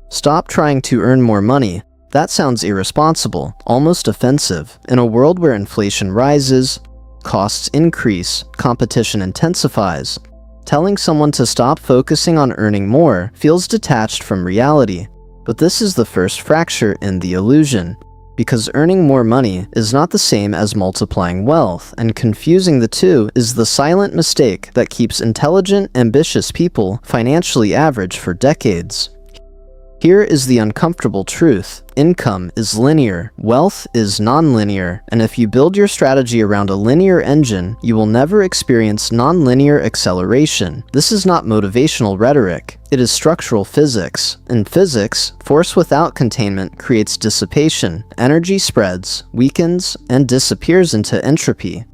Stop trying to earn more money. That sounds irresponsible, almost offensive. In a world where inflation rises, costs increase, competition intensifies, telling someone to stop focusing on earning more feels detached from reality. But this is the first fracture in the illusion, because earning more money is not the same as multiplying wealth, and confusing the two is the silent mistake that keeps intelligent, ambitious people financially average for decades. Here is the uncomfortable truth. Income is linear, wealth is nonlinear, and if you build your strategy around a linear engine, you will never experience nonlinear acceleration. This is not motivational rhetoric. It is structural physics. In physics, force without containment creates dissipation. Energy spreads, weakens, and disappears into entropy.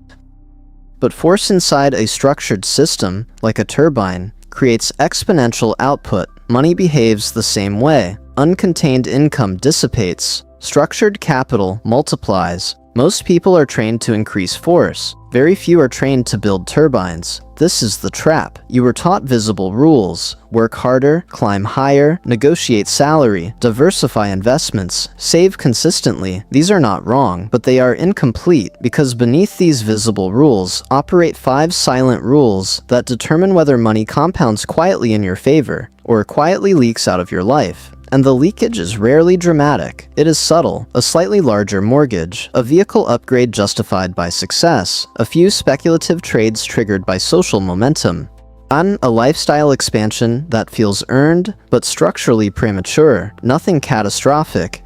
But force inside a structured system, like a turbine, creates exponential output. Money behaves the same way. Uncontained income dissipates. Structured capital multiplies. Most people are trained to increase force. Very few are trained to build turbines. This is the trap. You were taught visible rules. Work harder, climb higher, negotiate salary, diversify investments, save consistently. These are not wrong, but they are incomplete because beneath these visible rules operate 5 silent rules that determine whether money compounds quietly in your favor or quietly leaks out of your life. And the leakage is rarely dramatic. It is subtle: a slightly larger mortgage, a vehicle upgrade justified by success, a few speculative trades triggered by social momentum, and a lifestyle expansion that feels earned but structurally premature. Nothing catastrophic.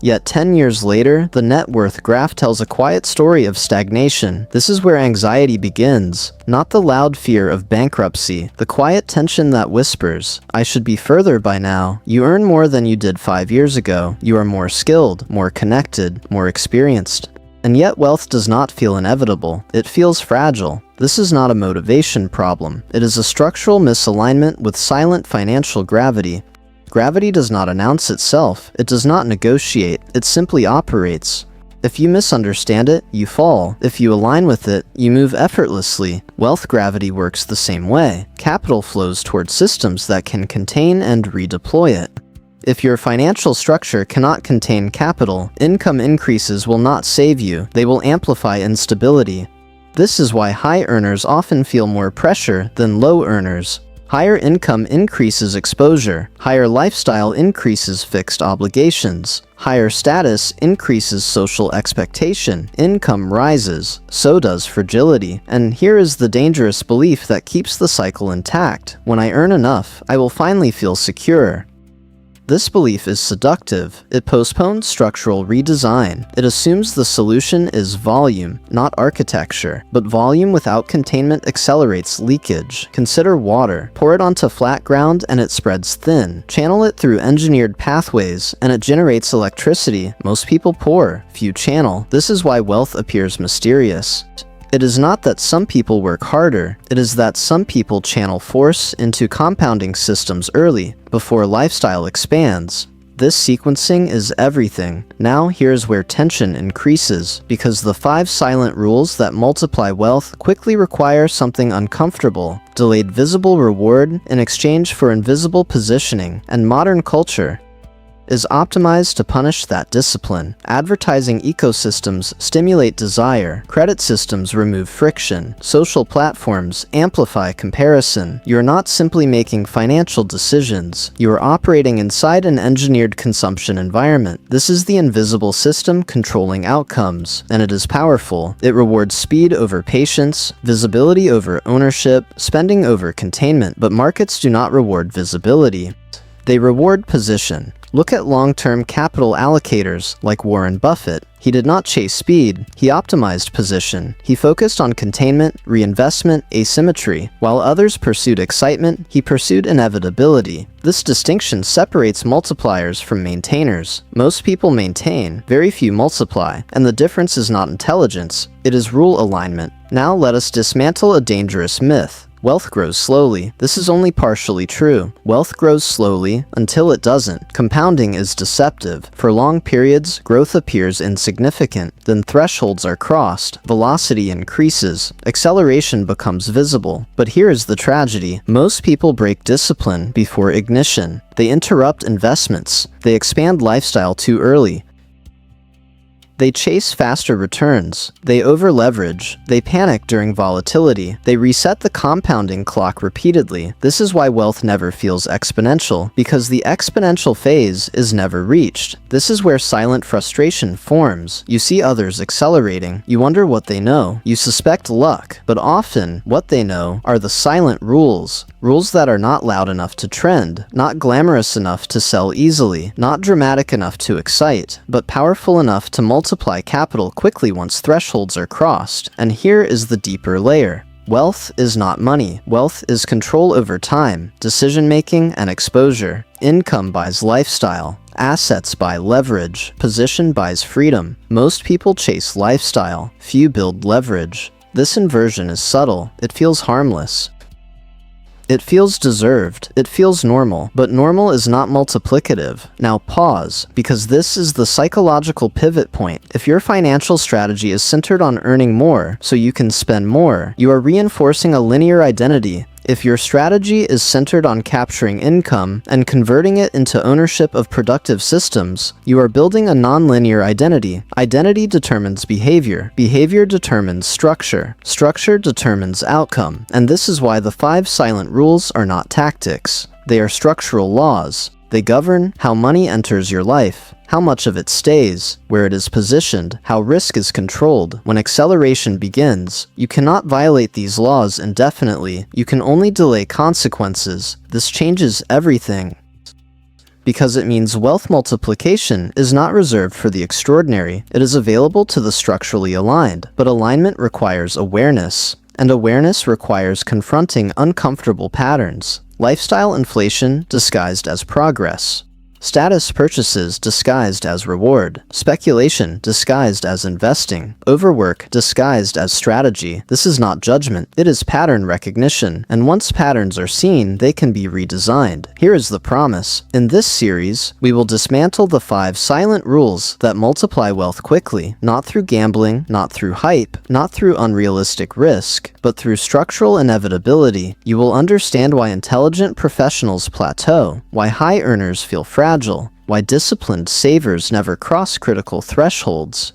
Yet 10 years later, the net worth graph tells a quiet story of stagnation. This is where anxiety begins. Not the loud fear of bankruptcy, the quiet tension that whispers, "I should be further by now." You earn more than you did 5 years ago. You are more skilled, more connected, more experienced. And yet wealth does not feel inevitable. It feels fragile. This is not a motivation problem. It is a structural misalignment with silent financial gravity. Gravity does not announce itself. It does not negotiate. It simply operates. If you misunderstand it, you fall. If you align with it, you move effortlessly. Wealth gravity works the same way. Capital flows toward systems that can contain and redeploy it. If your financial structure cannot contain capital, income increases will not save you. They will amplify instability. This is why high earners often feel more pressure than low earners. Higher income increases exposure. Higher lifestyle increases fixed obligations. Higher status increases social expectation. Income rises, so does fragility. And here is the dangerous belief that keeps the cycle intact. When I earn enough, I will finally feel secure. This belief is seductive. It postpones structural redesign. It assumes the solution is volume, not architecture. But volume without containment accelerates leakage. Consider water. Pour it onto flat ground and it spreads thin. Channel it through engineered pathways and it generates electricity. Most people pour, few channel. This is why wealth appears mysterious. It is not that some people work harder, it is that some people channel force into compounding systems early, before lifestyle expands. This sequencing is everything. Now here's where tension increases, because the 5 silent rules that multiply wealth quickly require something uncomfortable: delayed visible reward in exchange for invisible positioning, and modern culture is optimized to punish that discipline. Advertising ecosystems stimulate desire. Credit systems remove friction. Social platforms amplify comparison. You're not simply making financial decisions. You are operating inside an engineered consumption environment. This is the invisible system controlling outcomes, and it is powerful. It rewards speed over patience, visibility over ownership, spending over containment. But markets do not reward visibility. They reward position. Look at long-term capital allocators like Warren Buffett. He did not chase speed, he optimized position. He focused on containment, reinvestment, asymmetry. While others pursued excitement, he pursued inevitability. This distinction separates multipliers from maintainers. Most people maintain, very few multiply, and the difference is not intelligence, it is rule alignment. Now let us dismantle a dangerous myth. Wealth grows slowly. This is only partially true. Wealth grows slowly until it doesn't. Compounding is deceptive. For long periods, growth appears insignificant. Then thresholds are crossed, velocity increases, acceleration becomes visible. But here is the tragedy. Most people break discipline before ignition. They interrupt investments. They expand lifestyle too early. They chase faster returns. They over-leverage. They panic during volatility. They reset the compounding clock repeatedly. This is why wealth never feels exponential, because the exponential phase is never reached. This is where silent frustration forms. You see others accelerating. You wonder what they know. You suspect luck. But often, what they know are the silent rules. Rules that are not loud enough to trend, not glamorous enough to sell easily, not dramatic enough to excite, but powerful enough to multiply capital quickly once thresholds are crossed. And here is the deeper layer. Wealth is not money. Wealth is control over time, decision-making, and exposure. Income buys lifestyle. Assets buy leverage. Position buys freedom. Most people chase lifestyle. Few build leverage. This inversion is subtle. It feels harmless. It feels deserved, it feels normal, but normal is not multiplicative. Now pause, because this is the psychological pivot point. If your financial strategy is centered on earning more so you can spend more, you are reinforcing a linear identity. If your strategy is centered on capturing income and converting it into ownership of productive systems, you are building a nonlinear identity. Identity determines behavior. Behavior determines structure. Structure determines outcome. And this is why the 5 silent rules are not tactics. They are structural laws. They govern how money enters your life, how much of it stays, where it is positioned, how risk is controlled. When acceleration begins, you cannot violate these laws indefinitely. You can only delay consequences. This changes everything, because it means wealth multiplication is not reserved for the extraordinary. It is available to the structurally aligned. But alignment requires awareness, and awareness requires confronting uncomfortable patterns. Lifestyle inflation disguised as progress. Status purchases disguised as reward. Speculation disguised as investing. Overwork disguised as strategy. This is not judgment, it is pattern recognition. And once patterns are seen, they can be redesigned. Here is the promise. In this series, we will dismantle the 5 silent rules that multiply wealth quickly, not through gambling, not through hype, not through unrealistic risk, but through structural inevitability. You will understand why intelligent professionals plateau, why high earners feel fragile, why disciplined savers never cross critical thresholds.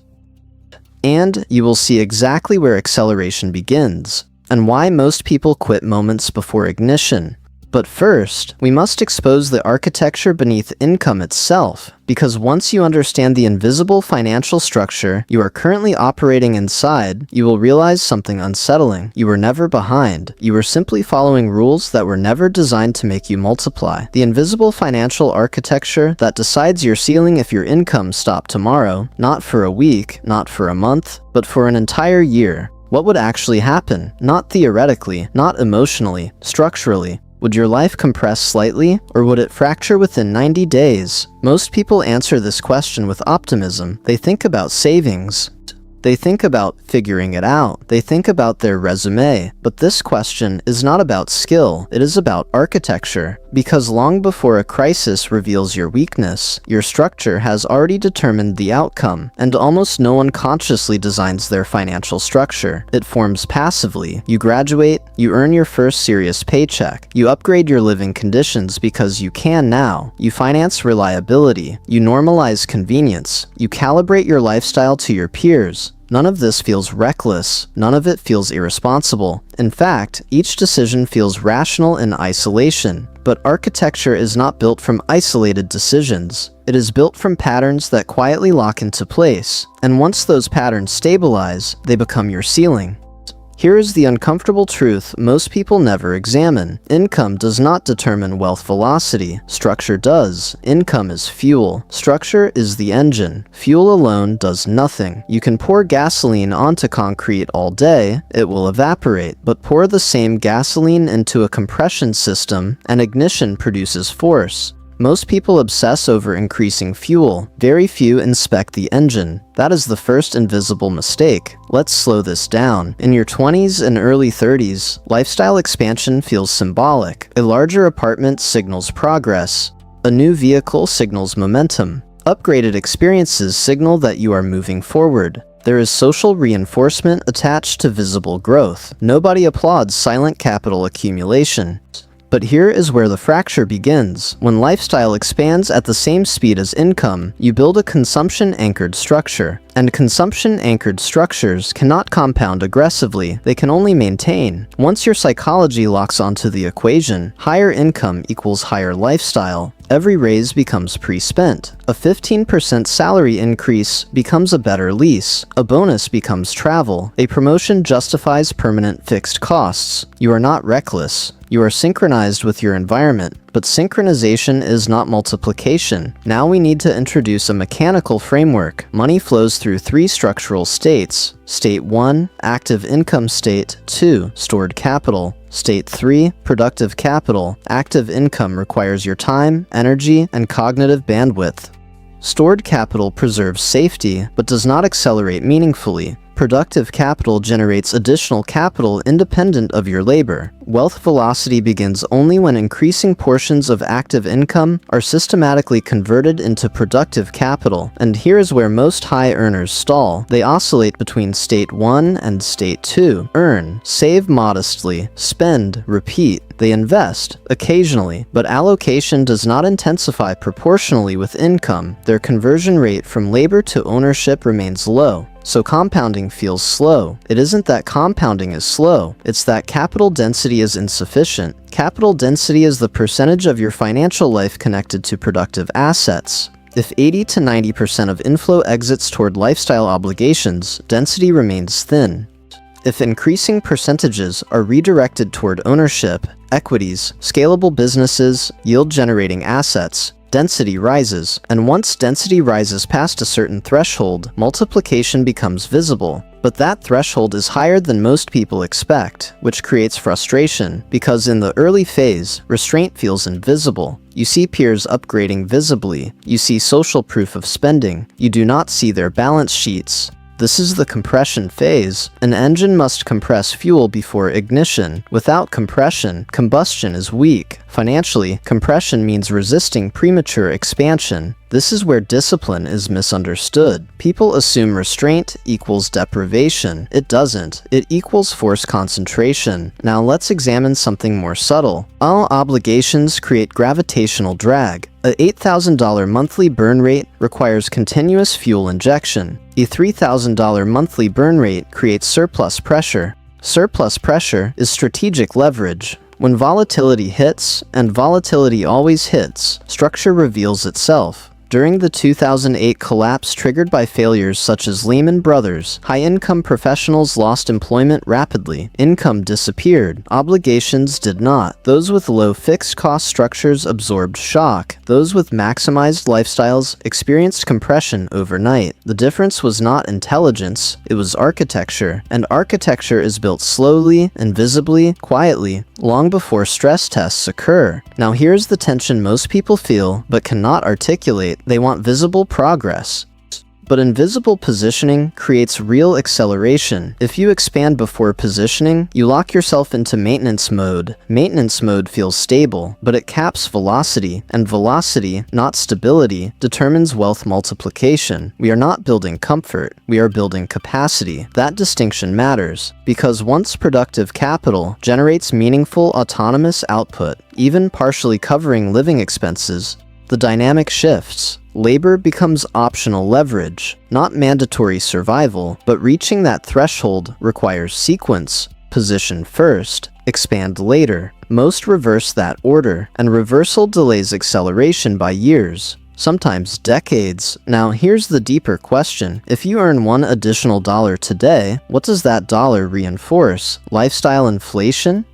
And you will see exactly where acceleration begins, and why most people quit moments before ignition. But first, we must expose the architecture beneath income itself, because once you understand the invisible financial structure you are currently operating inside, you will realize something unsettling. You were never behind. You were simply following rules that were never designed to make you multiply. The invisible financial architecture that decides your ceiling if your income stopped tomorrow, not for a week, not for a month, but for an entire year. What would actually happen? Not theoretically, not emotionally, structurally. Would your life compress slightly, or would it fracture within 90 days? Most people answer this question with optimism. They think about savings. They think about figuring it out. They think about their resume. But this question is not about skill, it is about architecture. Because long before a crisis reveals your weakness, your structure has already determined the outcome, and almost no one consciously designs their financial structure. It forms passively. You graduate, you earn your first serious paycheck, you upgrade your living conditions because you can now, you finance reliability, you normalize convenience, you calibrate your lifestyle to your peers. None of this feels reckless. None of it feels irresponsible. In fact, each decision feels rational in isolation. But architecture is not built from isolated decisions. It is built from patterns that quietly lock into place. And once those patterns stabilize, they become your ceiling. Here is the uncomfortable truth most people never examine. Income does not determine wealth velocity. Structure does. Income is fuel. Structure is the engine. Fuel alone does nothing. You can pour gasoline onto concrete all day, it will evaporate. But pour the same gasoline into a compression system, and ignition produces force. Most people obsess over increasing fuel. Very few inspect the engine. That is the first invisible mistake. Let's slow this down. In your 20s and early 30s, lifestyle expansion feels symbolic. A larger apartment signals progress. A new vehicle signals momentum. Upgraded experiences signal that you are moving forward. There is social reinforcement attached to visible growth. Nobody applauds silent capital accumulation. But here is where the fracture begins. When lifestyle expands at the same speed as income, you build a consumption-anchored structure. And consumption-anchored structures cannot compound aggressively, they can only maintain. Once your psychology locks onto the equation, higher income equals higher lifestyle. Every raise becomes pre-spent. A 15% salary increase becomes a better lease. A bonus becomes travel. A promotion justifies permanent fixed costs. You are not reckless. You are synchronized with your environment. But synchronization is not multiplication. Now we need to introduce a mechanical framework. Money flows through 3 structural states. State 1, active income state. 2, stored capital. State 3, productive capital. Active income requires your time, energy, and cognitive bandwidth. Stored capital preserves safety, but does not accelerate meaningfully. Productive capital generates additional capital independent of your labor. Wealth velocity begins only when increasing portions of active income are systematically converted into productive capital. And here is where most high earners stall. They oscillate between state 1 and state 2. Earn, save modestly, spend, repeat. They invest, occasionally, but allocation does not intensify proportionally with income. Their conversion rate from labor to ownership remains low. So compounding feels slow. It isn't that compounding is slow, it's that capital density is insufficient. Capital density is the percentage of your financial life connected to productive assets. If 80 to 90% of inflow exits toward lifestyle obligations, density remains thin. If increasing percentages are redirected toward ownership, equities, scalable businesses, yield-generating assets, density rises, and once density rises past a certain threshold, multiplication becomes visible. But that threshold is higher than most people expect, which creates frustration, because in the early phase, restraint feels invisible. You see peers upgrading visibly, you see social proof of spending, you do not see their balance sheets. This is the compression phase. An engine must compress fuel before ignition. Without compression, combustion is weak. Financially, compression means resisting premature expansion. This is where discipline is misunderstood. People assume restraint equals deprivation. It doesn't. It equals forced concentration. Now let's examine something more subtle. All obligations create gravitational drag. A $8,000 monthly burn rate requires continuous fuel injection. A $3,000 monthly burn rate creates surplus pressure. Surplus pressure is strategic leverage. When volatility hits, and volatility always hits, structure reveals itself. During the 2008 collapse triggered by failures such as Lehman Brothers, high-income professionals lost employment rapidly. Income disappeared. Obligations did not. Those with low fixed cost structures absorbed shock. Those with maximized lifestyles experienced compression overnight. The difference was not intelligence, it was architecture. And architecture is built slowly, invisibly, quietly, long before stress tests occur. Now here's the tension most people feel, but cannot articulate. They want visible progress. But invisible positioning creates real acceleration. If you expand before positioning, you lock yourself into maintenance mode. Maintenance mode feels stable, but it caps velocity, and velocity, not stability, determines wealth multiplication. We are not building comfort, we are building capacity. That distinction matters, because once productive capital generates meaningful autonomous output, even partially covering living expenses, the dynamic shifts. Labor becomes optional leverage, not mandatory survival, but reaching that threshold requires sequence. Position first, expand later. Most reverse that order, and reversal delays acceleration by years, sometimes decades. Now here's the deeper question. If you earn $1 additional today, what does that dollar reinforce? Lifestyle inflation?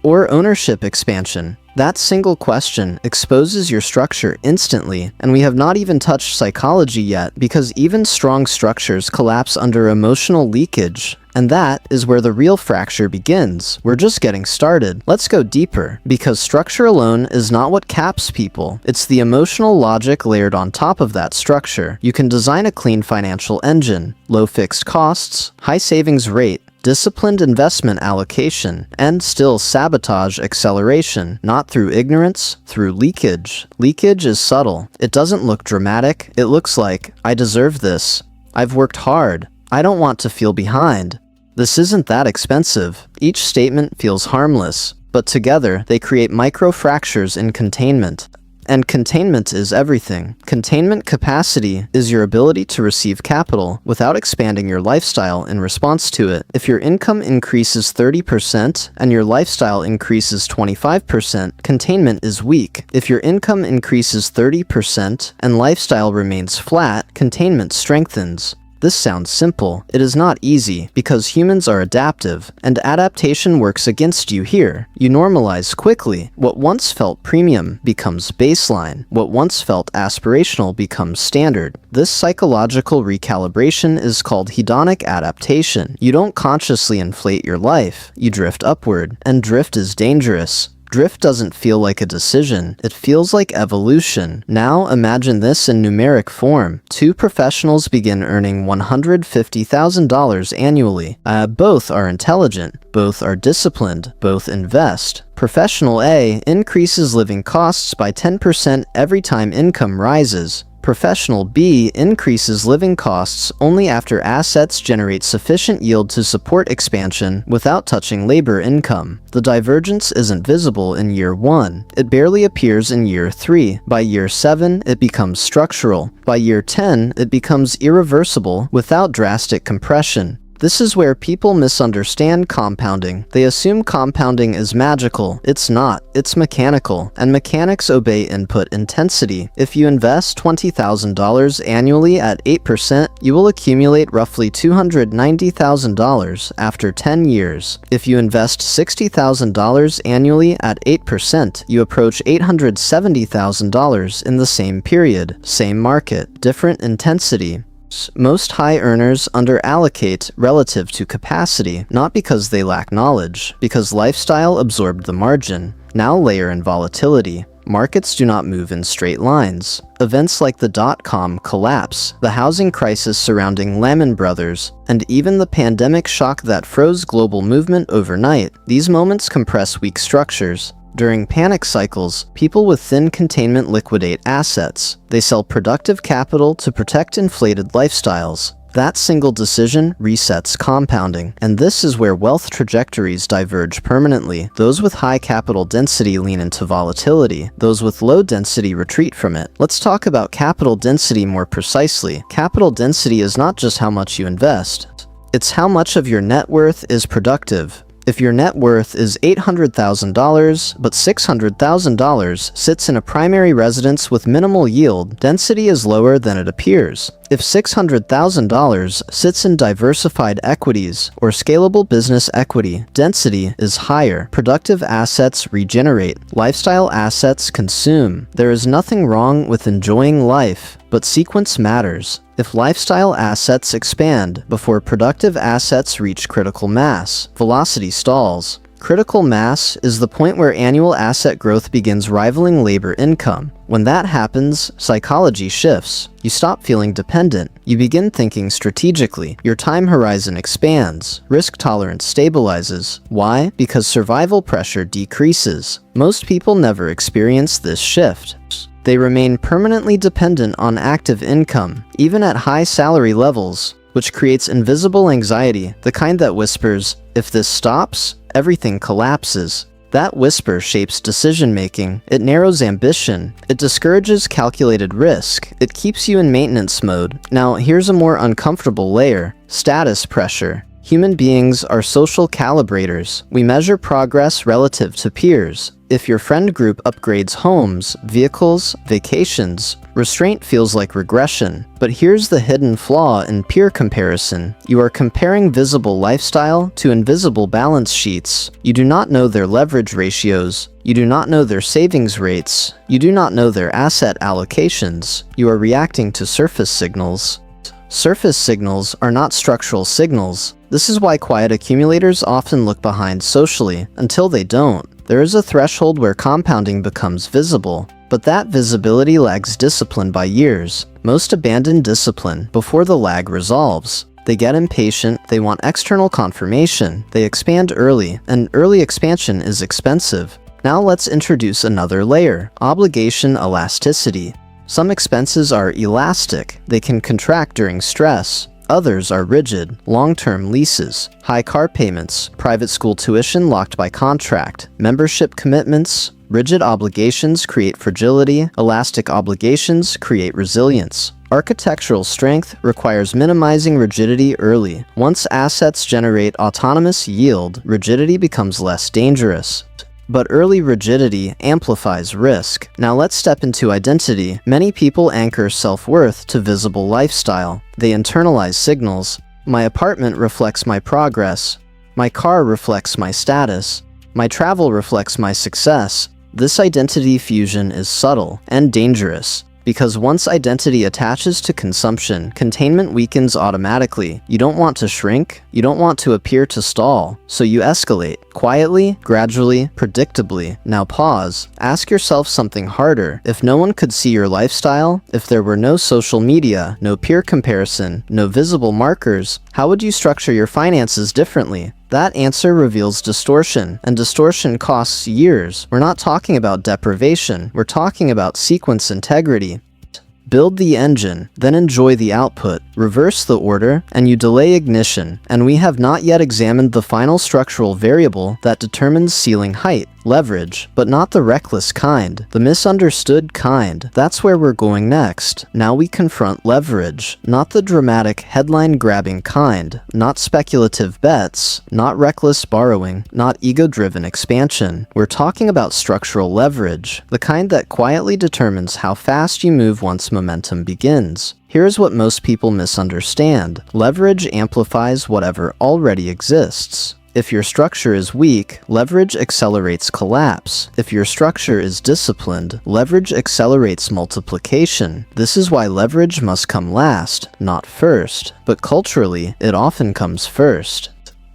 Or ownership expansion? That single question exposes your structure instantly, and we have not even touched psychology yet, because even strong structures collapse under emotional leakage. And that is where the real fracture begins. We're just getting started. Let's go deeper, because structure alone is not what caps people. It's the emotional logic layered on top of that structure. You can design a clean financial engine, low fixed costs, high savings rate, disciplined investment allocation, and still sabotage acceleration, not through ignorance, through leakage. Leakage is subtle. It doesn't look dramatic. It looks like, I deserve this. I've worked hard. I don't want to feel behind. This isn't that expensive. Each statement feels harmless, but together they create micro fractures in containment. And containment is everything. Containment capacity is your ability to receive capital without expanding your lifestyle in response to it. If your income increases 30% and your lifestyle increases 25%, containment is weak. If your income increases 30% and lifestyle remains flat, containment strengthens. This sounds simple. It is not easy, because humans are adaptive, and adaptation works against you here. You normalize quickly. What once felt premium becomes baseline. What once felt aspirational becomes standard. This psychological recalibration is called hedonic adaptation. You don't consciously inflate your life. You drift upward, and drift is dangerous. Drift doesn't feel like a decision, it feels like evolution. Now imagine this in numeric form. Two professionals begin earning $150,000 annually. Both are intelligent, both are disciplined, both invest. Professional A increases living costs by 10% every time income rises. Professional B increases living costs only after assets generate sufficient yield to support expansion without touching labor income. The divergence isn't visible in year 1. It barely appears in year 3. By year 7, it becomes structural. By year 10, it becomes irreversible without drastic compression. This is where people misunderstand compounding. They assume compounding is magical. It's not. It's mechanical, and mechanics obey input intensity. If you invest $20,000 annually at 8%, you will accumulate roughly $290,000 after 10 years. If you invest $60,000 annually at 8%, you approach $870,000 in the same period. Same market, different intensity. Most high earners underallocate relative to capacity, not because they lack knowledge, because lifestyle absorbed the margin. Now layer in volatility. Markets do not move in straight lines. Events like the dot-com collapse, the housing crisis surrounding Lehman Brothers, and even the pandemic shock that froze global movement overnight. These moments compress weak structures. During panic cycles, people with thin containment liquidate assets. They sell productive capital to protect inflated lifestyles. That single decision resets compounding, and this is where wealth trajectories diverge permanently. Those with high capital density lean into volatility. Those with low density retreat from it. Let's talk about capital density more precisely. Capital density is not just how much you invest. It's how much of your net worth is productive. If your net worth is $800,000, but $600,000 sits in a primary residence with minimal yield, density is lower than it appears. If $600,000 sits in diversified equities or scalable business equity, density is higher. Productive assets regenerate. Lifestyle assets consume. There is nothing wrong with enjoying life, but sequence matters. If lifestyle assets expand before productive assets reach critical mass, velocity stalls. Critical mass is the point where annual asset growth begins rivaling labor income. When that happens, psychology shifts. You stop feeling dependent. You begin thinking strategically. Your time horizon expands. Risk tolerance stabilizes. Why? Because survival pressure decreases. Most people never experience this shift. They remain permanently dependent on active income, even at high salary levels, which creates invisible anxiety, the kind that whispers, "If this stops, everything collapses." That whisper shapes decision-making. It narrows ambition. It discourages calculated risk. It keeps you in maintenance mode. Now, here's a more uncomfortable layer: status pressure. Human beings are social calibrators. We measure progress relative to peers. If your friend group upgrades homes, vehicles, vacations, restraint feels like regression. But here's the hidden flaw in peer comparison. You are comparing visible lifestyle to invisible balance sheets. You do not know their leverage ratios. You do not know their savings rates. You do not know their asset allocations. You are reacting to surface signals. Surface signals are not structural signals. This is why quiet accumulators often look behind socially, until they don't. There is a threshold where compounding becomes visible, but that visibility lags discipline by years. Most abandon discipline before the lag resolves. They get impatient, they want external confirmation, they expand early, and early expansion is expensive. Now let's introduce another layer: obligation elasticity. Some expenses are elastic, they can contract during stress. Others are rigid, long-term leases, high car payments, private school tuition locked by contract, membership commitments. Rigid obligations create fragility, elastic obligations create resilience. Architectural strength requires minimizing rigidity early. Once assets generate autonomous yield, rigidity becomes less dangerous. But early rigidity amplifies risk. Now let's step into identity. Many people anchor self-worth to visible lifestyle. They internalize signals. My apartment reflects my progress. My car reflects my status. My travel reflects my success. This identity fusion is subtle and dangerous. Because once identity attaches to consumption, containment weakens automatically. You don't want to shrink, you don't want to appear to stall, so you escalate. Quietly, gradually, predictably. Now pause. Ask yourself something harder. If no one could see your lifestyle, if there were no social media, no peer comparison, no visible markers, how would you structure your finances differently? That answer reveals distortion, and distortion costs years. We're not talking about deprivation, we're talking about sequence integrity. Build the engine, then enjoy the output. Reverse the order, and you delay ignition. And we have not yet examined the final structural variable that determines ceiling height: leverage, but not the reckless kind, the misunderstood kind. That's where we're going next. Now we confront leverage, not the dramatic headline-grabbing kind, not speculative bets, not reckless borrowing, not ego-driven expansion. We're talking about structural leverage, the kind that quietly determines how fast you move once momentum begins. Here's what most people misunderstand. Leverage amplifies whatever already exists. If your structure is weak, leverage accelerates collapse. If your structure is disciplined, leverage accelerates multiplication. This is why leverage must come last, not first. But culturally, it often comes first.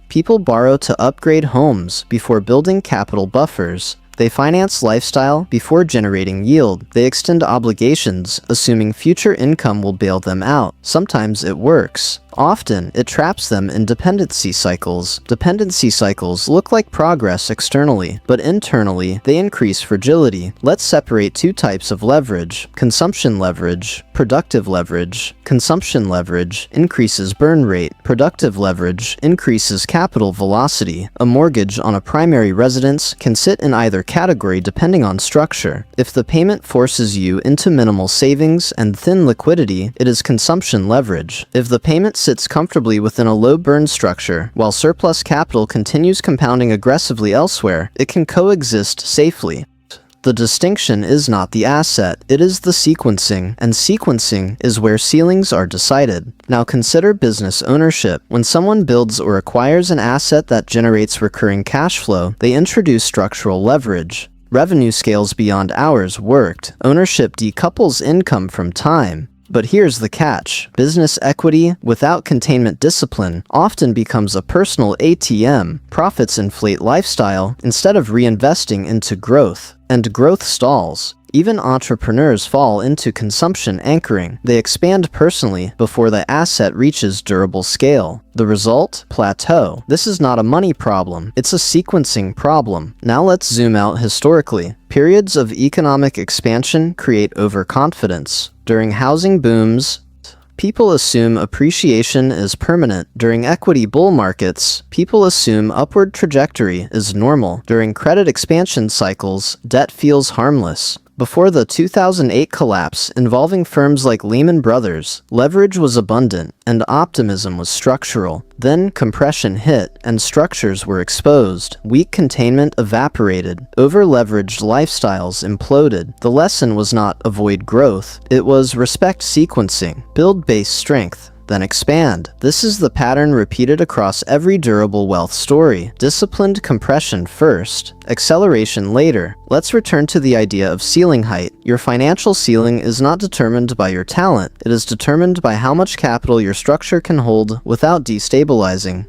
People borrow to upgrade homes before building capital buffers. They finance lifestyle before generating yield. They extend obligations, assuming future income will bail them out. Sometimes it works. Often, it traps them in dependency cycles. Dependency cycles look like progress externally, but internally, they increase fragility. Let's separate two types of leverage: consumption leverage, productive leverage. Consumption leverage increases burn rate. Productive leverage increases capital velocity. A mortgage on a primary residence can sit in either category depending on structure. If the payment forces you into minimal savings and thin liquidity, it is consumption leverage. If the payment sits comfortably within a low burn structure, while surplus capital continues compounding aggressively elsewhere, it can coexist safely. The distinction is not the asset, it is the sequencing, and sequencing is where ceilings are decided. Now consider business ownership. When someone builds or acquires an asset that generates recurring cash flow, they introduce structural leverage. Revenue scales beyond hours worked. Ownership decouples income from time. But here's the catch. Business equity without containment discipline often becomes a personal ATM. Profits inflate lifestyle instead of reinvesting into growth. And growth stalls. Even entrepreneurs fall into consumption anchoring. They expand personally before the asset reaches durable scale. The result? Plateau. This is not a money problem, it's a sequencing problem. Now let's zoom out historically. Periods of economic expansion create overconfidence. During housing booms, people assume appreciation is permanent. During equity bull markets, people assume upward trajectory is normal. During credit expansion cycles, debt feels harmless. Before the 2008 collapse involving firms like Lehman Brothers, leverage was abundant and optimism was structural. Then compression hit and structures were exposed. Weak containment evaporated. Over-leveraged lifestyles imploded. The lesson was not avoid growth, it was respect sequencing. Build base strength, then expand. This is the pattern repeated across every durable wealth story. Disciplined compression first, acceleration later. Let's return to the idea of ceiling height. Your financial ceiling is not determined by your talent. It is determined by how much capital your structure can hold without destabilizing.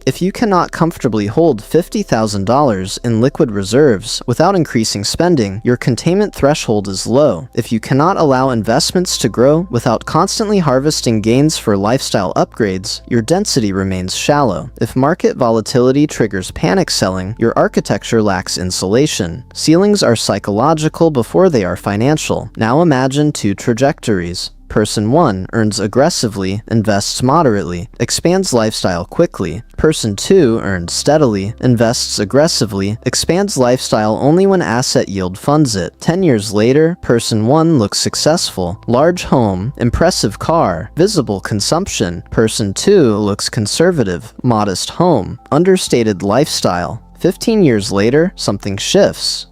If you cannot comfortably hold $50,000 in liquid reserves without increasing spending, your containment threshold is low. If you cannot allow investments to grow without constantly harvesting gains for lifestyle upgrades, your density remains shallow. If market volatility triggers panic selling, your architecture lacks insulation. Ceilings are psychological before they are financial. Now imagine two trajectories. Person 1 earns aggressively, invests moderately, expands lifestyle quickly. Person 2 earns steadily, invests aggressively, expands lifestyle only when asset yield funds it. 10 years later, person 1 looks successful. Large home, impressive car, visible consumption. Person 2 looks conservative, modest home, understated lifestyle. 15 years later, something shifts.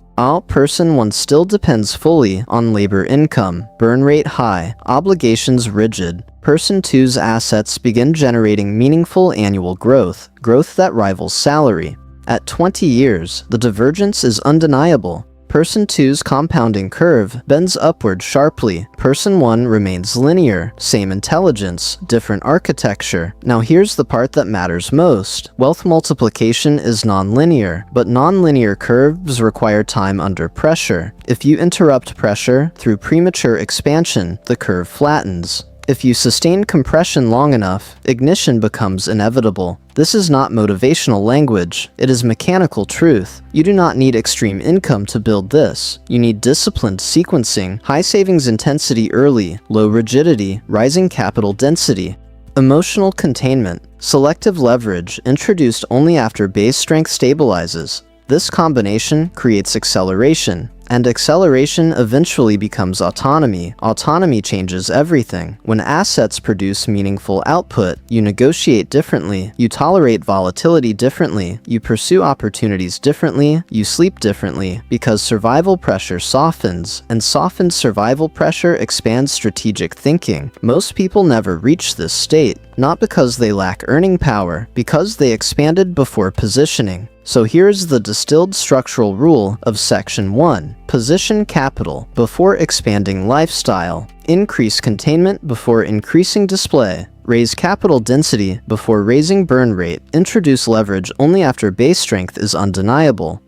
Person 1 still depends fully on labor income, burn rate high, obligations rigid. Person 2's assets begin generating meaningful annual growth that rivals salary. At 20 years, the divergence is undeniable. Person 2's compounding curve bends upward sharply. Person 1 remains linear, same intelligence, different architecture. Now here's the part that matters most. Wealth multiplication is nonlinear, but nonlinear curves require time under pressure. If you interrupt pressure through premature expansion, the curve flattens. If you sustain compression long enough, ignition becomes inevitable. This is not motivational language, it is mechanical truth. You do not need extreme income to build this. You need disciplined sequencing, high savings intensity early, low rigidity, rising capital density. Emotional containment, selective leverage introduced only after base strength stabilizes. This combination creates acceleration, and acceleration eventually becomes autonomy. Autonomy changes everything. When assets produce meaningful output, you negotiate differently, you tolerate volatility differently, you pursue opportunities differently, you sleep differently, because survival pressure softens, and softened survival pressure expands strategic thinking. Most people never reach this state, not because they lack earning power, because they expanded before positioning. So here's the distilled structural rule of Section 1. Position capital before expanding lifestyle. Increase containment before increasing display. Raise capital density before raising burn rate. Introduce leverage only after base strength is undeniable.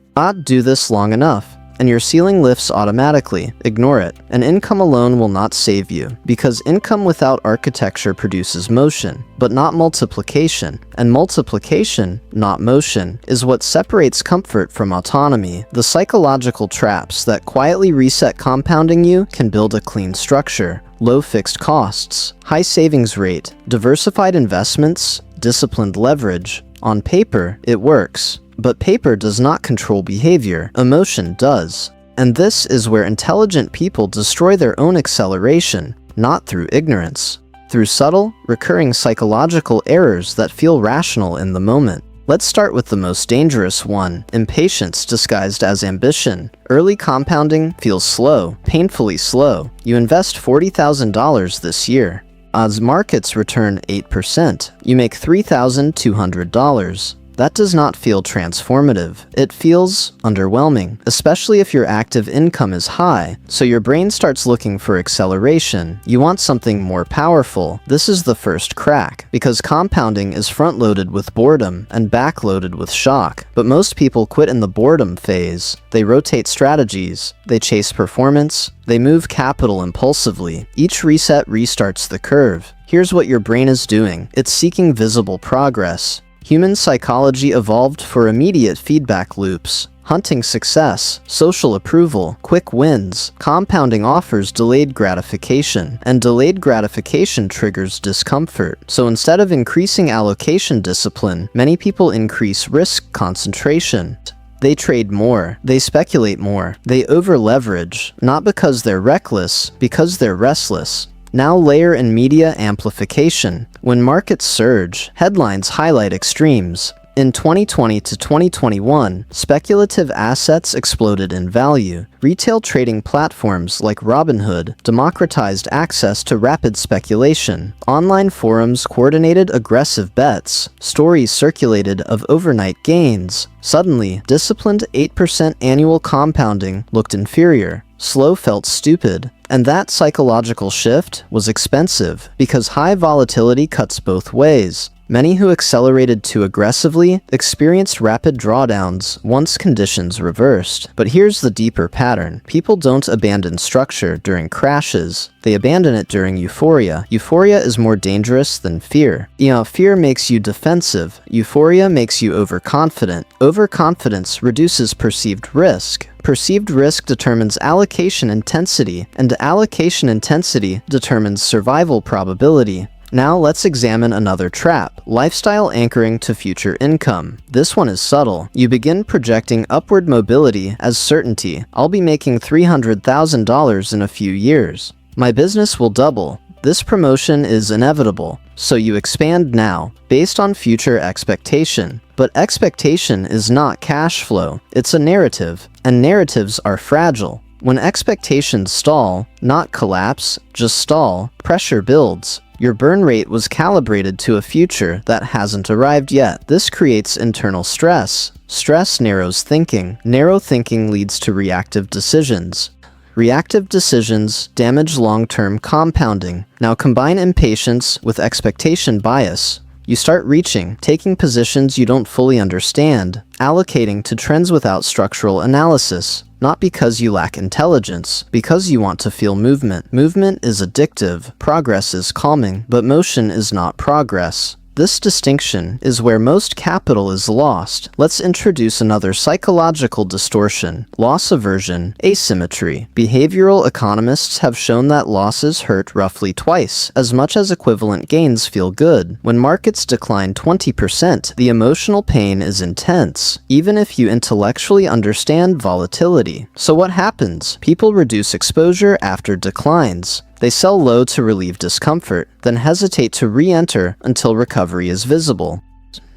Do this long enough, and your ceiling lifts automatically. Ignore it, and income alone will not save you, because income without architecture produces motion, but not multiplication, and multiplication, not motion, is what separates comfort from autonomy. The psychological traps that quietly reset compounding you can build a clean structure. Low fixed costs, high savings rate, diversified investments, disciplined leverage. On paper, it works. But paper does not control behavior, emotion does. And this is where intelligent people destroy their own acceleration, not through ignorance, through subtle, recurring psychological errors that feel rational in the moment. Let's start with the most dangerous one, impatience disguised as ambition. Early compounding feels slow, painfully slow. You invest $40,000 this year. Odds markets return 8%. You make $3,200. That does not feel transformative. It feels underwhelming, especially if your active income is high, so your brain starts looking for acceleration. You want something more powerful. This is the first crack, because compounding is front-loaded with boredom and back-loaded with shock. But most people quit in the boredom phase. They rotate strategies, they chase performance, they move capital impulsively. Each reset restarts the curve. Here's what your brain is doing. It's seeking visible progress. Human psychology evolved for immediate feedback loops. Hunting success, social approval, quick wins. Compounding offers delayed gratification, and delayed gratification triggers discomfort. So instead of increasing allocation discipline, many people increase risk concentration. They trade more. They speculate more. They over-leverage, not because they're reckless, because they're restless. Now layer in media amplification. When markets surge, headlines highlight extremes. In 2020 to 2021, speculative assets exploded in value. Retail trading platforms like Robinhood democratized access to rapid speculation. Online forums coordinated aggressive bets. Stories circulated of overnight gains. Suddenly, disciplined 8% annual compounding looked inferior. Slow felt stupid. And that psychological shift was expensive because high volatility cuts both ways. Many who accelerated too aggressively experienced rapid drawdowns once conditions reversed. But here's the deeper pattern. People don't abandon structure during crashes. They abandon it during euphoria. Euphoria is more dangerous than fear. Fear makes you defensive. Euphoria makes you overconfident. Overconfidence reduces perceived risk. Perceived risk determines allocation intensity, and allocation intensity determines survival probability. Now let's examine another trap, lifestyle anchoring to future income. This one is subtle. You begin projecting upward mobility as certainty. I'll be making $300,000 in a few years. My business will double. This promotion is inevitable. So you expand now, based on future expectation. But expectation is not cash flow. It's a narrative, and narratives are fragile. When expectations stall, not collapse, just stall, pressure builds. Your burn rate was calibrated to a future that hasn't arrived yet. This creates internal stress. Stress narrows thinking. Narrow thinking leads to reactive decisions. Reactive decisions damage long-term compounding. Now combine impatience with expectation bias. You start reaching, taking positions you don't fully understand, allocating to trends without structural analysis. Not because you lack intelligence, because you want to feel movement. Movement is addictive, progress is calming, but motion is not progress. This distinction is where most capital is lost. Let's introduce another psychological distortion: loss aversion, asymmetry. Behavioral economists have shown that losses hurt roughly twice as much as equivalent gains feel good. When markets decline 20%, the emotional pain is intense, even if you intellectually understand volatility. So what happens? People reduce exposure after declines. They sell low to relieve discomfort, then hesitate to re-enter until recovery is visible.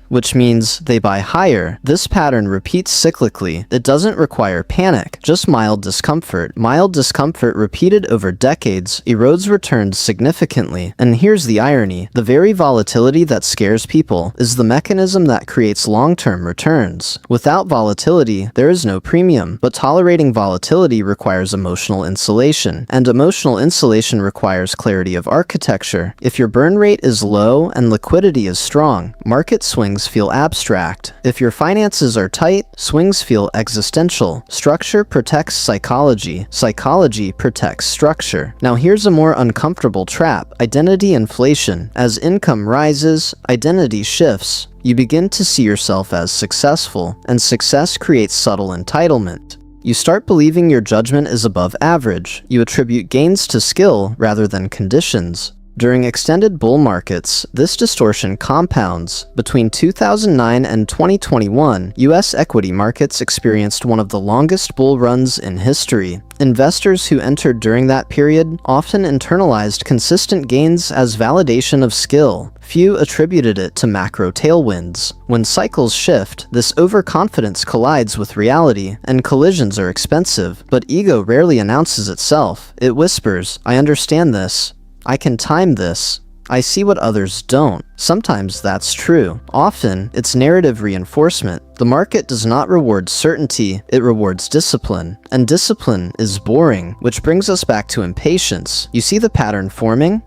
Which means they buy higher. This pattern repeats cyclically. It doesn't require panic, just mild discomfort. Mild discomfort repeated over decades erodes returns significantly. And here's the irony. The very volatility that scares people is the mechanism that creates long-term returns. Without volatility, there is no premium. But tolerating volatility requires emotional insulation. And emotional insulation requires clarity of architecture. If your burn rate is low and liquidity is strong, market swings feel abstract. If your finances are tight, swings feel existential. Structure protects psychology. Psychology protects structure. Now here's a more uncomfortable trap: identity inflation. As income rises, identity shifts. You begin to see yourself as successful, and success creates subtle entitlement. You start believing your judgment is above average. You attribute gains to skill rather than conditions. During extended bull markets, this distortion compounds. Between 2009 and 2021, U.S. equity markets experienced one of the longest bull runs in history. Investors who entered during that period often internalized consistent gains as validation of skill. Few attributed it to macro tailwinds. When cycles shift, this overconfidence collides with reality, and collisions are expensive. But ego rarely announces itself. It whispers, "I understand this. I can time this. I see what others don't." Sometimes that's true. Often, it's narrative reinforcement. The market does not reward certainty, it rewards discipline. And discipline is boring, which brings us back to impatience. You see the pattern forming?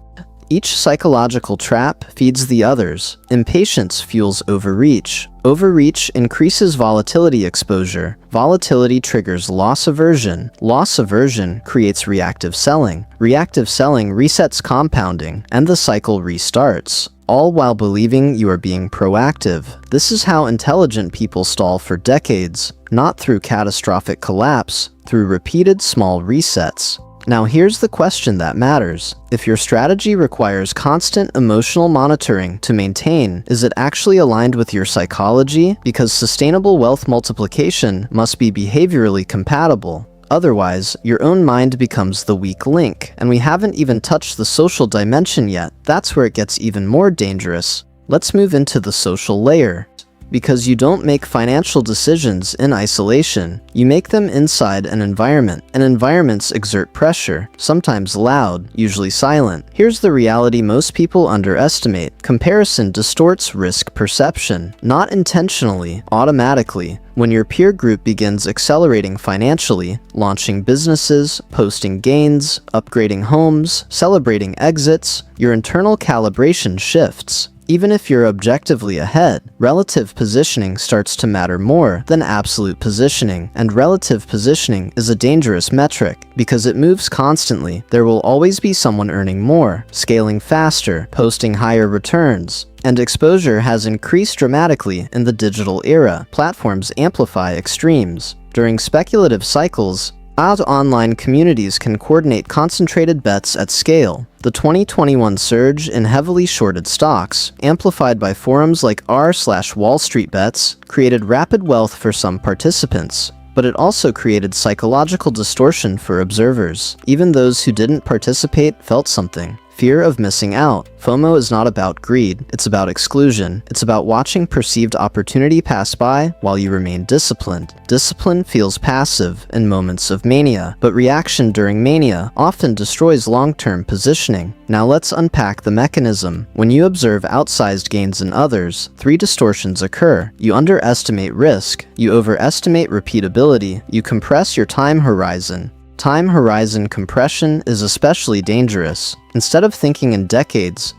Each psychological trap feeds the others. Impatience fuels overreach. Overreach increases volatility exposure. Volatility triggers loss aversion. Loss aversion creates reactive selling. Reactive selling resets compounding, and the cycle restarts, all while believing you are being proactive. This is how intelligent people stall for decades, not through catastrophic collapse, through repeated small resets. Now here's the question that matters. If your strategy requires constant emotional monitoring to maintain, is it actually aligned with your psychology? Because sustainable wealth multiplication must be behaviorally compatible. Otherwise, your own mind becomes the weak link, and we haven't even touched the social dimension yet. That's where it gets even more dangerous. Let's move into the social layer. Because you don't make financial decisions in isolation, you make them inside an environment, and environments exert pressure, sometimes loud, usually silent. Here's the reality most people underestimate. Comparison distorts risk perception, not intentionally, automatically. When your peer group begins accelerating financially, launching businesses, posting gains, upgrading homes, celebrating exits, your internal calibration shifts. Even if you're objectively ahead, relative positioning starts to matter more than absolute positioning, and relative positioning is a dangerous metric because it moves constantly. There will always be someone earning more, scaling faster, posting higher returns. And exposure has increased dramatically in the digital era. Platforms amplify extremes. During speculative cycles, online communities can coordinate concentrated bets at scale. The 2021 surge in heavily shorted stocks, amplified by forums like r/Wall Street Bets, created rapid wealth for some participants. But it also created psychological distortion for observers. Even those who didn't participate felt something. Fear of missing out. FOMO is not about greed, it's about exclusion. It's about watching perceived opportunity pass by while you remain disciplined. Discipline feels passive in moments of mania, but reaction during mania often destroys long-term positioning. Now let's unpack the mechanism. When you observe outsized gains in others, three distortions occur. You underestimate risk, you overestimate repeatability, you compress your time horizon. Time horizon compression is especially dangerous. Instead of thinking in decades,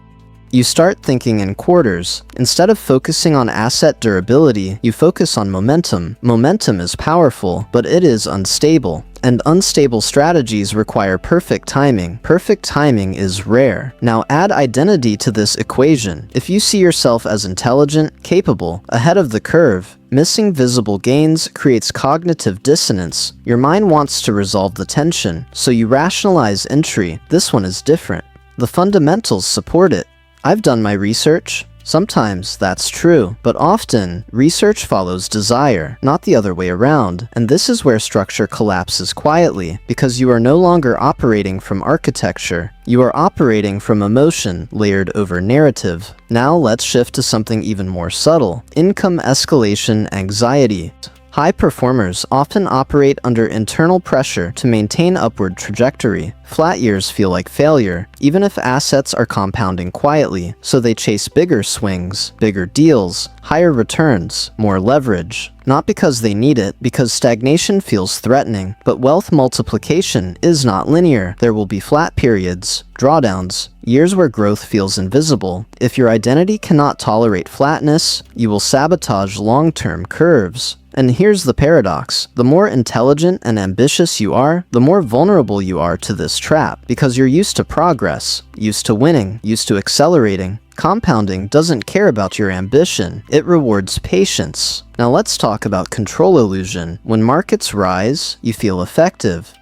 you start thinking in quarters. Instead of focusing on asset durability, you focus on momentum. Momentum is powerful, but it is unstable. And unstable strategies require perfect timing. Perfect timing is rare. Now add identity to this equation. If you see yourself as intelligent, capable, ahead of the curve, missing visible gains creates cognitive dissonance. Your mind wants to resolve the tension, so you rationalize entry. This one is different. The fundamentals support it. I've done my research. Sometimes that's true, but often research follows desire, not the other way around. And this is where structure collapses quietly, because you are no longer operating from architecture. You are operating from emotion layered over narrative. Now let's shift to something even more subtle: income escalation anxiety. High performers often operate under internal pressure to maintain upward trajectory. Flat years feel like failure, even if assets are compounding quietly, so they chase bigger swings, bigger deals, higher returns, more leverage. Not because they need it, because stagnation feels threatening. But wealth multiplication is not linear. There will be flat periods, drawdowns, years where growth feels invisible. If your identity cannot tolerate flatness, you will sabotage long-term curves. And here's the paradox. The more intelligent and ambitious you are, the more vulnerable you are to this trap, because you're used to progress, used to winning, used to accelerating. Compounding doesn't care about your ambition, it rewards patience. Now let's talk about control illusion. When markets rise, you feel effective.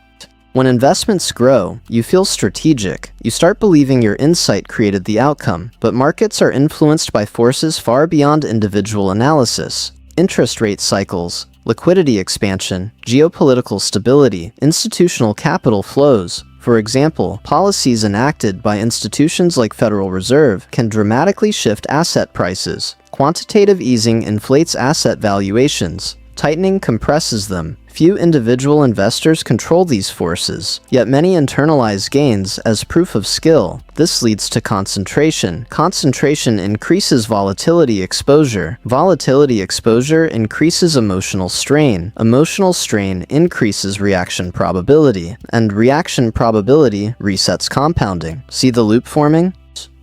When investments grow, you feel strategic. You start believing your insight created the outcome, but markets are influenced by forces far beyond individual analysis. Interest rate cycles, liquidity expansion, geopolitical stability, institutional capital flows. For example, policies enacted by institutions like Federal Reserve can dramatically shift asset prices. Quantitative easing inflates asset valuations. Tightening compresses them. Few individual investors control these forces, yet many internalize gains as proof of skill. This leads to concentration. Concentration increases volatility exposure. Volatility exposure increases emotional strain. Emotional strain increases reaction probability, and reaction probability resets compounding. See the loop forming?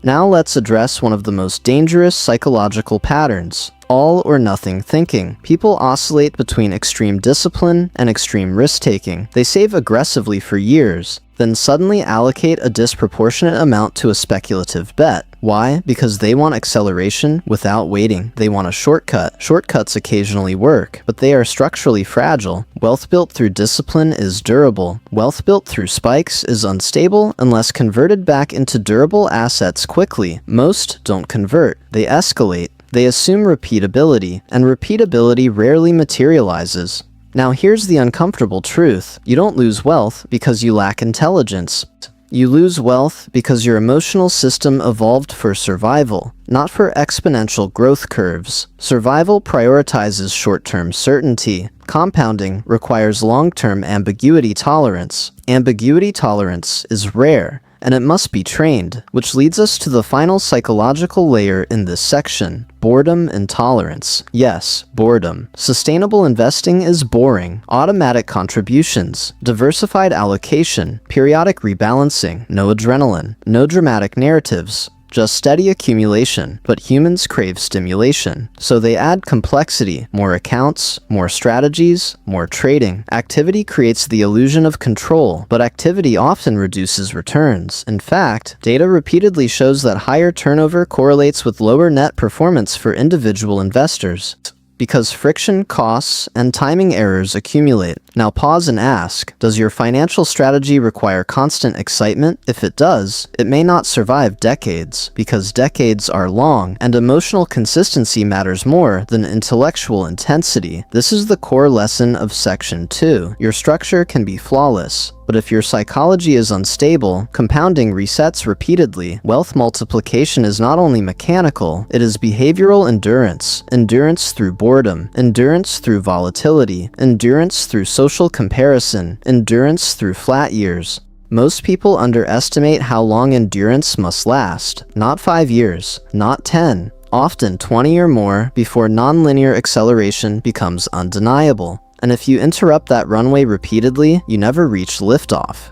Now let's address one of the most dangerous psychological patterns: all or nothing thinking. People oscillate between extreme discipline and extreme risk-taking. They save aggressively for years, then suddenly allocate a disproportionate amount to a speculative bet. Why? Because they want acceleration without waiting. They want a shortcut. Shortcuts occasionally work, but they are structurally fragile. Wealth built through discipline is durable. Wealth built through spikes is unstable unless converted back into durable assets quickly. Most don't convert. They escalate. They assume repeatability, and repeatability rarely materializes. Now here's the uncomfortable truth. You don't lose wealth because you lack intelligence. You lose wealth because your emotional system evolved for survival, not for exponential growth curves. Survival prioritizes short-term certainty. Compounding requires long-term ambiguity tolerance. Ambiguity tolerance is rare, and it must be trained, which leads us to the final psychological layer in this section: boredom intolerance. Yes, boredom. Sustainable investing is boring. Automatic contributions, diversified allocation, periodic rebalancing, no adrenaline, no dramatic narratives. Just steady accumulation, but humans crave stimulation. So they add complexity, more accounts, more strategies, more trading. Activity creates the illusion of control, but activity often reduces returns. In fact, data repeatedly shows that higher turnover correlates with lower net performance for individual investors, because friction, costs, and timing errors accumulate. Now pause and ask, does your financial strategy require constant excitement? If it does, it may not survive decades, because decades are long, and emotional consistency matters more than intellectual intensity. This is the core lesson of Section 2. Your structure can be flawless, but if your psychology is unstable, compounding resets repeatedly. Wealth multiplication is not only mechanical, it is behavioral endurance. Endurance through boredom, endurance through volatility, endurance through social comparison, endurance through flat years. Most people underestimate how long endurance must last. Not 5 years, not 10, often 20 or more before nonlinear acceleration becomes undeniable. And if you interrupt that runway repeatedly, you never reach liftoff.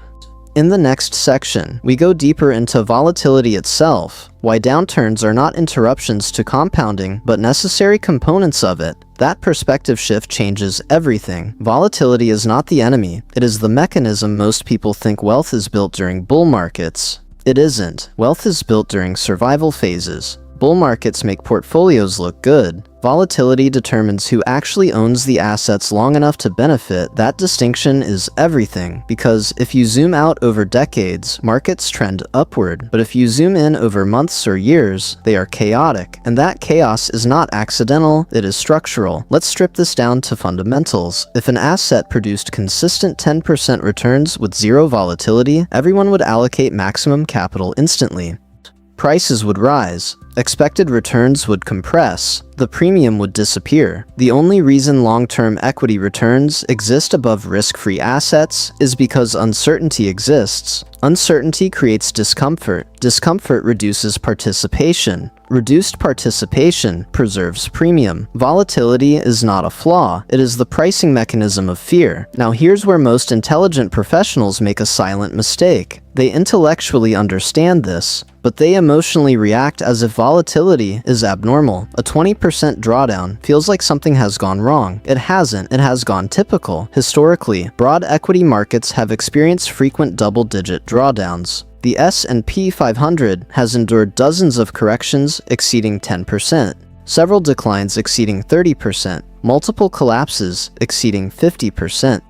In the next section, we go deeper into volatility itself, why downturns are not interruptions to compounding, but necessary components of it. That perspective shift changes everything. Volatility is not the enemy. It is the mechanism. Most people think wealth is built during bull markets. It isn't. Wealth is built during survival phases. Bull markets make portfolios look good. Volatility determines who actually owns the assets long enough to benefit. That distinction is everything, because if you zoom out over decades, markets trend upward. But if you zoom in over months or years, they are chaotic. And that chaos is not accidental, it is structural. Let's strip this down to fundamentals. If an asset produced consistent 10% returns with zero volatility, everyone would allocate maximum capital instantly. Prices would rise. Expected returns would compress. The premium would disappear. The only reason long-term equity returns exist above risk-free assets is because uncertainty exists. Uncertainty creates discomfort. Discomfort reduces participation. Reduced participation preserves premium. Volatility is not a flaw. It is the pricing mechanism of fear. Now here's where most intelligent professionals make a silent mistake. They intellectually understand this, but they emotionally react as if volatility is abnormal. A 20% drawdown feels like something has gone wrong. It hasn't. It has gone typical. Historically, broad equity markets have experienced frequent double-digit drawdowns. The S&P 500 has endured dozens of corrections exceeding 10%, several declines exceeding 30%, multiple collapses exceeding 50%.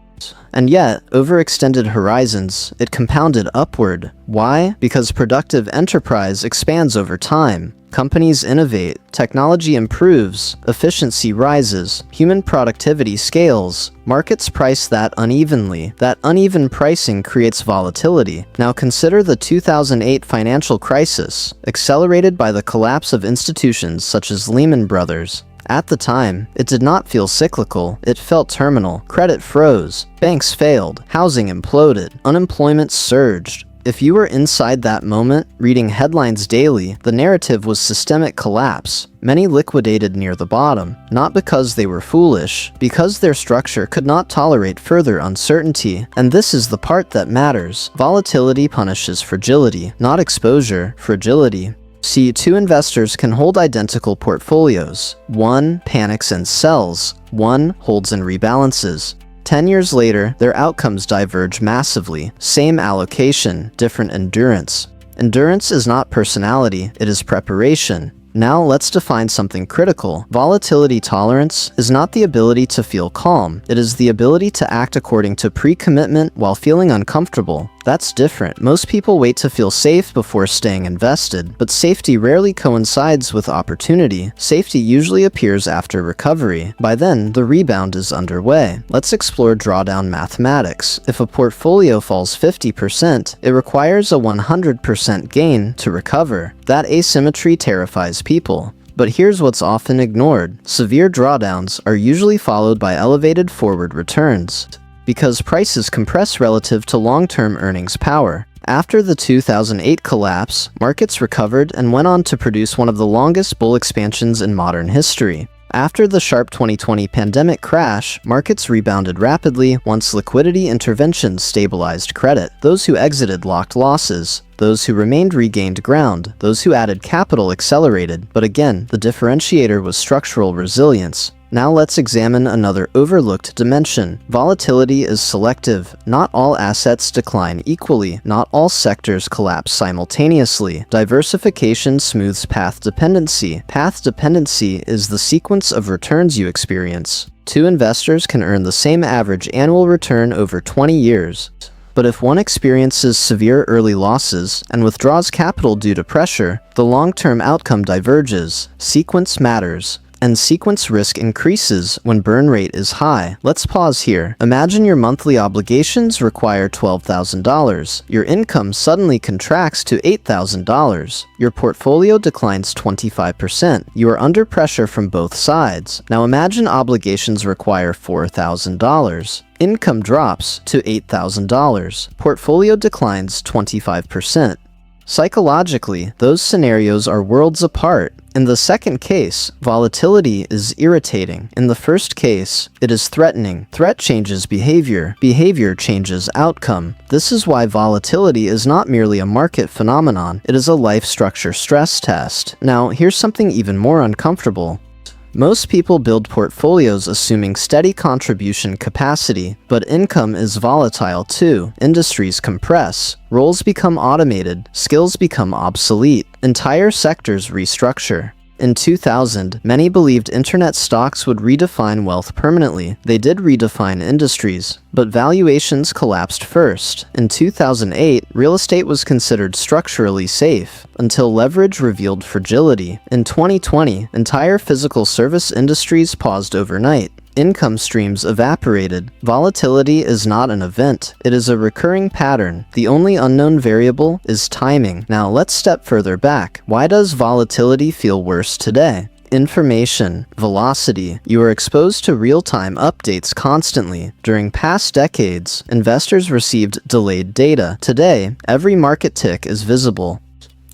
And yet, over extended horizons, it compounded upward. Why? Because productive enterprise expands over time. Companies innovate, technology improves, efficiency rises, human productivity scales. Markets price that unevenly. That uneven pricing creates volatility. Now consider the 2008 financial crisis, accelerated by the collapse of institutions such as Lehman Brothers. At the time, it did not feel cyclical, it felt terminal. Credit froze, banks failed, housing imploded, unemployment surged. If you were inside that moment, reading headlines daily, the narrative was systemic collapse. Many liquidated near the bottom, not because they were foolish, because their structure could not tolerate further uncertainty. And this is the part that matters. Volatility punishes fragility, not exposure, fragility. See, two investors can hold identical portfolios. One panics and sells. One holds and rebalances. 10 years later, their outcomes diverge massively. Same allocation, different endurance. Endurance is not personality, it is preparation. Now let's define something critical. Volatility tolerance is not the ability to feel calm. It is the ability to act according to pre-commitment while feeling uncomfortable. That's different. Most people wait to feel safe before staying invested, but safety rarely coincides with opportunity. Safety usually appears after recovery. By then, the rebound is underway. Let's explore drawdown mathematics. If a portfolio falls 50%, it requires a 100% gain to recover. That asymmetry terrifies people. But here's what's often ignored. Severe drawdowns are usually followed by elevated forward returns, because prices compress relative to long-term earnings power. After the 2008 collapse, markets recovered and went on to produce one of the longest bull expansions in modern history. After the sharp 2020 pandemic crash, markets rebounded rapidly once liquidity interventions stabilized credit. Those who exited locked losses. Those who remained regained ground. Those who added capital accelerated. But again, the differentiator was structural resilience. Now let's examine another overlooked dimension. Volatility is selective. Not all assets decline equally. Not all sectors collapse simultaneously. Diversification smooths path dependency. Path dependency is the sequence of returns you experience. Two investors can earn the same average annual return over 20 years. But if one experiences severe early losses and withdraws capital due to pressure, the long-term outcome diverges. Sequence matters. And sequence risk increases when burn rate is high. Let's pause here. Imagine your monthly obligations require $12,000. Your income suddenly contracts to $8,000. Your portfolio declines 25%. You are under pressure from both sides. Now imagine obligations require $4,000. Income drops to $8,000. Portfolio declines 25%. Psychologically, those scenarios are worlds apart. In the second case, volatility is irritating. In the first case, it is threatening. Threat changes behavior. Behavior changes outcome. This is why volatility is not merely a market phenomenon. It is a life structure stress test. Now, here's something even more uncomfortable. Most people build portfolios assuming steady contribution capacity, but income is volatile too. Industries compress, roles become automated, skills become obsolete, entire sectors restructure. In 2000, many believed internet stocks would redefine wealth permanently. They did redefine industries, but valuations collapsed first. In 2008, real estate was considered structurally safe, until leverage revealed fragility. In 2020, entire physical service industries paused overnight. Income streams evaporated. Volatility is not an event. It is a recurring pattern. The only unknown variable is timing. Now let's step further back. Why does volatility feel worse today? Information, velocity. You are exposed to real-time updates constantly. During past decades, investors received delayed data. Today, every market tick is visible.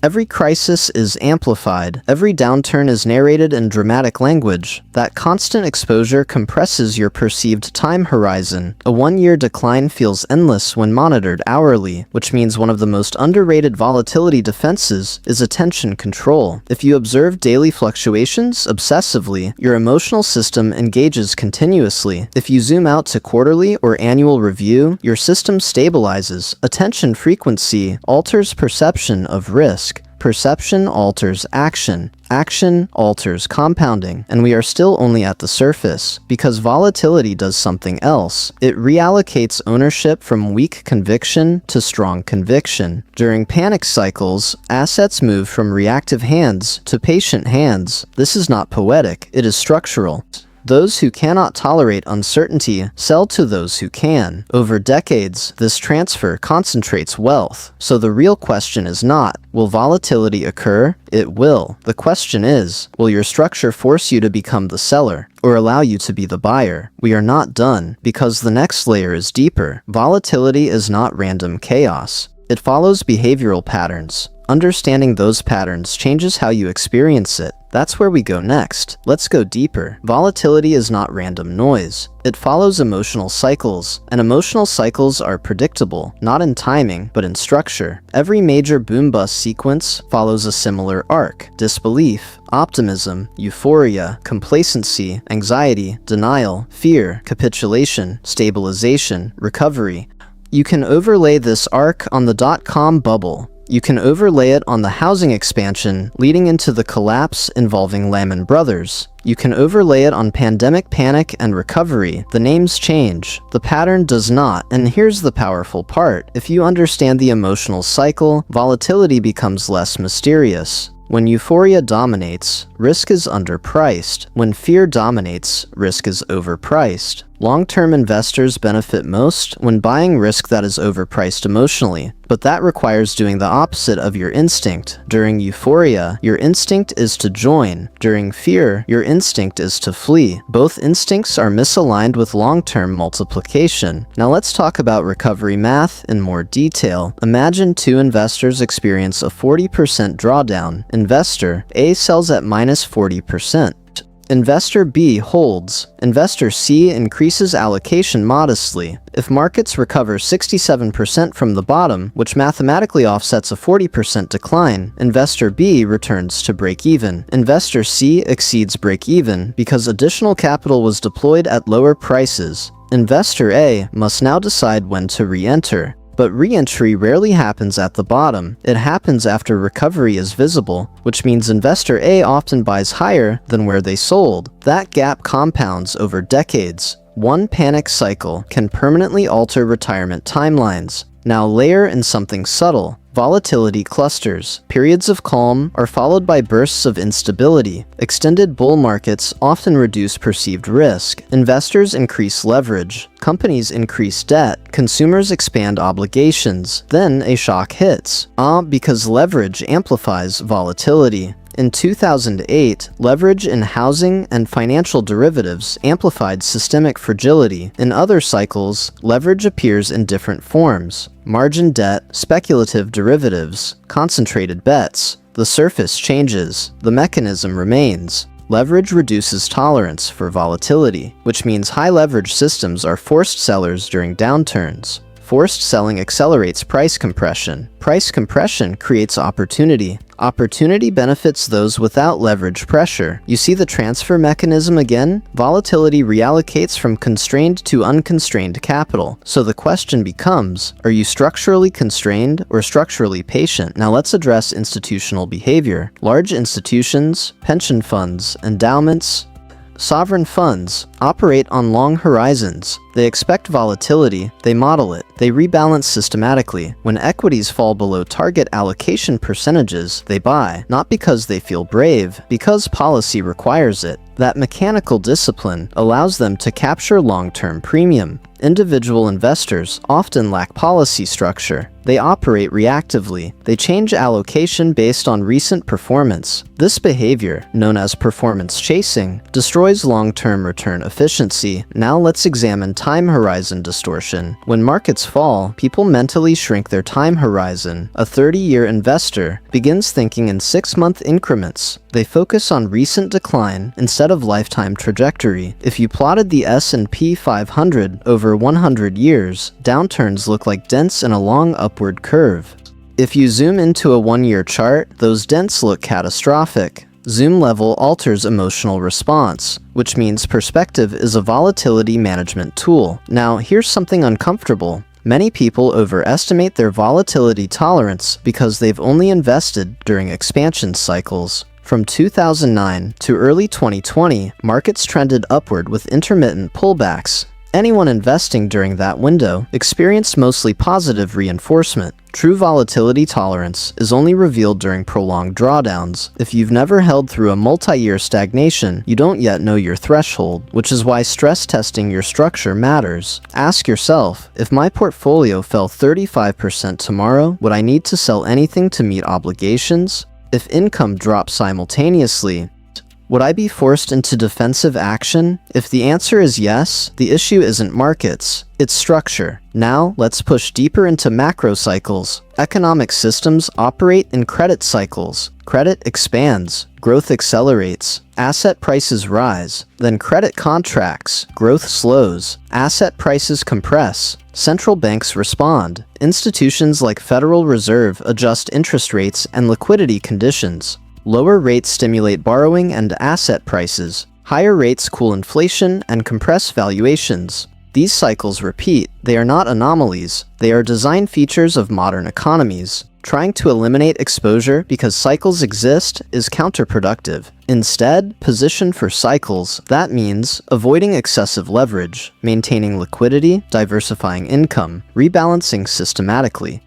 Every crisis is amplified. Every downturn is narrated in dramatic language. That constant exposure compresses your perceived time horizon. A one-year decline feels endless when monitored hourly, which means one of the most underrated volatility defenses is attention control. If you observe daily fluctuations obsessively, your emotional system engages continuously. If you zoom out to quarterly or annual review, your system stabilizes. Attention frequency alters perception of risk. Perception alters action. Action alters compounding, and we are still only at the surface, because volatility does something else. It reallocates ownership from weak conviction to strong conviction. During panic cycles, assets move from reactive hands to patient hands. This is not poetic, it is structural. Those who cannot tolerate uncertainty sell to those who can. Over decades, this transfer concentrates wealth. So the real question is not, will volatility occur? It will. The question is, will your structure force you to become the seller, or allow you to be the buyer? We are not done, because the next layer is deeper. Volatility is not random chaos. It follows behavioral patterns. Understanding those patterns changes how you experience it. That's where we go next. Let's go deeper. Volatility is not random noise. It follows emotional cycles, and emotional cycles are predictable, not in timing, but in structure. Every major boom-bust sequence follows a similar arc: disbelief, optimism, euphoria, complacency, anxiety, denial, fear, capitulation, stabilization, recovery. You can overlay this arc on the dot-com bubble. You can overlay it on the housing expansion leading into the collapse involving Lehman Brothers. You can overlay it on pandemic panic and recovery. The names change. The pattern does not, and here's the powerful part. If you understand the emotional cycle, volatility becomes less mysterious. When euphoria dominates, risk is underpriced. When fear dominates, risk is overpriced. Long-term investors benefit most when buying risk that is overpriced emotionally, but that requires doing the opposite of your instinct. During euphoria, your instinct is to join. During fear, your instinct is to flee. Both instincts are misaligned with long-term multiplication. Now let's talk about recovery math in more detail. Imagine two investors experience a 40% drawdown. Investor A sells at minus 40%. Investor B holds. Investor C increases allocation modestly. If markets recover 67% from the bottom, which mathematically offsets a 40% decline, Investor B returns to break-even. Investor C exceeds break-even because additional capital was deployed at lower prices. Investor A must now decide when to re-enter. But re-entry rarely happens at the bottom. It happens after recovery is visible, which means Investor A often buys higher than where they sold. That gap compounds over decades. One panic cycle can permanently alter retirement timelines. Now layer in something subtle. Volatility clusters. Periods of calm are followed by bursts of instability. Extended bull markets often reduce perceived risk. Investors increase leverage. Companies increase debt. Consumers expand obligations. Then a shock hits. Because leverage amplifies volatility. In 2008, leverage in housing and financial derivatives amplified systemic fragility. In other cycles, leverage appears in different forms: margin debt, speculative derivatives, concentrated bets. The surface changes, the mechanism remains. Leverage reduces tolerance for volatility, which means high-leverage systems are forced sellers during downturns. Forced selling accelerates price compression. Price compression creates opportunity. Opportunity benefits those without leverage pressure. You see the transfer mechanism again? Volatility reallocates from constrained to unconstrained capital. So the question becomes, are you structurally constrained or structurally patient? Now let's address institutional behavior. Large institutions, pension funds, endowments, sovereign funds operate on long horizons. They expect volatility, they model it, they rebalance systematically. When equities fall below target allocation percentages, they buy, not because they feel brave, because policy requires it. That mechanical discipline allows them to capture long-term premium. Individual investors often lack policy structure. They operate reactively. They change allocation based on recent performance. This behavior, known as performance chasing, destroys long-term return efficiency. Now let's examine time horizon distortion. When markets fall, people mentally shrink their time horizon. A 30-year investor begins thinking in 6-month increments. They focus on recent decline instead of lifetime trajectory. If you plotted the S&P 500 over 100 years, downturns look like dents in a long upward curve. If you zoom into a 1-year chart, those dents look catastrophic. Zoom level alters emotional response, which means perspective is a volatility management tool. Now, here's something uncomfortable. Many people overestimate their volatility tolerance because they've only invested during expansion cycles. From 2009 to early 2020, markets trended upward with intermittent pullbacks. Anyone investing during that window experienced mostly positive reinforcement. True volatility tolerance is only revealed during prolonged drawdowns. If you've never held through a multi-year stagnation, you don't yet know your threshold, which is why stress testing your structure matters. Ask yourself, if my portfolio fell 35% tomorrow, would I need to sell anything to meet obligations? If income drops simultaneously, Would I be forced into defensive action? If the answer is yes, the issue isn't markets, it's structure. Now, let's push deeper into macro cycles. Economic systems operate in credit cycles. Credit expands, growth accelerates, asset prices rise, then credit contracts, growth slows, asset prices compress, central banks respond, institutions like Federal Reserve adjust interest rates and liquidity conditions. Lower rates stimulate borrowing and asset prices. Higher rates cool inflation and compress valuations. These cycles repeat. They are not anomalies. They are design features of modern economies. Trying to eliminate exposure because cycles exist is counterproductive. Instead, position for cycles. That means avoiding excessive leverage, maintaining liquidity, diversifying income, rebalancing systematically.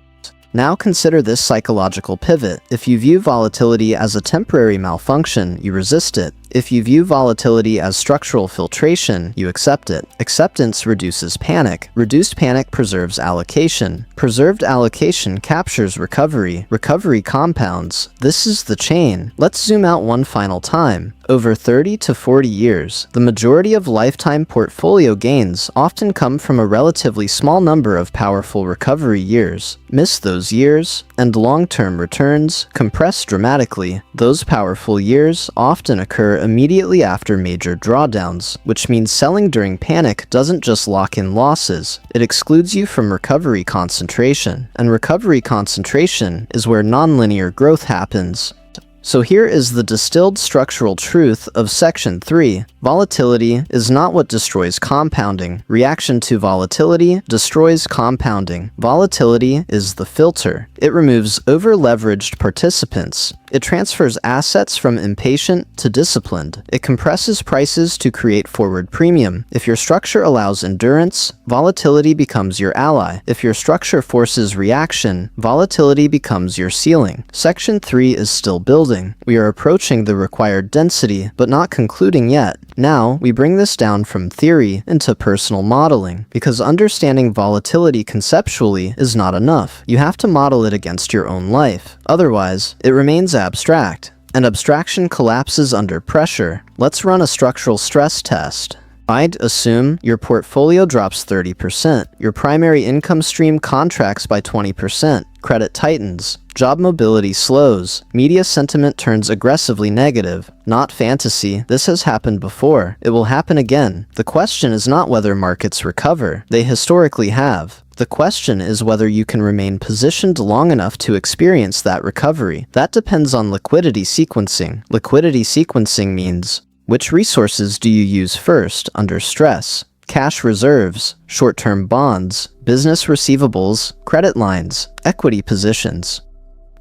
Now consider this psychological pivot. If you view volatility as a temporary malfunction, you resist it. If you view volatility as structural filtration, you accept it. Acceptance reduces panic. Reduced panic preserves allocation. Preserved allocation captures recovery. Recovery compounds. This is the chain. Let's zoom out one final time. Over 30 to 40 years, the majority of lifetime portfolio gains often come from a relatively small number of powerful recovery years. Miss those years, and long-term returns compress dramatically. Those powerful years often occur immediately after major drawdowns, which means selling during panic doesn't just lock in losses, it excludes you from recovery concentration. And recovery concentration is where nonlinear growth happens. So here is the distilled structural truth of Section 3. Volatility is not what destroys compounding. Reaction to volatility destroys compounding. Volatility is the filter. It removes over-leveraged participants. It transfers assets from impatient to disciplined. It compresses prices to create forward premium. If your structure allows endurance, volatility becomes your ally. If your structure forces reaction, volatility becomes your ceiling. Section 3 is still building. We are approaching the required density, but not concluding yet. Now, we bring this down from theory into personal modeling, because understanding volatility conceptually is not enough. You have to model it against your own life. Otherwise, it remains abstract, and abstraction collapses under pressure. Let's run a structural stress test. I'd assume your portfolio drops 30%, your primary income stream contracts by 20%, credit tightens, job mobility slows, media sentiment turns aggressively negative. Not fantasy, this has happened before. It will happen again. The question is not whether markets recover. They historically have. The question is whether you can remain positioned long enough to experience that recovery. That depends on liquidity sequencing. Liquidity sequencing means, which resources do you use first under stress? Cash reserves, short-term bonds, business receivables, credit lines, equity positions.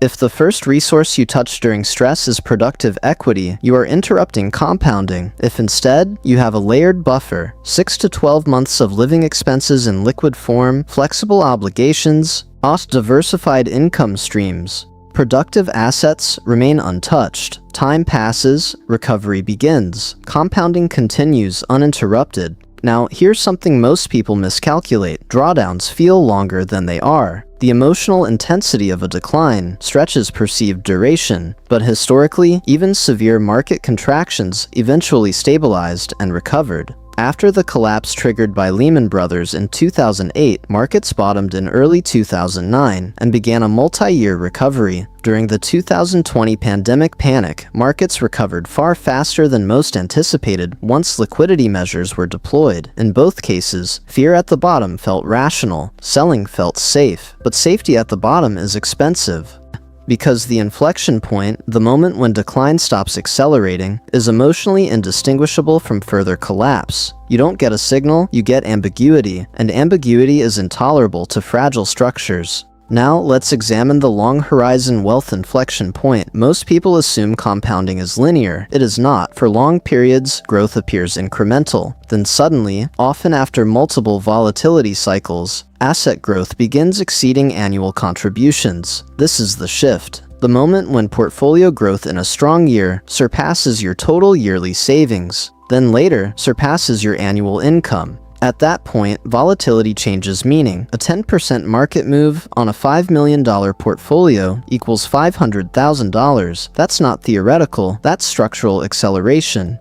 If the first resource you touch during stress is productive equity, you are interrupting compounding. If instead, you have a layered buffer, 6 to 12 months of living expenses in liquid form, flexible obligations, diversified income streams, productive assets remain untouched. Time passes, recovery begins. Compounding continues uninterrupted. Now, here's something most people miscalculate. Drawdowns feel longer than they are. The emotional intensity of a decline stretches perceived duration, but historically, even severe market contractions eventually stabilized and recovered. After the collapse triggered by Lehman Brothers in 2008, markets bottomed in early 2009 and began a multi-year recovery. During the 2020 pandemic panic, markets recovered far faster than most anticipated once liquidity measures were deployed. In both cases, fear at the bottom felt rational, selling felt safe, but safety at the bottom is expensive. Because the inflection point, the moment when decline stops accelerating, is emotionally indistinguishable from further collapse. You don't get a signal, you get ambiguity, and ambiguity is intolerable to fragile structures. Now, let's examine the long-horizon wealth inflection point. Most people assume compounding is linear. It is not. For long periods, growth appears incremental. Then suddenly, often after multiple volatility cycles, asset growth begins exceeding annual contributions. This is the shift. The moment when portfolio growth in a strong year surpasses your total yearly savings, then later surpasses your annual income. At that point, volatility changes meaning. A 10% market move on a $5 million portfolio equals $500,000. That's not theoretical, that's structural acceleration.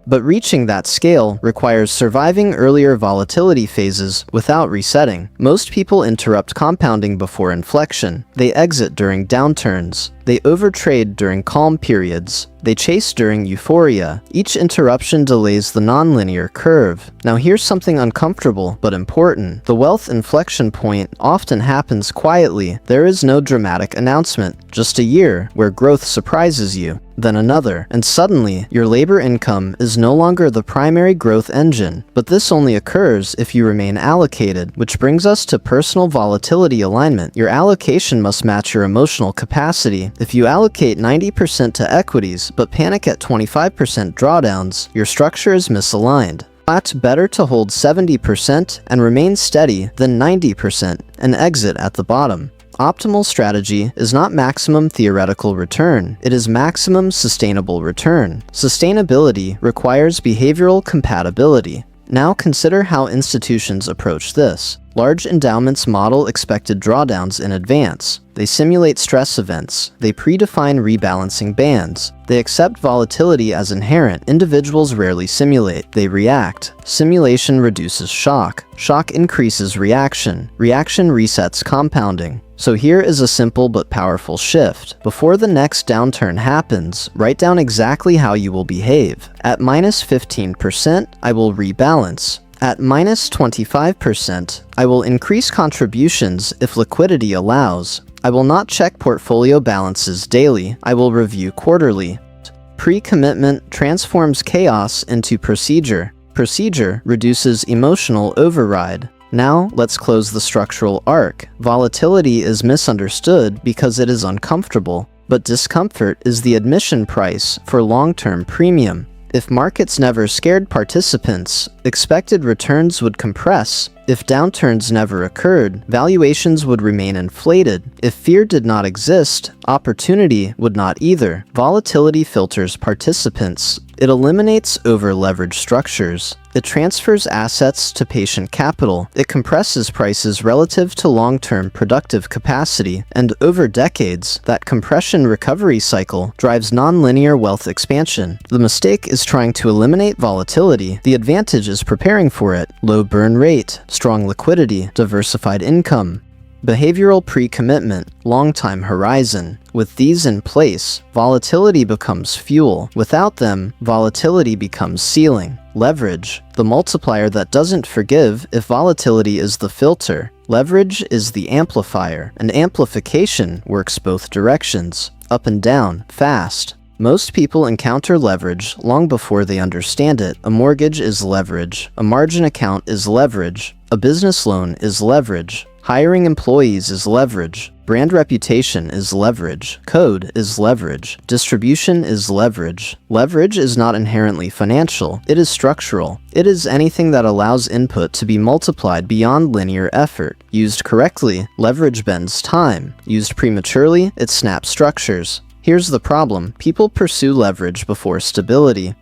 But reaching that scale requires surviving earlier volatility phases without resetting. Most people interrupt compounding before inflection. They exit during downturns. They overtrade during calm periods. They chase during euphoria. Each interruption delays the nonlinear curve. Now here's something uncomfortable but important. The wealth inflection point often happens quietly. There is no dramatic announcement. Just a year where growth surprises you. Then another, and suddenly your labor income is no longer the primary growth engine. But this only occurs if you remain allocated, which brings us to personal volatility alignment. Your allocation must match your emotional capacity. If you allocate 90% to equities but panic at 25% drawdowns, your structure is misaligned. It's better to hold 70% and remain steady than 90% and exit at the bottom. Optimal strategy is not maximum theoretical return, it is maximum sustainable return. Sustainability requires behavioral compatibility. Now consider how institutions approach this. Large endowments model expected drawdowns in advance. They simulate stress events. They predefine rebalancing bands. They accept volatility as inherent. Individuals rarely simulate. They react. Simulation reduces shock. Shock increases reaction. Reaction resets compounding. So here is a simple but powerful shift. Before the next downturn happens, write down exactly how you will behave. At minus 15%, I will rebalance. At minus 25%, I will increase contributions if liquidity allows. I will not check portfolio balances daily. I will review quarterly. Pre-commitment transforms chaos into procedure. Procedure reduces emotional override. Now, let's close the structural arc. Volatility is misunderstood because it is uncomfortable, but discomfort is the admission price for long-term premium. If markets never scared participants, expected returns would compress. If downturns never occurred, valuations would remain inflated. If fear did not exist, opportunity would not either. Volatility filters participants. It eliminates over-leveraged structures. It transfers assets to patient capital. It compresses prices relative to long-term productive capacity. And over decades, that compression recovery cycle drives nonlinear wealth expansion. The mistake is trying to eliminate volatility. The advantage is preparing for it. Low burn rate, strong liquidity, diversified income. Behavioral pre-commitment, long-time horizon. With these in place, volatility becomes fuel. Without them, volatility becomes ceiling. Leverage, the multiplier that doesn't forgive if volatility is the filter. Leverage is the amplifier, and amplification works both directions, up and down, fast. Most people encounter leverage long before they understand it. A mortgage is leverage. A margin account is leverage. A business loan is leverage. Hiring employees is leverage. Brand reputation is leverage. Code is leverage. Distribution is leverage. Leverage is not inherently financial. It is structural. It is anything that allows input to be multiplied beyond linear effort. Used correctly, leverage bends time. Used prematurely, it snaps structures. Here's the problem. People pursue leverage before stability.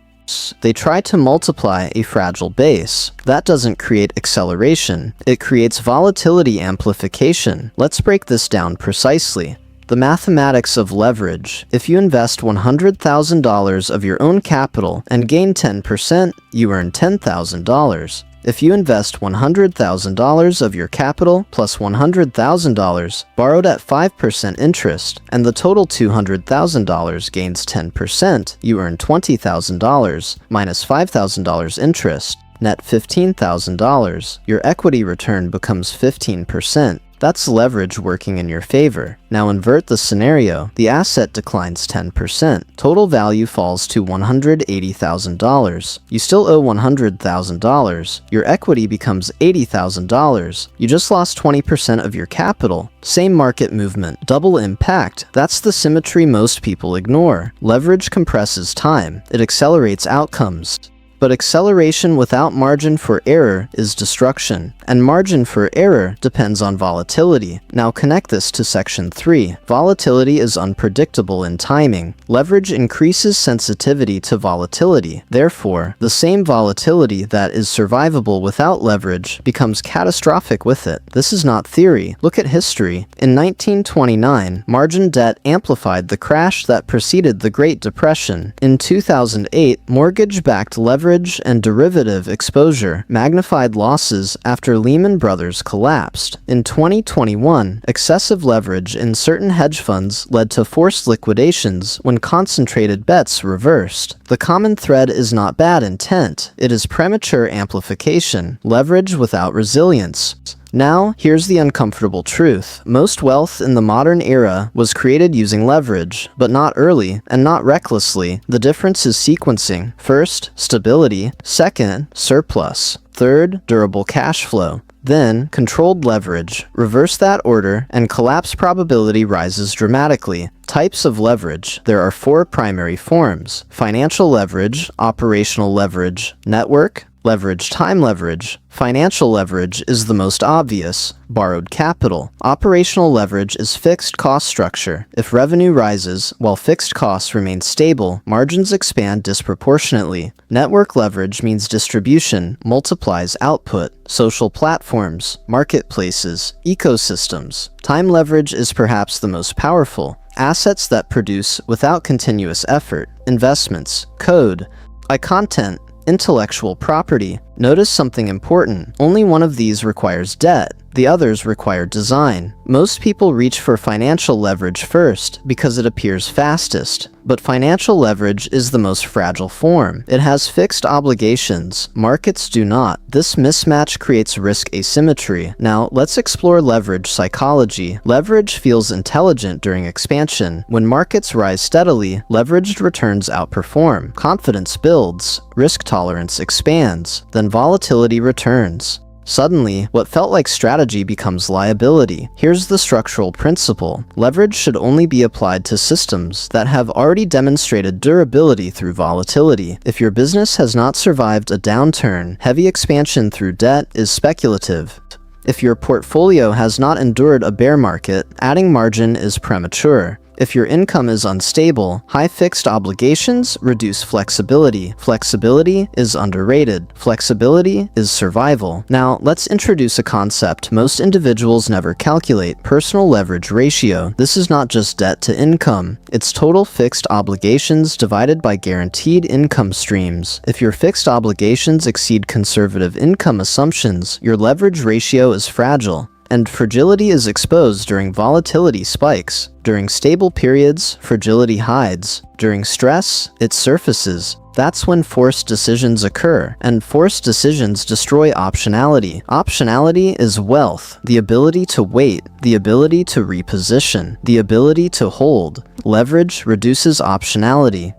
They try to multiply a fragile base. That doesn't create acceleration. It creates volatility amplification. Let's break this down precisely. The mathematics of leverage. If you invest $100,000 of your own capital and gain 10%, you earn $10,000. If you invest $100,000 of your capital plus $100,000 borrowed at 5% interest, and the total $200,000 gains 10%, you earn $20,000 minus $5,000 interest, net $15,000. Your equity return becomes 15%. That's leverage working in your favor. Now invert the scenario. The asset declines 10%. Total value falls to $180,000. You still owe $100,000. Your equity becomes $80,000. You just lost 20% of your capital. Same market movement, double impact. That's the symmetry most people ignore. Leverage compresses time. It accelerates outcomes. But acceleration without margin for error is destruction, and margin for error depends on volatility. Now connect this to section 3. Volatility is unpredictable in timing. Leverage increases sensitivity to volatility. Therefore, the same volatility that is survivable without leverage becomes catastrophic with it. This is not theory. Look at history. In 1929, margin debt amplified the crash that preceded the Great Depression. In 2008, mortgage-backed leverage and derivative exposure magnified losses after Lehman Brothers collapsed. In 2021, excessive leverage in certain hedge funds led to forced liquidations when concentrated bets reversed. The common thread is not bad intent, it is premature amplification, leverage without resilience. Now, here's the uncomfortable truth. Most wealth in the modern era was created using leverage, but not early and not recklessly. The difference is sequencing. First, stability. Second, surplus. Third, durable cash flow. Then, controlled leverage. Reverse that order, and collapse probability rises dramatically. Types of leverage. There are 4 primary forms: financial leverage, operational leverage, network, leverage, time leverage. Financial leverage is the most obvious, borrowed capital. Operational leverage is fixed cost structure. If revenue rises while fixed costs remain stable, margins expand disproportionately. Network leverage means distribution multiplies output. Social platforms, marketplaces, ecosystems. Time leverage is perhaps the most powerful. Assets that produce without continuous effort. Investments, code, content, intellectual property. Notice something important. Only one of these requires debt. The others require design. Most people reach for financial leverage first because it appears fastest. But financial leverage is the most fragile form. It has fixed obligations. Markets do not. This mismatch creates risk asymmetry. Now, let's explore leverage psychology. Leverage feels intelligent during expansion. When markets rise steadily, leveraged returns outperform. Confidence builds. Risk tolerance expands. Then volatility returns. Suddenly, what felt like strategy becomes liability. Here's the structural principle. Leverage should only be applied to systems that have already demonstrated durability through volatility. If your business has not survived a downturn, heavy expansion through debt is speculative. If your portfolio has not endured a bear market, adding margin is premature. If your income is unstable, high fixed obligations reduce flexibility. Flexibility is underrated. Flexibility is survival. Now, let's introduce a concept most individuals never calculate: personal leverage ratio. This is not just debt to income. It's total fixed obligations divided by guaranteed income streams. If your fixed obligations exceed conservative income assumptions, your leverage ratio is fragile. And fragility is exposed during volatility spikes. During stable periods, fragility hides. During stress, it surfaces. That's when forced decisions occur, and forced decisions destroy optionality. Optionality is wealth, the ability to wait, the ability to reposition, the ability to hold. Leverage reduces optionality,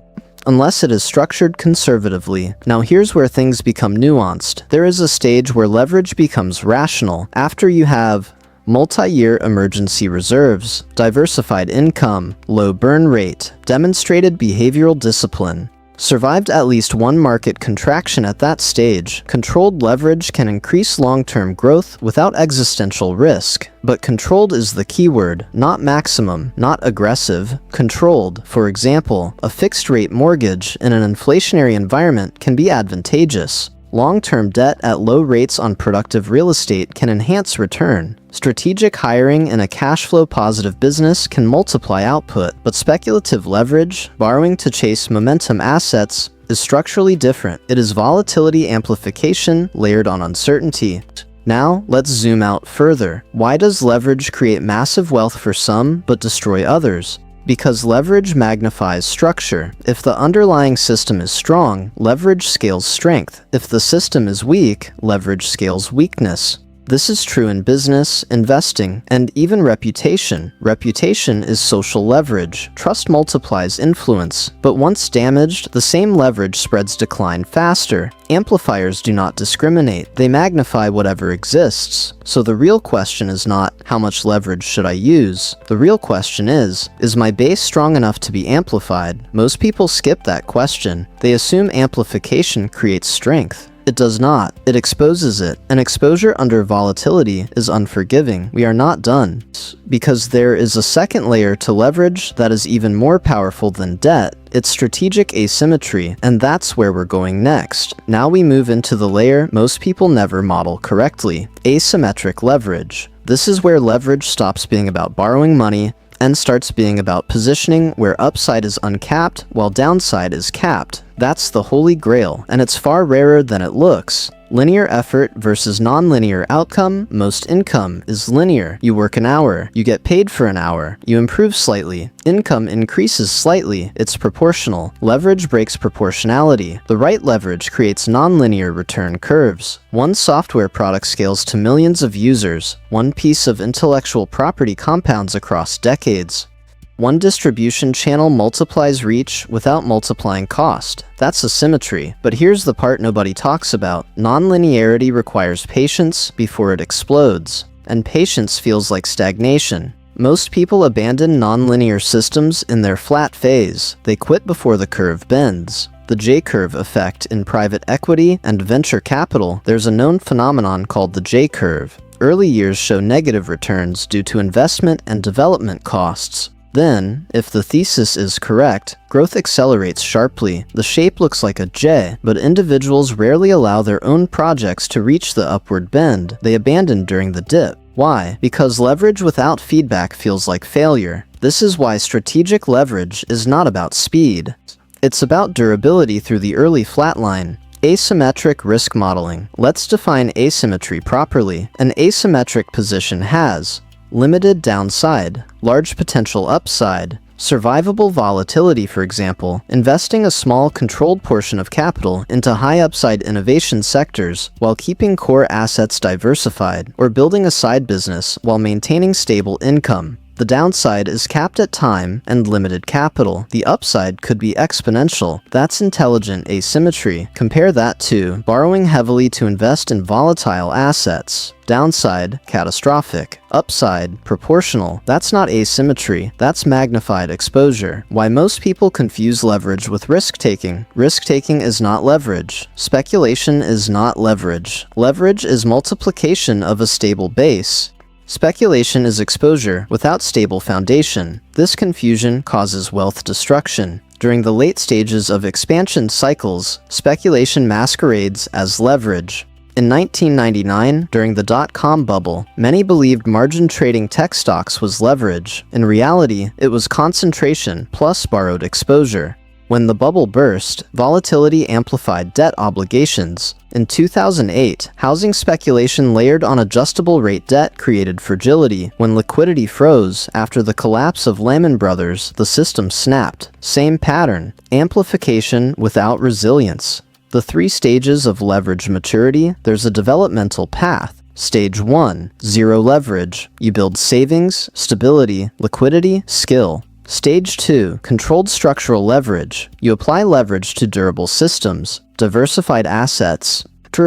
unless it is structured conservatively. Now here's where things become nuanced. There is a stage where leverage becomes rational after you have multi-year emergency reserves, diversified income, low burn rate, demonstrated behavioral discipline. Survived at least one market contraction at that stage, controlled leverage can increase long-term growth without existential risk. But controlled is the keyword, not maximum, not aggressive, controlled. For example, a fixed-rate mortgage in an inflationary environment can be advantageous. Long-term debt at low rates on productive real estate can enhance return. Strategic hiring in a cash flow positive business can multiply output, but speculative leverage, borrowing to chase momentum assets, is structurally different. It is volatility amplification layered on uncertainty. Now, let's zoom out further. Why does leverage create massive wealth for some but destroy others? Because leverage magnifies structure. If the underlying system is strong, leverage scales strength. If the system is weak, leverage scales weakness. This is true in business, investing, and even reputation. Reputation is social leverage. Trust multiplies influence, but once damaged, the same leverage spreads decline faster. Amplifiers do not discriminate. They magnify whatever exists. So the real question is not, how much leverage should I use? The real question is my base strong enough to be amplified? Most people skip that question. They assume amplification creates strength. It does not. It exposes it. An exposure under volatility is unforgiving. We are not done. Because there is a second layer to leverage that is even more powerful than debt. It's strategic asymmetry, and that's where we're going next. Now we move into the layer most people never model correctly: asymmetric leverage. This is where leverage stops being about borrowing money and starts being about positioning where upside is uncapped while downside is capped. That's the holy grail, and it's far rarer than it looks. Linear effort versus non-linear outcome. Most income is linear. You work an hour, you get paid for an hour, you improve slightly. Income increases slightly, it's proportional. Leverage breaks proportionality. The right leverage creates non-linear return curves. One software product scales to millions of users. One piece of intellectual property compounds across decades. One distribution channel multiplies reach without multiplying cost. That's asymmetry. But here's the part nobody talks about. Non-linearity requires patience before it explodes. And patience feels like stagnation. Most people abandon non-linear systems in their flat phase. They quit before the curve bends. The J-curve effect in private equity and venture capital. There's a known phenomenon called the J-curve. Early years show negative returns due to investment and development costs. Then, if the thesis is correct, growth accelerates sharply. The shape looks like a J, but individuals rarely allow their own projects to reach the upward bend they abandoned during the dip. Why? Because leverage without feedback feels like failure. This is why strategic leverage is not about speed. It's about durability through the early flatline. Asymmetric risk modeling. Let's define asymmetry properly. An asymmetric position has limited downside, large potential upside, survivable volatility. For example, investing a small controlled portion of capital into high upside innovation sectors while keeping core assets diversified, or building a side business while maintaining stable income. The downside is capped at time and limited capital. The upside could be exponential. That's intelligent asymmetry. Compare that to borrowing heavily to invest in volatile assets. Downside, catastrophic. Upside, proportional. That's not asymmetry. That's magnified exposure. Why most people confuse leverage with risk-taking. Risk-taking is not leverage. Speculation is not leverage. Leverage is multiplication of a stable base. Speculation is exposure without stable foundation. This confusion causes wealth destruction. During the late stages of expansion cycles, speculation masquerades as leverage. In 1999, during the dot-com bubble, many believed margin trading tech stocks was leverage. In reality, it was concentration plus borrowed exposure. When the bubble burst, volatility amplified debt obligations. In 2008, housing speculation layered on adjustable rate debt created fragility. When liquidity froze after the collapse of Lehman Brothers, the system snapped. Same pattern: amplification without resilience. The 3 stages of leverage maturity. There's a developmental path. Stage 1, zero leverage. You build savings, stability, liquidity, skill. Stage 2, controlled structural leverage. You apply leverage to durable systems, diversified assets,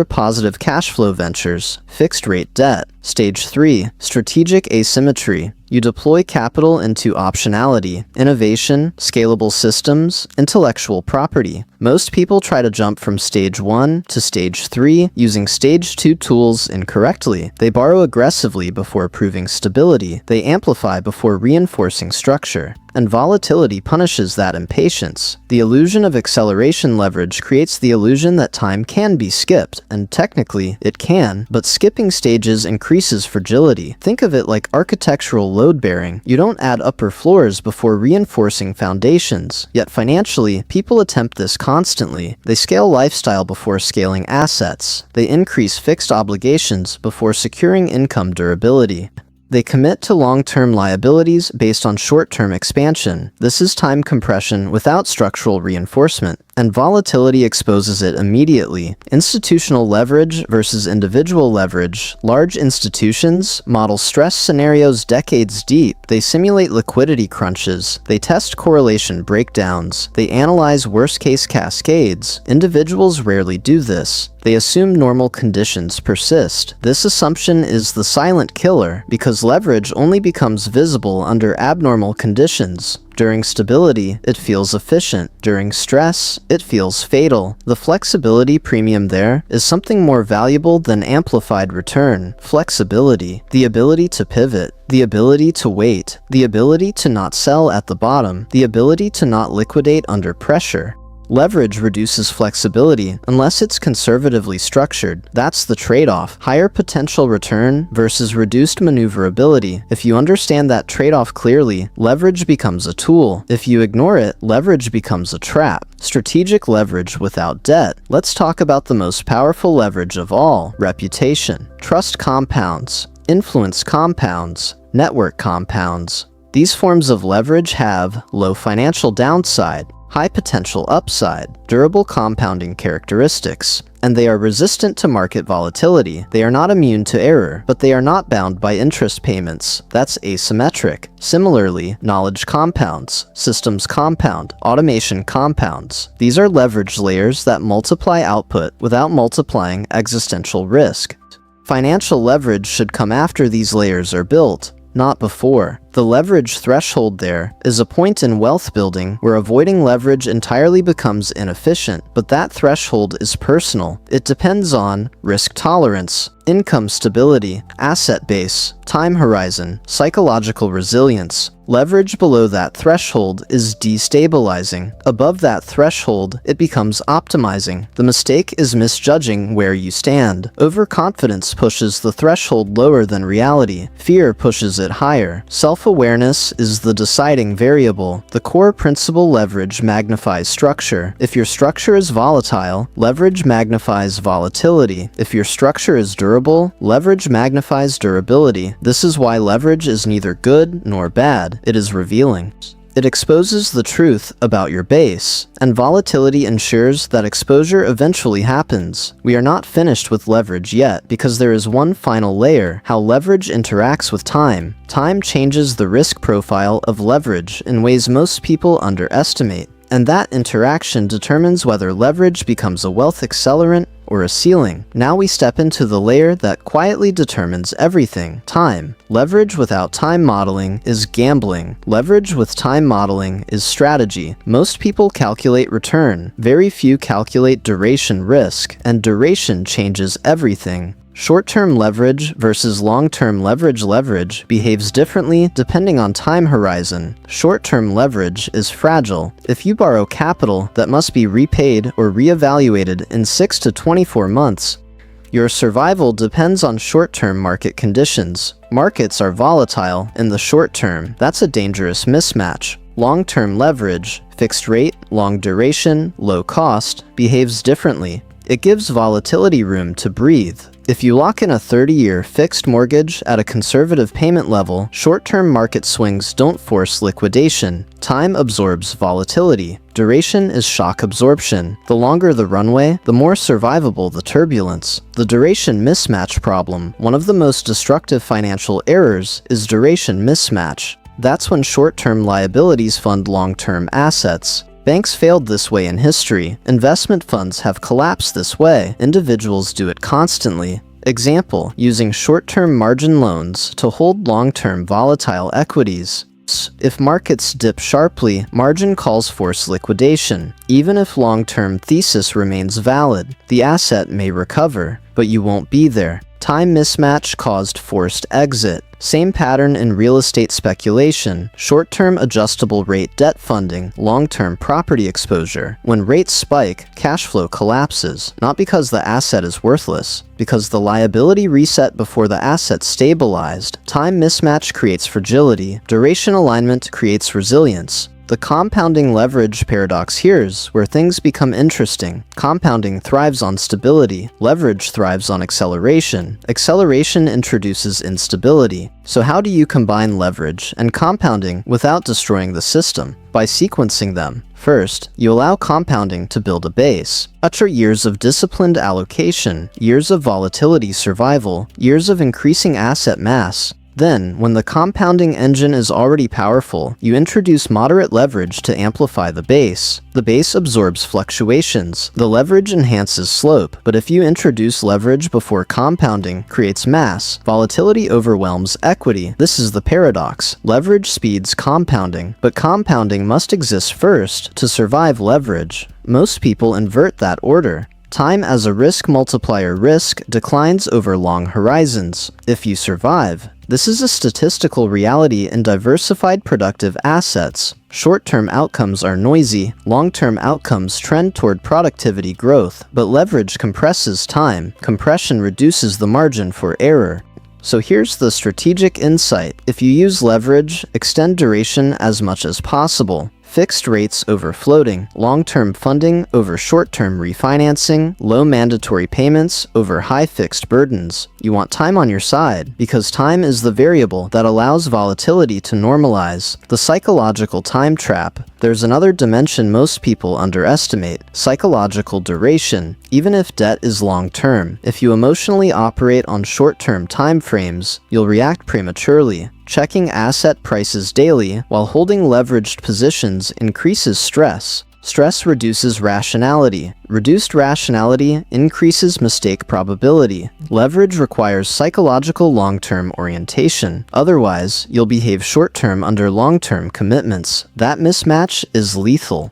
positive cash flow ventures, fixed rate debt. Stage 3, strategic asymmetry. You deploy capital into optionality, innovation, scalable systems, intellectual property. Most people try to jump from stage 1 to stage 3 using stage 2 tools incorrectly. They borrow aggressively before proving stability. They amplify before reinforcing structure. And volatility punishes that impatience. The illusion of acceleration leverage creates the illusion that time can be skipped, and technically it can, but skipping stages increases fragility. Think of it like architectural load bearing. You don't add upper floors before reinforcing foundations. Yet financially, people attempt this constantly. They scale lifestyle before scaling assets. They increase fixed obligations before securing income durability. They commit to long-term liabilities based on short-term expansion. This is time compression without structural reinforcement. and volatility exposes it immediately. Institutional leverage versus individual leverage. Large institutions model stress scenarios decades deep. They simulate liquidity crunches. They test correlation breakdowns. They analyze worst-case cascades. Individuals rarely do this. They assume normal conditions persist. This assumption is the silent killer because leverage only becomes visible under abnormal conditions. During stability, it feels efficient. During stress, it feels fatal. The flexibility premium there is something more valuable than amplified return. Flexibility, the ability to pivot, the ability to wait, the ability to not sell at the bottom, the ability to not liquidate under pressure. Leverage reduces flexibility unless it's conservatively structured. That's the trade-off. Higher potential return versus reduced maneuverability. If you understand that trade-off clearly, leverage becomes a tool. If you ignore it, leverage becomes a trap. Strategic leverage without debt. Let's talk about the most powerful leverage of all: reputation. Trust compounds. Influence compounds. Network compounds. These forms of leverage have low financial downside, high potential upside, durable compounding characteristics, and they are resistant to market volatility. They are not immune to error, but they are not bound by interest payments. That's asymmetric. Similarly, knowledge compounds, systems compound, automation compounds. These are leverage layers that multiply output without multiplying existential risk. Financial leverage should come after these layers are built, not before. The leverage threshold there is a point in wealth building where avoiding leverage entirely becomes inefficient, but that threshold is personal. It depends on risk tolerance, income stability, asset base, time horizon, psychological resilience. Leverage below that threshold is destabilizing. Above that threshold, it becomes optimizing. The mistake is misjudging where you stand. Overconfidence pushes the threshold lower than reality. Fear pushes it higher. Self-awareness is the deciding variable. The core principle: leverage magnifies structure. If your structure is volatile, leverage magnifies volatility. If your structure is durable, leverage magnifies durability. This is why leverage is neither good nor bad. It is revealing. It exposes the truth about your base, and volatility ensures that exposure eventually happens. We are not finished with leverage yet, because there is one final layer: how leverage interacts with time. Time changes the risk profile of leverage in ways most people underestimate, and that interaction determines whether leverage becomes a wealth accelerant or a ceiling. Now we step into the layer that quietly determines everything: time. Leverage without time modeling is gambling. Leverage with time modeling is strategy. Most people calculate return. Very few calculate duration risk, and duration changes everything. Short-term leverage versus long-term leverage. Leverage behaves differently depending on time horizon. Short-term leverage is fragile. If you borrow capital that must be repaid or reevaluated in 6 to 24 months, your survival depends on short-term market conditions. Markets are volatile in the short term. That's a dangerous mismatch. Long-term leverage, fixed rate, long duration, low cost, behaves differently. It gives volatility room to breathe. If you lock in a 30-year fixed mortgage at a conservative payment level, short-term market swings don't force liquidation. Time absorbs volatility. Duration is shock absorption. The longer the runway, the more survivable the turbulence. The duration mismatch problem. One of the most destructive financial errors is duration mismatch. That's when short-term liabilities fund long-term assets. Banks failed this way in history. Investment funds have collapsed this way. Individuals do it constantly. Example: using short-term margin loans to hold long-term volatile equities. If markets dip sharply, margin calls force liquidation. Even if long-term thesis remains valid, the asset may recover, but you won't be there. Time mismatch caused forced exit. Same pattern in real estate speculation. Short-term adjustable rate debt funding, long-term property exposure. When rates spike, cash flow collapses, not because the asset is worthless, because the liability reset before the asset stabilized. Time mismatch creates fragility. Duration alignment creates resilience. The compounding leverage paradox here's where things become interesting. Compounding thrives on stability. Leverage thrives on acceleration. Acceleration introduces instability. So how do you combine leverage and compounding without destroying the system? by sequencing them. First, you allow compounding to build a base. Utter years of disciplined allocation, years of volatility survival, years of increasing asset mass. Then, when the compounding engine is already powerful, you introduce moderate leverage to amplify the base. The base absorbs fluctuations. The leverage enhances slope, but if you introduce leverage before compounding creates mass, volatility overwhelms equity. This is the paradox. Leverage speeds compounding, but compounding must exist first to survive leverage. Most people invert that order. Time as a risk multiplier. Risk declines over long horizons. If you survive, this is a statistical reality in diversified productive assets. Short-term outcomes are noisy, long-term outcomes trend toward productivity growth, but leverage compresses time. Compression reduces the margin for error. So here's the strategic insight. If you use leverage, extend duration as much as possible. Fixed rates over floating, long-term funding over short-term refinancing, low mandatory payments over high fixed burdens. You want time on your side because time is the variable that allows volatility to normalize. The psychological time trap. There's another dimension most people underestimate: psychological duration. Even if debt is long-term, if you emotionally operate on short-term time frames, you'll react prematurely. Checking asset prices daily while holding leveraged positions increases stress. Stress reduces rationality. Reduced rationality increases mistake probability. Leverage requires psychological long-term orientation. Otherwise, you'll behave short-term under long-term commitments. That mismatch is lethal.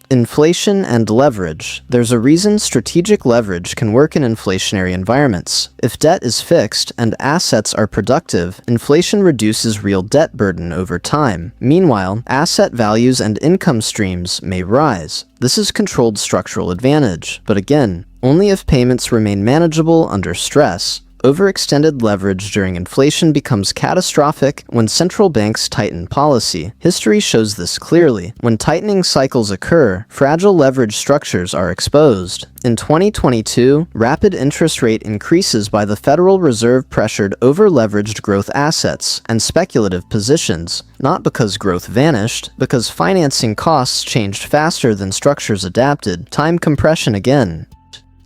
Inflation and leverage. There's a reason strategic leverage can work in inflationary environments. If debt is fixed and assets are productive, inflation reduces real debt burden over time. Meanwhile, asset values and income streams may rise. This is controlled structural advantage, but again, only if payments remain manageable under stress. Overextended leverage during inflation becomes catastrophic when central banks tighten policy. History shows this clearly. When tightening cycles occur, fragile leverage structures are exposed. In 2022, rapid interest rate increases by the Federal Reserve pressured over-leveraged growth assets and speculative positions, not because growth vanished, because financing costs changed faster than structures adapted. Time compression again.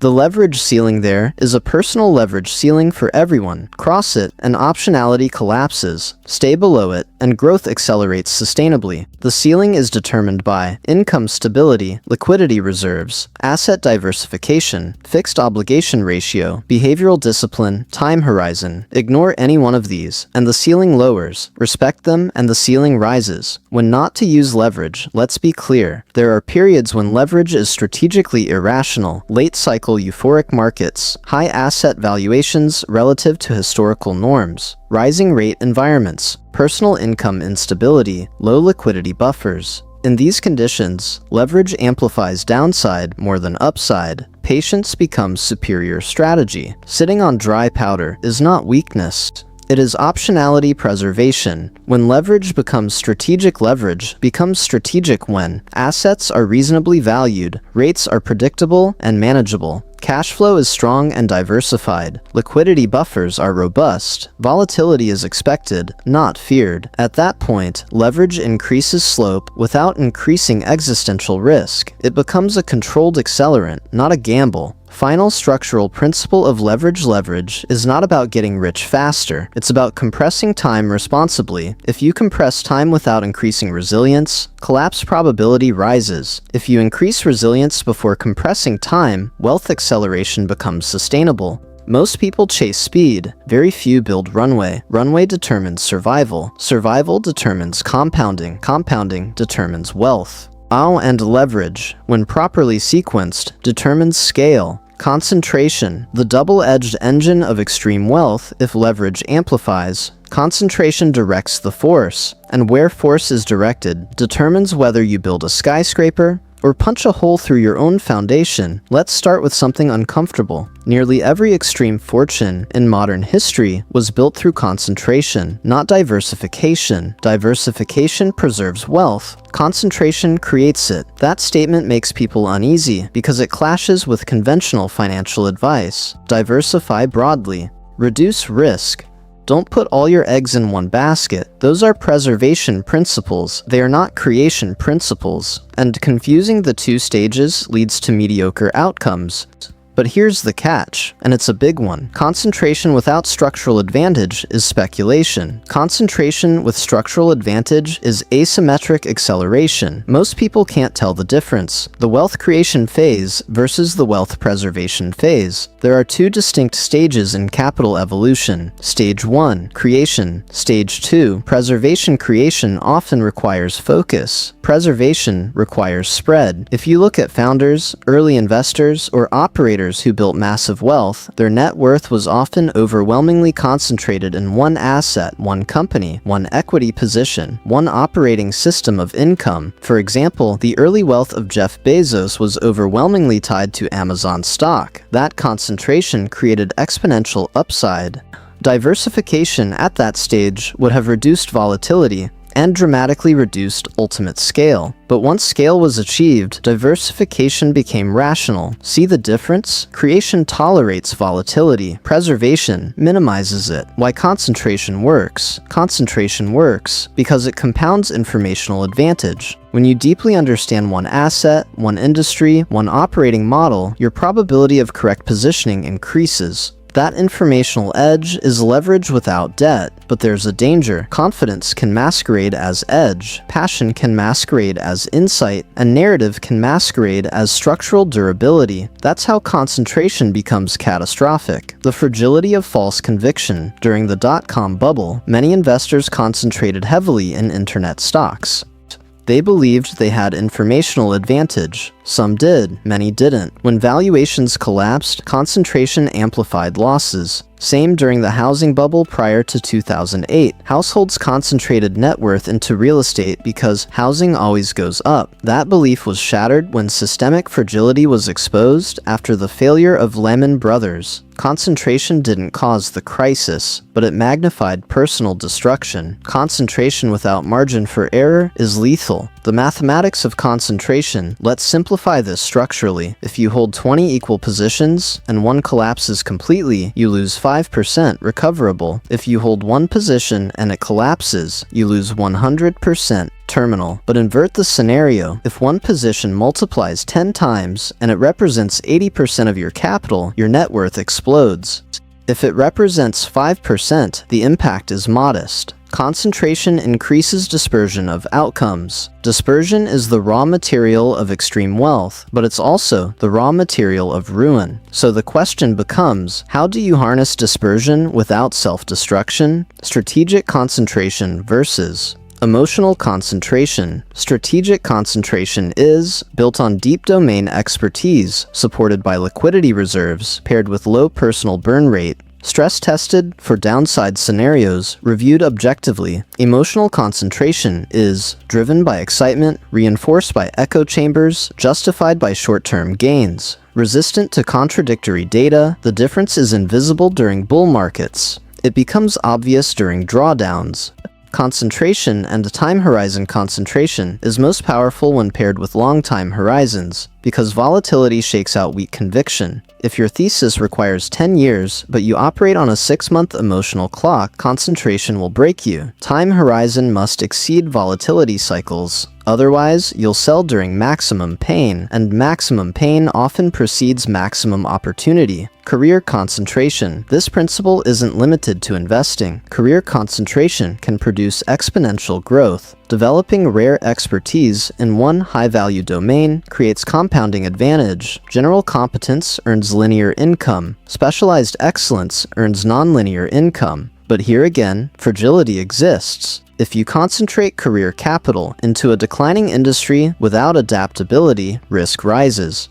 The leverage ceiling there is a personal leverage ceiling for everyone. Cross it, and optionality collapses. Stay below it, and growth accelerates sustainably. The ceiling is determined by income stability, liquidity reserves, asset diversification, fixed obligation ratio, behavioral discipline, time horizon. Ignore any one of these, and the ceiling lowers. Respect them, and the ceiling rises. When not to use leverage, let's be clear. There are periods when leverage is strategically irrational. Late cycle euphoric markets, high asset valuations relative to historical norms, rising rate environments, personal income instability, low liquidity buffers. In these conditions, leverage amplifies downside more than upside. Patience becomes superior strategy. Sitting on dry powder is not weakness. It is optionality preservation. When leverage becomes strategic, leverage becomes strategic when assets are reasonably valued, rates are predictable and manageable, cash flow is strong and diversified, liquidity buffers are robust, volatility is expected, not feared. At that point, leverage increases slope without increasing existential risk. It becomes a controlled accelerant, not a gamble. Final structural principle of leverage. Leverage is not about getting rich faster. It's about compressing time responsibly. If you compress time without increasing resilience, collapse probability rises. If you increase resilience before compressing time, wealth acceleration becomes sustainable. Most people chase speed. Very few build runway. Runway determines survival. Survival determines compounding. Compounding determines wealth. And leverage, when properly sequenced, determines scale. Concentration, the double-edged engine of extreme wealth. If leverage amplifies, concentration directs the force, and where force is directed determines whether you build a skyscraper or punch a hole through your own foundation. Let's start with something uncomfortable. Nearly every extreme fortune in modern history was built through concentration, not diversification. Diversification preserves wealth. Concentration creates it. That statement makes people uneasy because it clashes with conventional financial advice. Diversify broadly. Reduce risk. Don't put all your eggs in one basket. Those are preservation principles. They are not creation principles. And confusing the two stages leads to mediocre outcomes. But here's the catch, and it's a big one. Concentration without structural advantage is speculation. Concentration with structural advantage is asymmetric acceleration. Most people can't tell the difference. The wealth creation phase versus the wealth preservation phase. There are two distinct stages in capital evolution. Stage 1, creation. Stage 2, preservation. Creation often requires focus. Preservation requires spread. If you look at founders, early investors, or operators who built massive wealth, their net worth was often overwhelmingly concentrated in one asset, one company, one equity position, one operating system of income. For example, the early wealth of Jeff Bezos was overwhelmingly tied to Amazon stock. That concentration created exponential upside. Diversification at that stage would have reduced volatility and dramatically reduced ultimate scale. But once scale was achieved, diversification became rational. See the difference? Creation tolerates volatility. Preservation minimizes it. Why concentration works? Concentration works because it compounds informational advantage. When you deeply understand one asset, one industry, one operating model, your probability of correct positioning increases. That informational edge is leverage without debt, but there's a danger. Confidence can masquerade as edge, passion can masquerade as insight, and narrative can masquerade as structural durability. That's how concentration becomes catastrophic. The fragility of false conviction. During the dot-com bubble, many investors concentrated heavily in internet stocks. They believed they had informational advantage. Some did, many didn't. When valuations collapsed, concentration amplified losses. Same during the housing bubble prior to 2008. Households concentrated net worth into real estate because housing always goes up. That belief was shattered when systemic fragility was exposed after the failure of Lehman Brothers. Concentration didn't cause the crisis, but it magnified personal destruction. Concentration without margin for error is lethal. The mathematics of concentration. Let's simplify this structurally. If you hold 20 equal positions and one collapses completely, you lose 5% recoverable. If you hold one position and it collapses, you lose 100% terminal. But invert the scenario. If one position multiplies 10 times and it represents 80% of your capital, your net worth explodes. If it represents 5%, the impact is modest. Concentration increases dispersion of outcomes. Dispersion is the raw material of extreme wealth, but it's also the raw material of ruin. So the question becomes, how do you harness dispersion without self-destruction? Strategic concentration versus emotional concentration. Strategic concentration is built on deep domain expertise, supported by liquidity reserves, paired with low personal burn rate. Stress-tested for downside scenarios, reviewed objectively. Emotional concentration is driven by excitement, reinforced by echo chambers, justified by short-term gains. Resistant to contradictory data, the difference is invisible during bull markets. It becomes obvious during drawdowns. Concentration and time horizon concentration is most powerful when paired with long time horizons, because volatility shakes out weak conviction. If your thesis requires 10 years, but you operate on a 6-month emotional clock, concentration will break you. Time horizon must exceed volatility cycles. Otherwise, you'll sell during maximum pain, and maximum pain often precedes maximum opportunity. Career concentration. This principle isn't limited to investing. Career concentration can produce exponential growth. Developing rare expertise in one high-value domain creates compounding advantage. General competence earns linear income. Specialized excellence earns nonlinear income. But here again, fragility exists. If you concentrate career capital into a declining industry without adaptability, risk rises.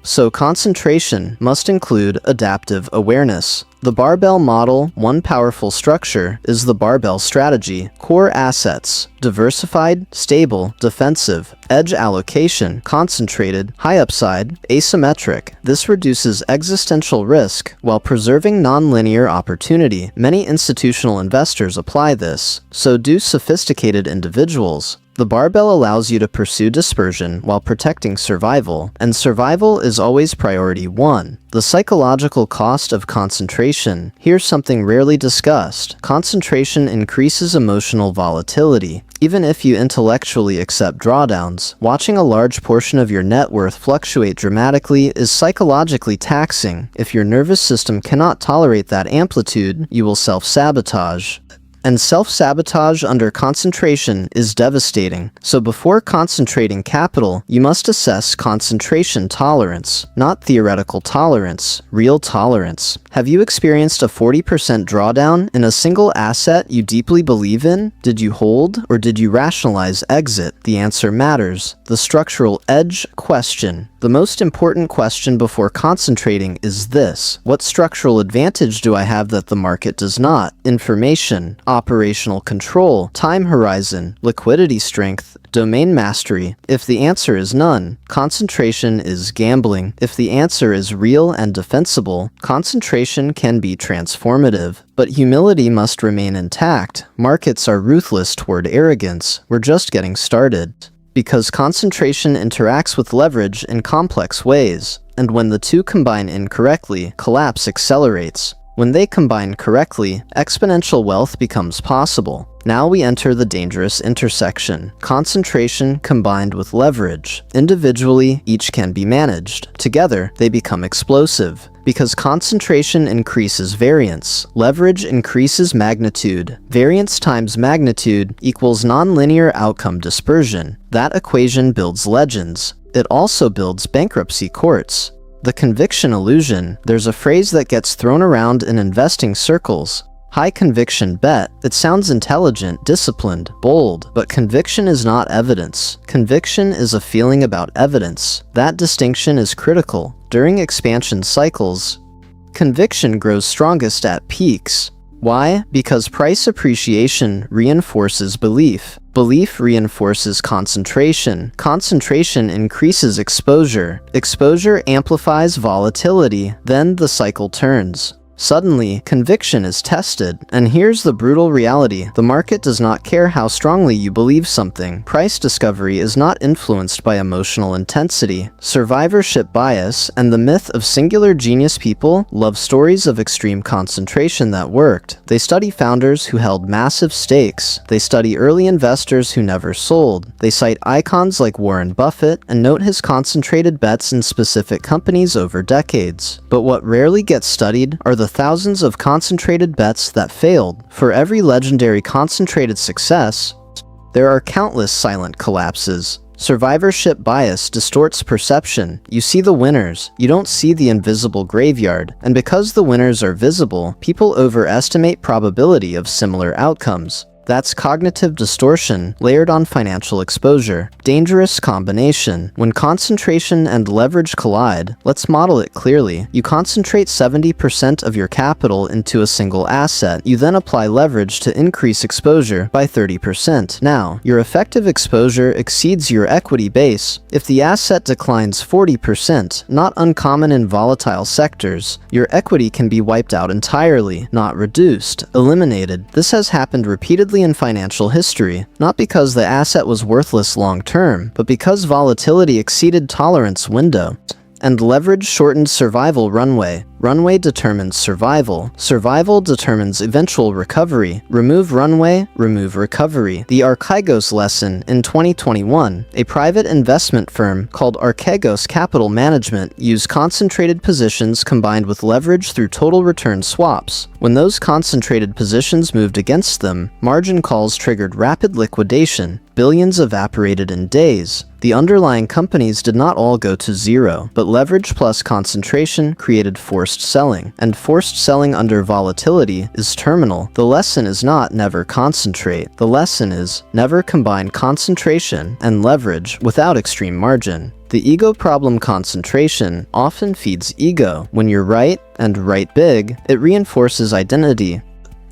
So concentration must include adaptive awareness. The barbell model, one powerful structure, is the barbell strategy. Core assets, diversified, stable, defensive. Edge allocation, concentrated, high upside, asymmetric. This reduces existential risk while preserving nonlinear opportunity. Many institutional investors apply this, so do sophisticated individuals. The barbell allows you to pursue dispersion while protecting survival, and survival is always priority one. The psychological cost of concentration. Here's something rarely discussed. Concentration increases emotional volatility. Even if you intellectually accept drawdowns, watching a large portion of your net worth fluctuate dramatically is psychologically taxing. If your nervous system cannot tolerate that amplitude, you will self-sabotage. And self-sabotage under concentration is devastating. So before concentrating capital, you must assess concentration tolerance, not theoretical tolerance, real tolerance. Have you experienced a 40% drawdown in a single asset you deeply believe in? Did you hold, or did you rationalize exit? The answer matters. The structural edge question. The most important question before concentrating is this: what structural advantage do I have that the market does not? Information, operational control, time horizon, liquidity strength, domain mastery. If the answer is none, concentration is gambling. If the answer is real and defensible, concentration can be transformative. But humility must remain intact. Markets are ruthless toward arrogance. We're just getting started. Because concentration interacts with leverage in complex ways, and when the two combine incorrectly, collapse accelerates. When they combine correctly, exponential wealth becomes possible. Now we enter the dangerous intersection. Concentration combined with leverage. Individually, each can be managed. Together, they become explosive. Because concentration increases variance, leverage increases magnitude. Variance times magnitude equals nonlinear outcome dispersion. That equation builds legends. It also builds bankruptcy courts. The conviction illusion. There's a phrase that gets thrown around in investing circles. High conviction bet. It sounds intelligent, disciplined, bold, but conviction is not evidence. Conviction is a feeling about evidence. That distinction is critical. During expansion cycles, conviction grows strongest at peaks. Why? Because price appreciation reinforces belief. Belief reinforces concentration. Concentration increases exposure. Exposure amplifies volatility. Then the cycle turns. Suddenly, conviction is tested, and here's the brutal reality. The market does not care how strongly you believe something. Price discovery is not influenced by emotional intensity. Survivorship bias and the myth of singular genius. People love stories of extreme concentration that worked. They study founders who held massive stakes. They study early investors who never sold. They cite icons like Warren Buffett and note his concentrated bets in specific companies over decades. But what rarely gets studied are the thousands of concentrated bets that failed. For every legendary concentrated success, there are countless silent collapses. Survivorship bias distorts perception. You see the winners, you don't see the invisible graveyard. And because the winners are visible, people overestimate probability of similar outcomes. That's cognitive distortion layered on financial exposure. Dangerous combination. When concentration and leverage collide, let's model it clearly. You concentrate 70% of your capital into a single asset. You then apply leverage to increase exposure by 30%. Now, your effective exposure exceeds your equity base. If the asset declines 40%, not uncommon in volatile sectors, your equity can be wiped out entirely, not reduced, eliminated. This has happened repeatedly in financial history, not because the asset was worthless long-term, but because volatility exceeded tolerance window. And leverage shortened survival runway. Runway determines survival. Survival determines eventual recovery. Remove runway, remove recovery. The Archegos lesson in 2021, a private investment firm called Archegos Capital Management used concentrated positions combined with leverage through total return swaps. When those concentrated positions moved against them, margin calls triggered rapid liquidation. Billions evaporated in days. The underlying companies did not all go to zero, but leverage plus concentration created forced selling, and forced selling under volatility is terminal. The lesson is not never concentrate. The lesson is never combine concentration and leverage without extreme margin. The ego problem. Concentration often feeds ego. When you're right, and right big, it reinforces identity.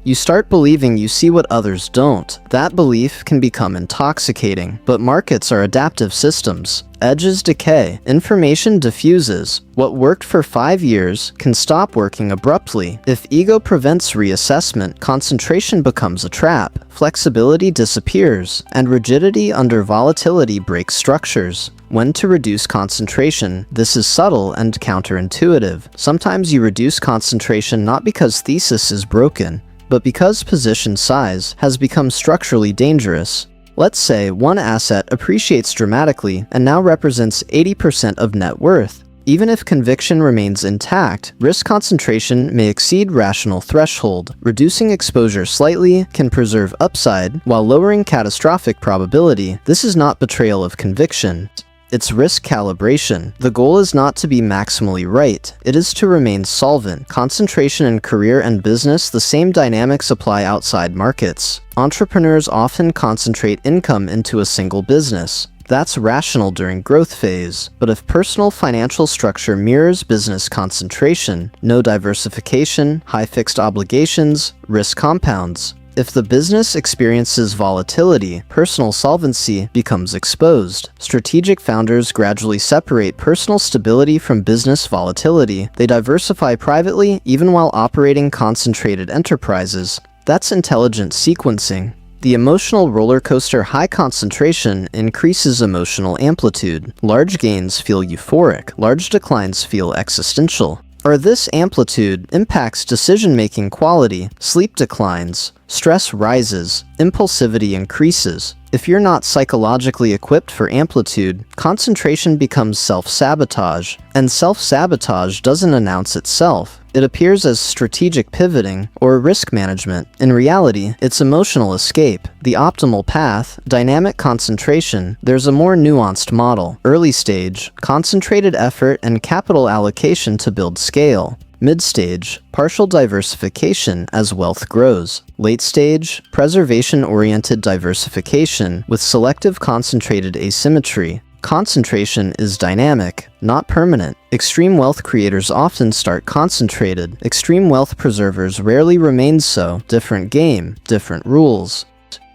You start believing you see what others don't. That belief can become intoxicating, but markets are adaptive systems. Edges decay, information diffuses. What worked for 5 years can stop working abruptly. If ego prevents reassessment, concentration becomes a trap, flexibility disappears, and rigidity under volatility breaks structures. When to reduce concentration? This is subtle and counterintuitive. Sometimes you reduce concentration not because thesis is broken, but because position size has become structurally dangerous. Let's say one asset appreciates dramatically and now represents 80% of net worth. Even if conviction remains intact, risk concentration may exceed rational threshold. Reducing exposure slightly can preserve upside while lowering catastrophic probability. This is not betrayal of conviction. It's risk calibration. The goal is not to be maximally right, it is to remain solvent. Concentration in career and business, the same dynamics apply outside markets. Entrepreneurs often concentrate income into a single business. That's rational during growth phase. But if personal financial structure mirrors business concentration, no diversification, high fixed obligations, risk compounds. If the business experiences volatility, personal solvency becomes exposed. Strategic founders gradually separate personal stability from business volatility. They diversify privately even while operating concentrated enterprises. That's intelligent sequencing. The emotional roller coaster high concentration increases emotional amplitude. Large gains feel euphoric, large declines feel existential. Or this amplitude impacts decision-making quality, sleep declines, stress rises, impulsivity increases. If you're not psychologically equipped for amplitude, concentration becomes self-sabotage, and self-sabotage doesn't announce itself. It appears as strategic pivoting or risk management. In reality, it's emotional escape. The optimal path, dynamic concentration. There's a more nuanced model. Early stage, concentrated effort and capital allocation to build scale. Mid-stage, partial diversification as wealth grows. Late stage, preservation-oriented diversification with selective concentrated asymmetry. Concentration is dynamic, not permanent. Extreme wealth creators often start concentrated. Extreme wealth preservers rarely remain so. Different game, different rules.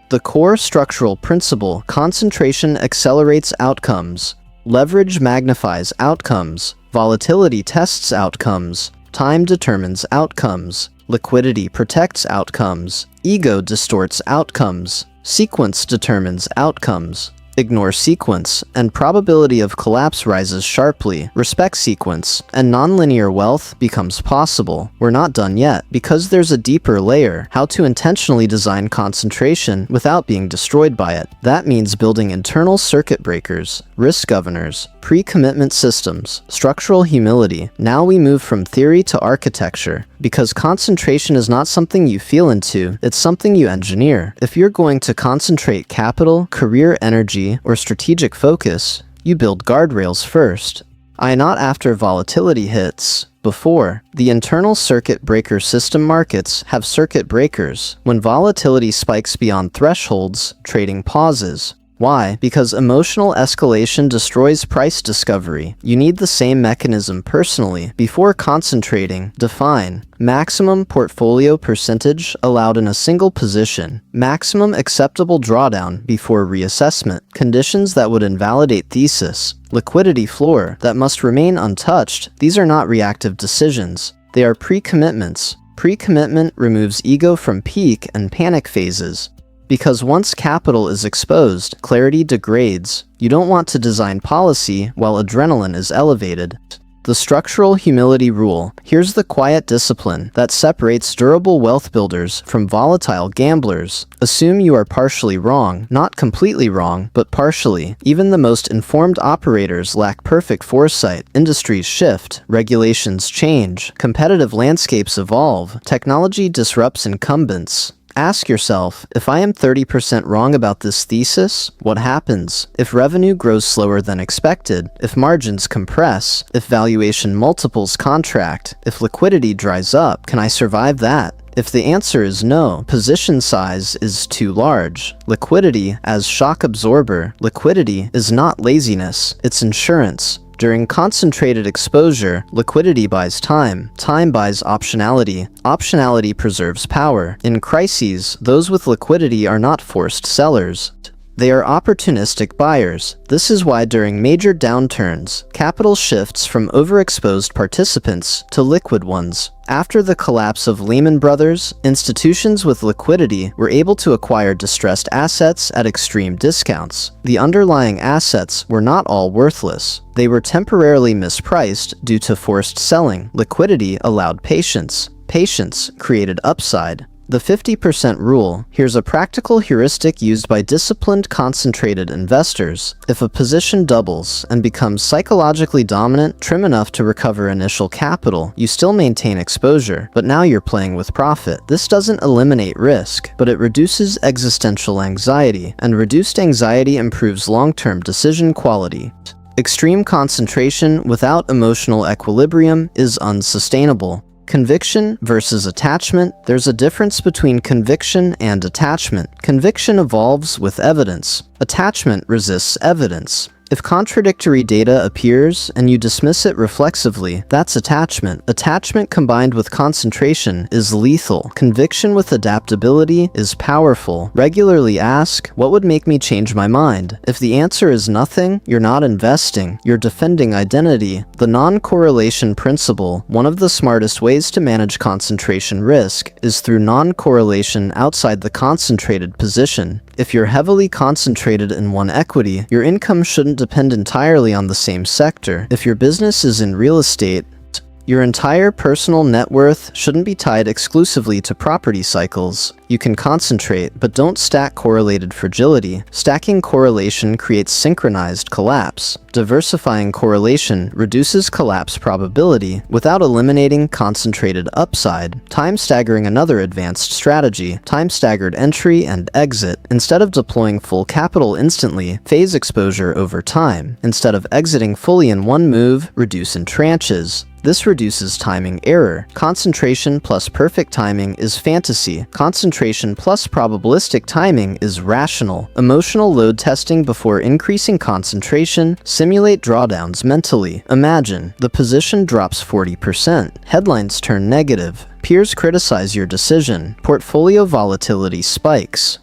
The core structural principle: concentration accelerates outcomes. Leverage magnifies outcomes. Volatility tests outcomes. Time determines outcomes. Liquidity protects outcomes. Ego distorts outcomes. Sequence determines outcomes. Ignore sequence, and probability of collapse rises sharply. Respect sequence, and nonlinear wealth becomes possible. We're not done yet, because there's a deeper layer: how to intentionally design concentration without being destroyed by it. That means building internal circuit breakers, risk governors, pre-commitment systems, structural humility. Now we move from theory to architecture, because concentration is not something you feel into, it's something you engineer. If you're going to concentrate capital, career energy, or strategic focus, you build guardrails first. Not after volatility hits. Before. The internal circuit breaker system markets have circuit breakers. When volatility spikes beyond thresholds, trading pauses. Why? Because emotional escalation destroys price discovery. You need the same mechanism personally. Before concentrating, define maximum portfolio percentage allowed in a single position, maximum acceptable drawdown before reassessment, conditions that would invalidate thesis, liquidity floor that must remain untouched. These are not reactive decisions. They are pre-commitments. Pre-commitment removes ego from peak and panic phases. Because once capital is exposed, clarity degrades. You don't want to design policy while adrenaline is elevated. The structural humility rule. Here's the quiet discipline that separates durable wealth builders from volatile gamblers. Assume you are partially wrong, not completely wrong, but partially. Even the most informed operators lack perfect foresight. Industries shift, regulations change, competitive landscapes evolve, technology disrupts incumbents. Ask yourself, if I am 30% wrong about this thesis, what happens? If revenue grows slower than expected, if margins compress, if valuation multiples contract, if liquidity dries up, can I survive that? If the answer is no, position size is too large. Liquidity as shock absorber. Liquidity is not laziness, it's insurance. During concentrated exposure, liquidity buys time. Time buys optionality. Optionality preserves power. In crises, those with liquidity are not forced sellers. They are opportunistic buyers. This is why during major downturns, capital shifts from overexposed participants to liquid ones. After the collapse of Lehman Brothers, institutions with liquidity were able to acquire distressed assets at extreme discounts. The underlying assets were not all worthless. They were temporarily mispriced due to forced selling. Liquidity allowed patience. Patience created upside. The 50% rule. Here's a practical heuristic used by disciplined, concentrated investors. If a position doubles and becomes psychologically dominant, trim enough to recover initial capital, you still maintain exposure, but now you're playing with profit. This doesn't eliminate risk, but it reduces existential anxiety, and reduced anxiety improves long-term decision quality. Extreme concentration without emotional equilibrium is unsustainable. Conviction versus attachment. There's a difference between conviction and attachment. Conviction evolves with evidence. Attachment resists evidence. If contradictory data appears and you dismiss it reflexively, that's attachment. Attachment combined with concentration is lethal. Conviction with adaptability is powerful. Regularly ask, what would make me change my mind? If the answer is nothing, you're not investing, you're defending identity. The non-correlation principle. One of the smartest ways to manage concentration risk is through non-correlation outside the concentrated position. If you're heavily concentrated in one equity, your income shouldn't depend entirely on the same sector. If your business is in real estate, your entire personal net worth shouldn't be tied exclusively to property cycles. You can concentrate, but don't stack correlated fragility. Stacking correlation creates synchronized collapse. Diversifying correlation reduces collapse probability without eliminating concentrated upside. Time staggering. Another advanced strategy. Time staggered entry and exit. Instead of deploying full capital instantly, phase exposure over time. Instead of exiting fully in one move, reduce in tranches. This reduces timing error. Concentration plus perfect timing is fantasy. Concentration plus probabilistic timing is rational. Emotional load testing before increasing concentration. Simulate drawdowns mentally. Imagine the position drops 40%. Headlines turn negative. Peers criticize your decision. Portfolio volatility spikes.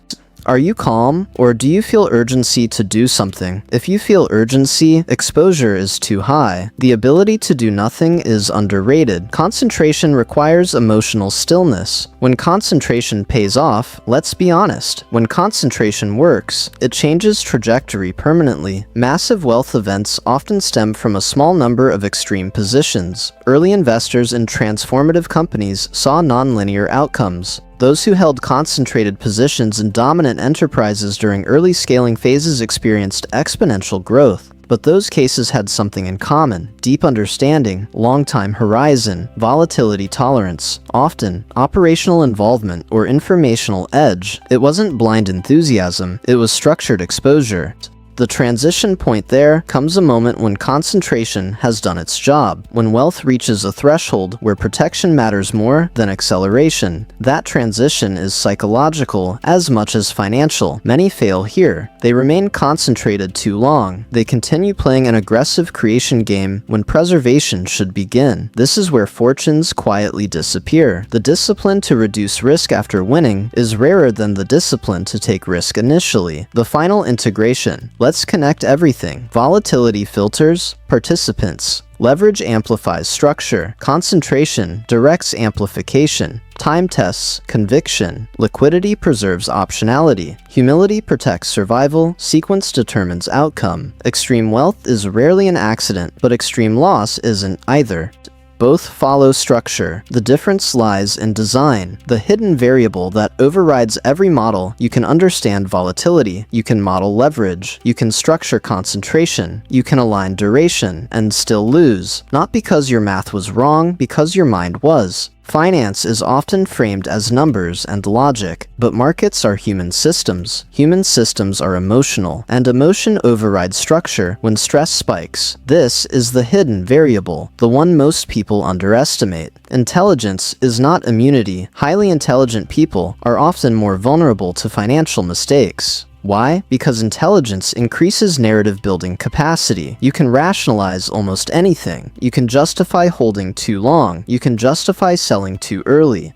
Are you calm, or do you feel urgency to do something? If you feel urgency, exposure is too high. The ability to do nothing is underrated. Concentration requires emotional stillness. When concentration pays off, let's be honest, when concentration works, it changes trajectory permanently. Massive wealth events often stem from a small number of extreme positions. Early investors in transformative companies saw nonlinear outcomes. Those who held concentrated positions in dominant enterprises during early scaling phases experienced exponential growth. But those cases had something in common: deep understanding, long-time horizon, volatility tolerance, often operational involvement or informational edge. It wasn't blind enthusiasm, it was structured exposure. The transition point. There comes a moment when concentration has done its job, when wealth reaches a threshold where protection matters more than acceleration. That transition is psychological as much as financial. Many fail here. They remain concentrated too long. They continue playing an aggressive creation game when preservation should begin. This is where fortunes quietly disappear. The discipline to reduce risk after winning is rarer than the discipline to take risk initially. The final integration. Let's connect everything. Volatility filters participants. Leverage amplifies structure. Concentration directs amplification. Time tests conviction. Liquidity preserves optionality. Humility protects survival. Sequence determines outcome. Extreme wealth is rarely an accident, but extreme loss isn't either. Both follow structure. The difference lies in design, the hidden variable that overrides every model. You can understand volatility, you can model leverage, you can structure concentration, you can align duration, and still lose. Not because your math was wrong, because your mind was. Finance is often framed as numbers and logic, but markets are human systems. Human systems are emotional, and emotion overrides structure when stress spikes. This is the hidden variable, the one most people underestimate. Intelligence is not immunity. Highly intelligent people are often more vulnerable to financial mistakes. Why? Because intelligence increases narrative building capacity. You can rationalize almost anything. You can justify holding too long. You can justify selling too early.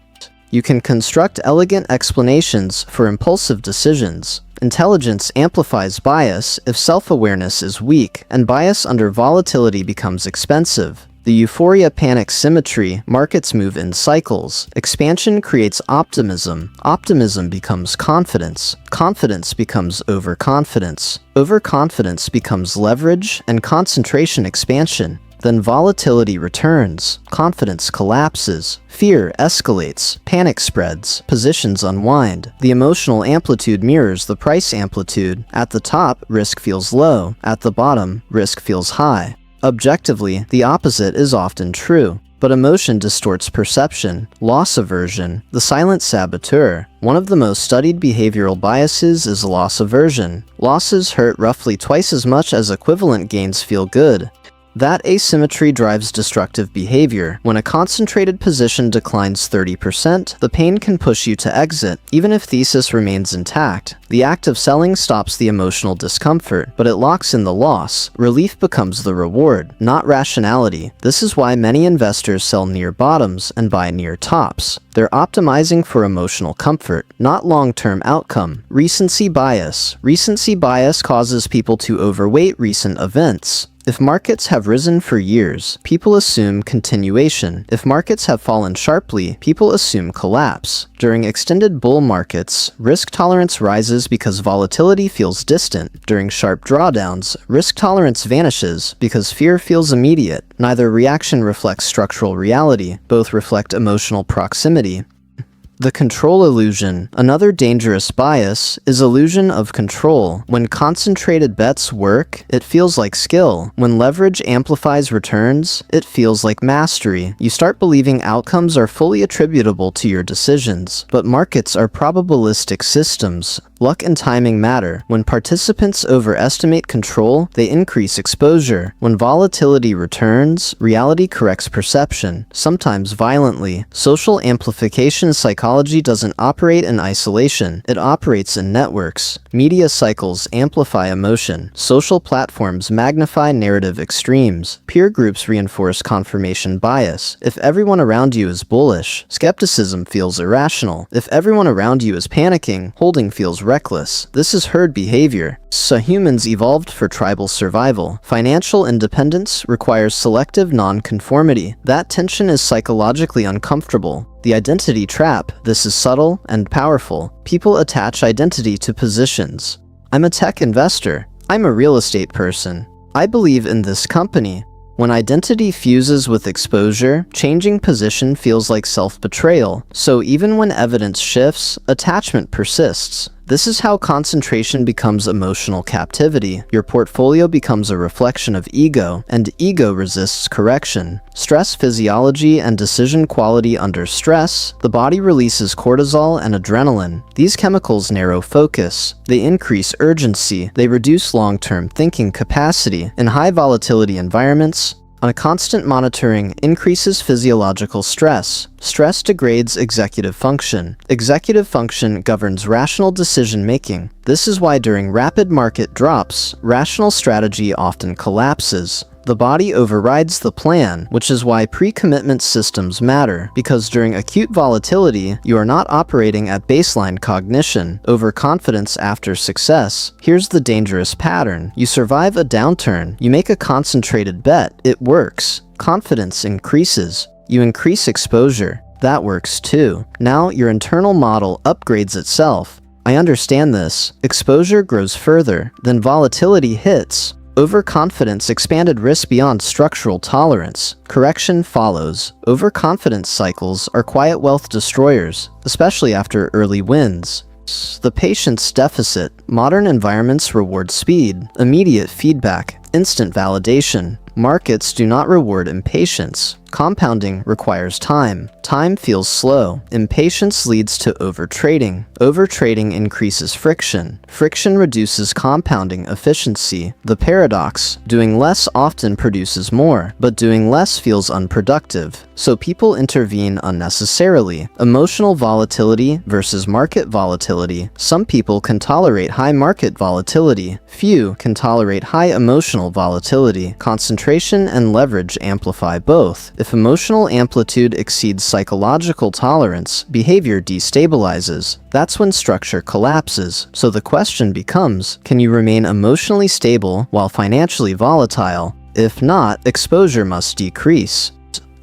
You can construct elegant explanations for impulsive decisions. Intelligence amplifies bias if self-awareness is weak, and bias under volatility becomes expensive. The euphoria-panic symmetry, markets move in cycles. Expansion creates optimism. Optimism becomes confidence. Confidence becomes overconfidence. Overconfidence becomes leverage, and concentration expansion. Then volatility returns, confidence collapses, fear escalates, panic spreads, positions unwind. The emotional amplitude mirrors the price amplitude. At the top, risk feels low. At the bottom, risk feels high. Objectively, the opposite is often true. But emotion distorts perception. Loss aversion, the silent saboteur. One of the most studied behavioral biases is loss aversion. Losses hurt roughly twice as much as equivalent gains feel good. That asymmetry drives destructive behavior. When a concentrated position declines 30%, the pain can push you to exit, even if thesis remains intact. The act of selling stops the emotional discomfort, but it locks in the loss. Relief becomes the reward, not rationality. This is why many investors sell near bottoms and buy near tops. They're optimizing for emotional comfort, not long-term outcome. Recency bias. Recency bias causes people to overweight recent events. If markets have risen for years, people assume continuation. If markets have fallen sharply, people assume collapse. During extended bull markets, risk tolerance rises because volatility feels distant. During sharp drawdowns, risk tolerance vanishes because fear feels immediate. Neither reaction reflects structural reality, both reflect emotional proximity. The control illusion. Another dangerous bias is illusion of control. When concentrated bets work, it feels like skill. When leverage amplifies returns, it feels like mastery. You start believing outcomes are fully attributable to your decisions. But markets are probabilistic systems. Luck and timing matter. When participants overestimate control, they increase exposure. When volatility returns, reality corrects perception, sometimes violently. Social amplification psychology doesn't operate in isolation. It operates in networks. Media cycles amplify emotion. Social platforms magnify narrative extremes. Peer groups reinforce confirmation bias. If everyone around you is bullish, skepticism feels irrational. If everyone around you is panicking, holding feels reckless. This is herd behavior. So humans evolved for tribal survival. Financial independence requires selective non-conformity. That tension is psychologically uncomfortable. The identity trap. This is subtle and powerful. People attach identity to positions. I'm a tech investor. I'm a real estate person. I believe in this company. When identity fuses with exposure, changing position feels like self-betrayal. So even when evidence shifts, attachment persists. This is how concentration becomes emotional captivity. Your portfolio becomes a reflection of ego, and ego resists correction. Stress physiology and decision quality. Under stress, the body releases cortisol and adrenaline. These chemicals narrow focus. They increase urgency. They reduce long-term thinking capacity. In high volatility environments, on a constant monitoring increases physiological stress. Stress degrades executive function. Executive function governs rational decision-making. This is why during rapid market drops, rational strategy often collapses. The body overrides the plan, which is why pre-commitment systems matter, because during acute volatility, you are not operating at baseline cognition. Overconfidence after success. Here's the dangerous pattern. You survive a downturn. You make a concentrated bet. It works. Confidence increases. You increase exposure. That works too. Now your internal model upgrades itself. I understand this. Exposure grows further. Then volatility hits. Overconfidence expanded risk beyond structural tolerance. Correction follows. Overconfidence cycles are quiet wealth destroyers, especially after early wins. The patience deficit. Modern environments reward speed, immediate feedback, instant validation. Markets do not reward impatience. Compounding requires time. Time feels slow. Impatience leads to overtrading. Overtrading increases friction. Friction reduces compounding efficiency. The paradox: doing less often produces more, but doing less feels unproductive. So people intervene unnecessarily. Emotional volatility versus market volatility. Some people can tolerate high market volatility. Few can tolerate high emotional volatility. Concentration and leverage amplify both. If emotional amplitude exceeds psychological tolerance, behavior destabilizes. That's when structure collapses. So the question becomes, can you remain emotionally stable while financially volatile? If not, exposure must decrease.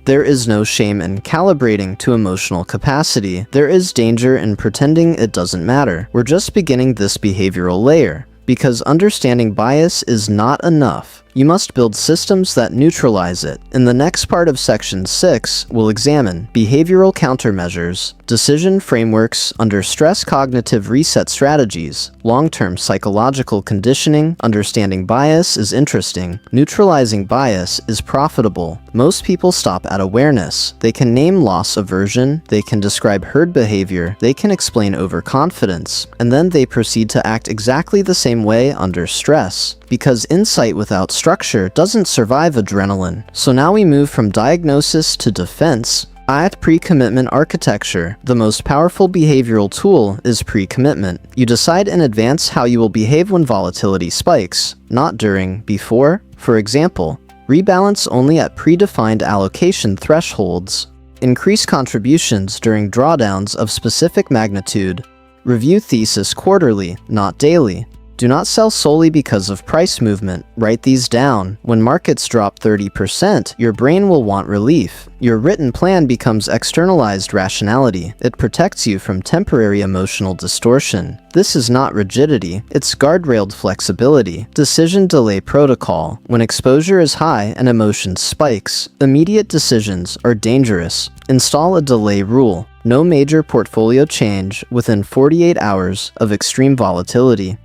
There is no shame in calibrating to emotional capacity. There is danger in pretending it doesn't matter. We're just beginning this behavioral layer. Because understanding bias is not enough. You must build systems that neutralize it. In the next part of Section 6, we'll examine behavioral countermeasures, decision frameworks under stress, cognitive reset strategies, long-term psychological conditioning. Understanding bias is interesting. Neutralizing bias is profitable. Most people stop at awareness. They can name loss aversion, they can describe herd behavior, they can explain overconfidence, and then they proceed to act exactly the same way under stress. Because insight without structure doesn't survive adrenaline. So now we move from diagnosis to defense. At pre-commitment architecture, the most powerful behavioral tool is pre-commitment. You decide in advance how you will behave when volatility spikes, not during, before. For example, rebalance only at predefined allocation thresholds. Increase contributions during drawdowns of specific magnitude. Review thesis quarterly, not daily. Do not sell solely because of price movement. Write these down. When markets drop 30%, your brain will want relief. Your written plan becomes externalized rationality. It protects you from temporary emotional distortion. This is not rigidity, it's guardrailed flexibility. Decision delay protocol. When exposure is high and emotion spikes, immediate decisions are dangerous. Install a delay rule. No major portfolio change within 48 hours of extreme volatility.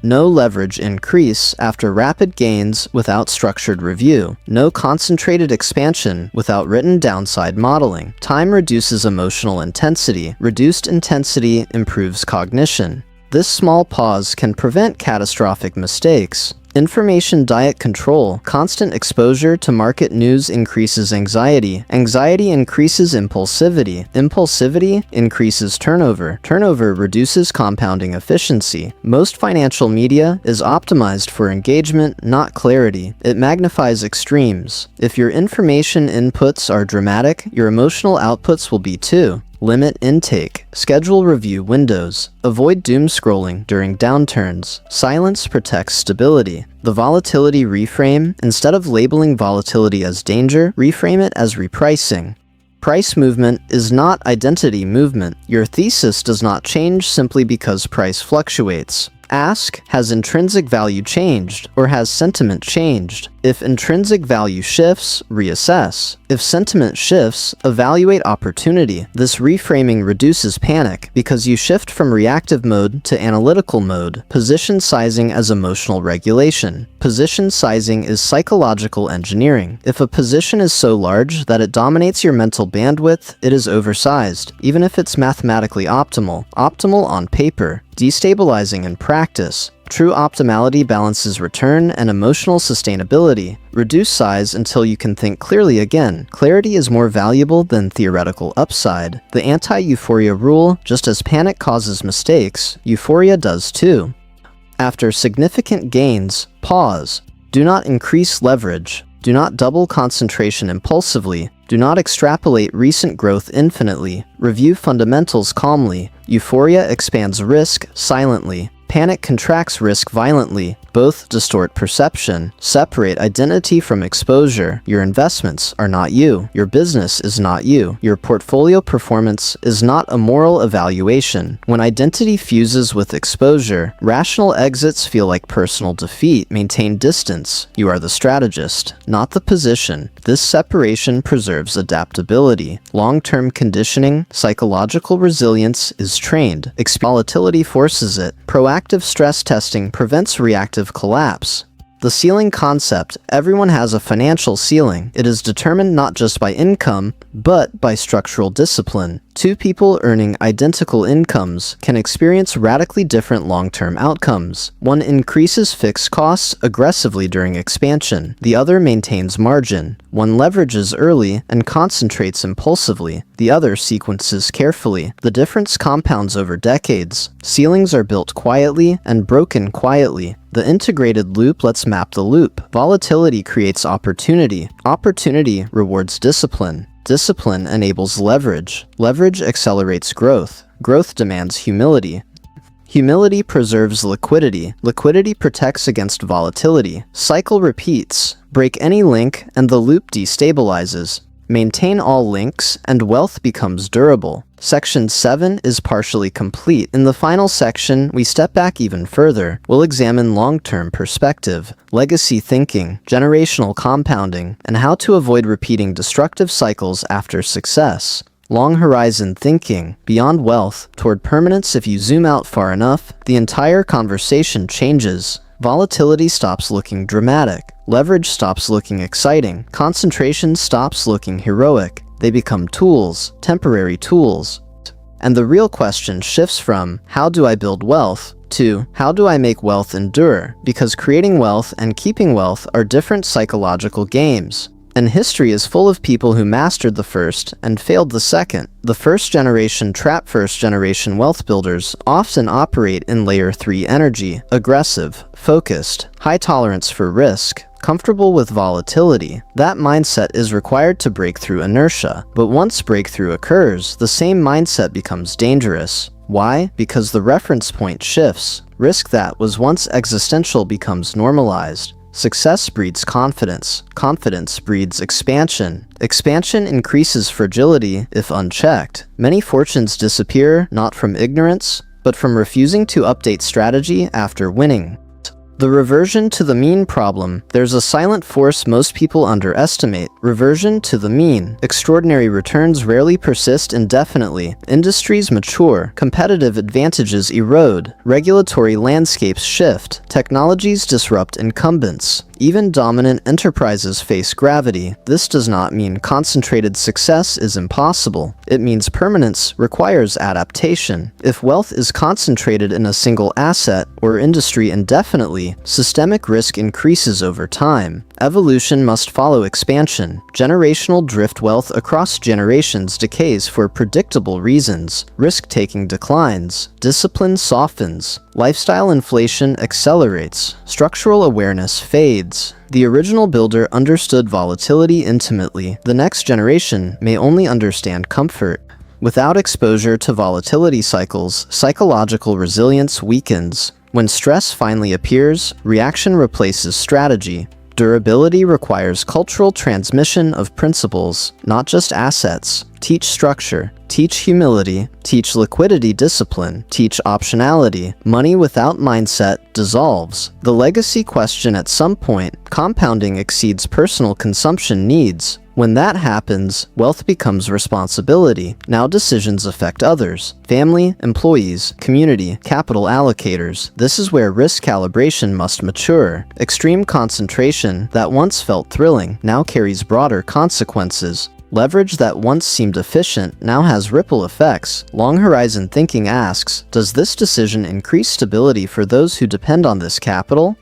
No leverage increase after rapid gains without structured review. No concentrated expansion without written downside modeling. Time reduces emotional intensity. Reduced intensity improves cognition. This small pause can prevent catastrophic mistakes. Information diet control. Constant exposure to market news increases anxiety. Anxiety increases impulsivity. Impulsivity increases turnover. Turnover reduces compounding efficiency. Most financial media is optimized for engagement, not clarity. It magnifies extremes. If your information inputs are dramatic, your emotional outputs will be too. Limit intake. Schedule review windows. Avoid doom scrolling during downturns. Silence protects stability. The volatility reframe. Instead of labeling volatility as danger, reframe it as repricing. Price movement is not identity movement. Your thesis does not change simply because price fluctuates. Ask, has intrinsic value changed, or has sentiment changed? If intrinsic value shifts, reassess. If sentiment shifts, evaluate opportunity. This reframing reduces panic because you shift from reactive mode to analytical mode. Position sizing as emotional regulation. Position sizing is psychological engineering. If a position is so large that it dominates your mental bandwidth, it is oversized, even if it's mathematically optimal. Optimal on paper, destabilizing in practice. True optimality balances return and emotional sustainability. Reduce size until you can think clearly again. Clarity is more valuable than theoretical upside. The anti-euphoria rule: just as panic causes mistakes, euphoria does too. After significant gains, pause. Do not increase leverage. Do not double concentration impulsively. Do not extrapolate recent growth infinitely. Review fundamentals calmly. Euphoria expands risk silently. Panic contracts risk violently. Both distort perception. Separate identity from exposure. Your investments are not you. Your business is not you. Your portfolio performance is not a moral evaluation. When identity fuses with exposure, rational exits feel like personal defeat. Maintain distance. You are the strategist, not the position. This separation preserves adaptability. Long-term conditioning, psychological resilience is trained. Volatility forces it. Proactive stress testing prevents reactive collapse. The ceiling concept. Everyone has a financial ceiling. It is determined not just by income, but by structural discipline. Two people earning identical incomes can experience radically different long-term outcomes. One increases fixed costs aggressively during expansion. The other maintains margin. One leverages early and concentrates impulsively. The other sequences carefully. The difference compounds over decades. Ceilings are built quietly and broken quietly. The integrated loop lets map the loop. Volatility creates opportunity. Opportunity rewards discipline. Discipline enables leverage. Leverage accelerates growth. Growth demands humility. Humility preserves liquidity. Liquidity protects against volatility. Cycle repeats. Break any link and the loop destabilizes. Maintain all links and wealth becomes durable. Section 7 is partially complete. In the final section, we step back even further. We'll examine long-term perspective, legacy thinking, generational compounding, and how to avoid repeating destructive cycles after success. Long horizon thinking, beyond wealth, toward permanence. If you zoom out far enough, the entire conversation changes. Volatility stops looking dramatic. Leverage stops looking exciting. Concentration stops looking heroic. They become tools, temporary tools. And the real question shifts from, how do I build wealth, to, how do I make wealth endure? Because creating wealth and keeping wealth are different psychological games. And history is full of people who mastered the first and failed the second. The first-generation trap first-generation wealth builders often operate in layer 3 energy, aggressive, focused, high tolerance for risk, comfortable with volatility. That mindset is required to break through inertia. But once breakthrough occurs, the same mindset becomes dangerous. Why? Because the reference point shifts. Risk that was once existential becomes normalized. Success breeds confidence. Confidence breeds expansion. Expansion increases fragility if unchecked. Many fortunes disappear not from ignorance, but from refusing to update strategy after winning. The reversion to the mean problem. There's a silent force most people underestimate. Reversion to the mean. Extraordinary returns rarely persist indefinitely. Industries mature. Competitive advantages erode. Regulatory landscapes shift. Technologies disrupt incumbents. Even dominant enterprises face gravity. This does not mean concentrated success is impossible. It means permanence requires adaptation. If wealth is concentrated in a single asset or industry indefinitely, systemic risk increases over time. Evolution must follow expansion. Generational drift. Wealth across generations decays for predictable reasons. Risk-taking declines. Discipline softens. Lifestyle inflation accelerates. Structural awareness fades. The original builder understood volatility intimately. The next generation may only understand comfort. Without exposure to volatility cycles, psychological resilience weakens. When stress finally appears, reaction replaces strategy. Durability requires cultural transmission of principles, not just assets. Teach structure, teach humility, teach liquidity discipline, teach optionality. Money without mindset dissolves. The legacy question. At some point, compounding exceeds personal consumption needs. When that happens, wealth becomes responsibility. Now decisions affect others: family, employees, community, capital allocators. This is where risk calibration must mature. Extreme concentration that once felt thrilling now carries broader consequences. Leverage that once seemed efficient now has ripple effects. Long horizon thinking asks, does this decision increase stability for those who depend on this capital?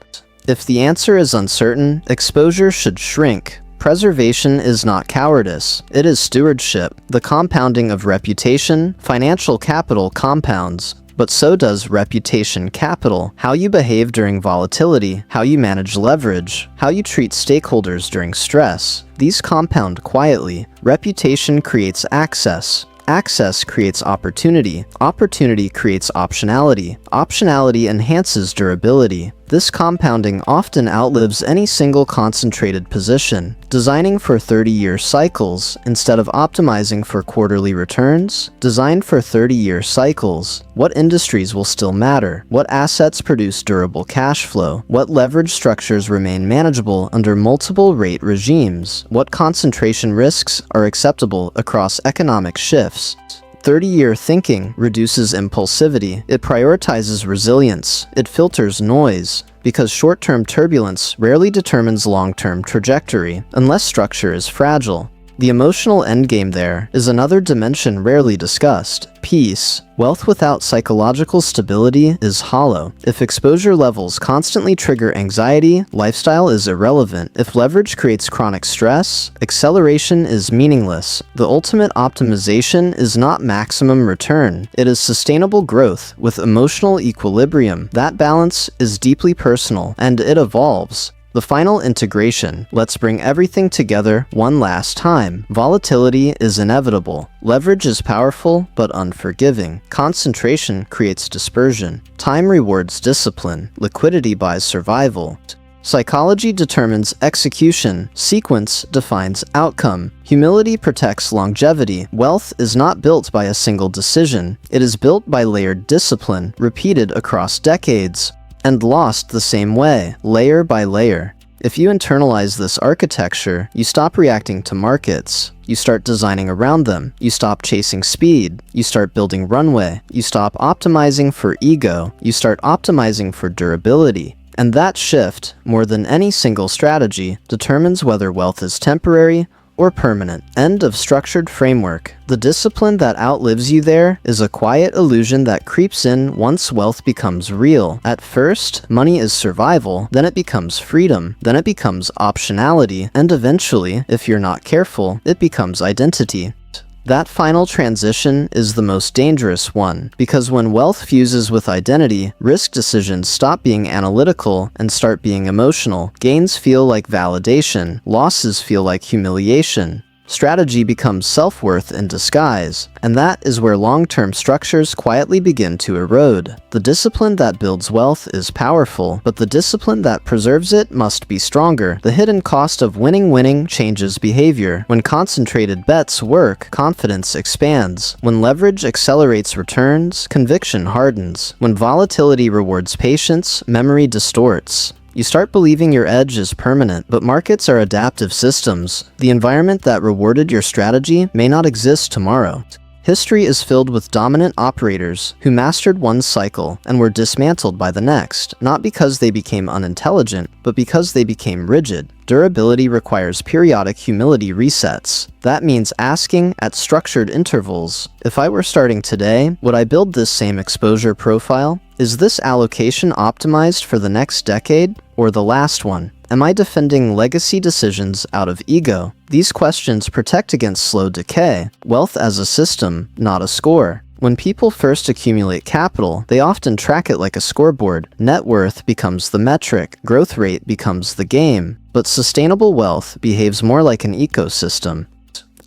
If the answer is uncertain, exposure should shrink. Preservation is not cowardice, it is stewardship. The compounding of reputation, financial capital compounds, but so does reputation capital. How you behave during volatility, how you manage leverage, how you treat stakeholders during stress. These compound quietly. Reputation creates access. Access creates opportunity. Opportunity creates optionality. Optionality enhances durability. This compounding often outlives any single concentrated position. Designing for 30-year cycles instead of optimizing for quarterly returns. Design for 30-year cycles. What industries will still matter? What assets produce durable cash flow? What leverage structures remain manageable under multiple rate regimes? What concentration risks are acceptable across economic shifts? 30-year thinking reduces impulsivity. It prioritizes resilience. It filters noise. because short-term turbulence rarely determines long-term trajectory, unless structure is fragile. The emotional endgame there is another dimension rarely discussed: peace. Wealth without psychological stability is hollow. If exposure levels constantly trigger anxiety, lifestyle is irrelevant. If leverage creates chronic stress, acceleration is meaningless. The ultimate optimization is not maximum return. It is sustainable growth with emotional equilibrium. That balance is deeply personal, and it evolves. The final integration. Let's bring everything together one last time. Volatility is inevitable. Leverage is powerful but unforgiving. Concentration creates dispersion. Time rewards discipline. Liquidity buys survival. Psychology determines execution. Sequence defines outcome. Humility protects longevity. Wealth is not built by a single decision. It is built by layered discipline, repeated across decades, and lost the same way, layer by layer. If you internalize this architecture, you stop reacting to markets. You start designing around them. You stop chasing speed. You start building runway. You stop optimizing for ego. You start optimizing for durability. And that shift, more than any single strategy, determines whether wealth is temporary or permanent. End of structured framework. The discipline that outlives you there is a quiet illusion that creeps in once wealth becomes real. At first, money is survival, then it becomes freedom, then it becomes optionality, and eventually, if you're not careful, it becomes identity. That final transition is the most dangerous one, because when wealth fuses with identity, risk decisions stop being analytical and start being emotional. Gains feel like validation, losses feel like humiliation. Strategy becomes self-worth in disguise, and that is where long-term structures quietly begin to erode. The discipline that builds wealth is powerful, but the discipline that preserves it must be stronger. The hidden cost of winning changes behavior. When concentrated bets work, confidence expands. When leverage accelerates returns, conviction hardens. When volatility rewards patience, memory distorts. You start believing your edge is permanent, but markets are adaptive systems. The environment that rewarded your strategy may not exist tomorrow. History is filled with dominant operators who mastered one cycle and were dismantled by the next, not because they became unintelligent, but because they became rigid. Durability requires periodic humility resets. That means asking at structured intervals, if I were starting today, would I build this same exposure profile? Is this allocation optimized for the next decade or the last one? Am I defending legacy decisions out of ego? These questions protect against slow decay. Wealth as a system, not a score. When people first accumulate capital, they often track it like a scoreboard. Net worth becomes the metric, growth rate becomes the game. But sustainable wealth behaves more like an ecosystem.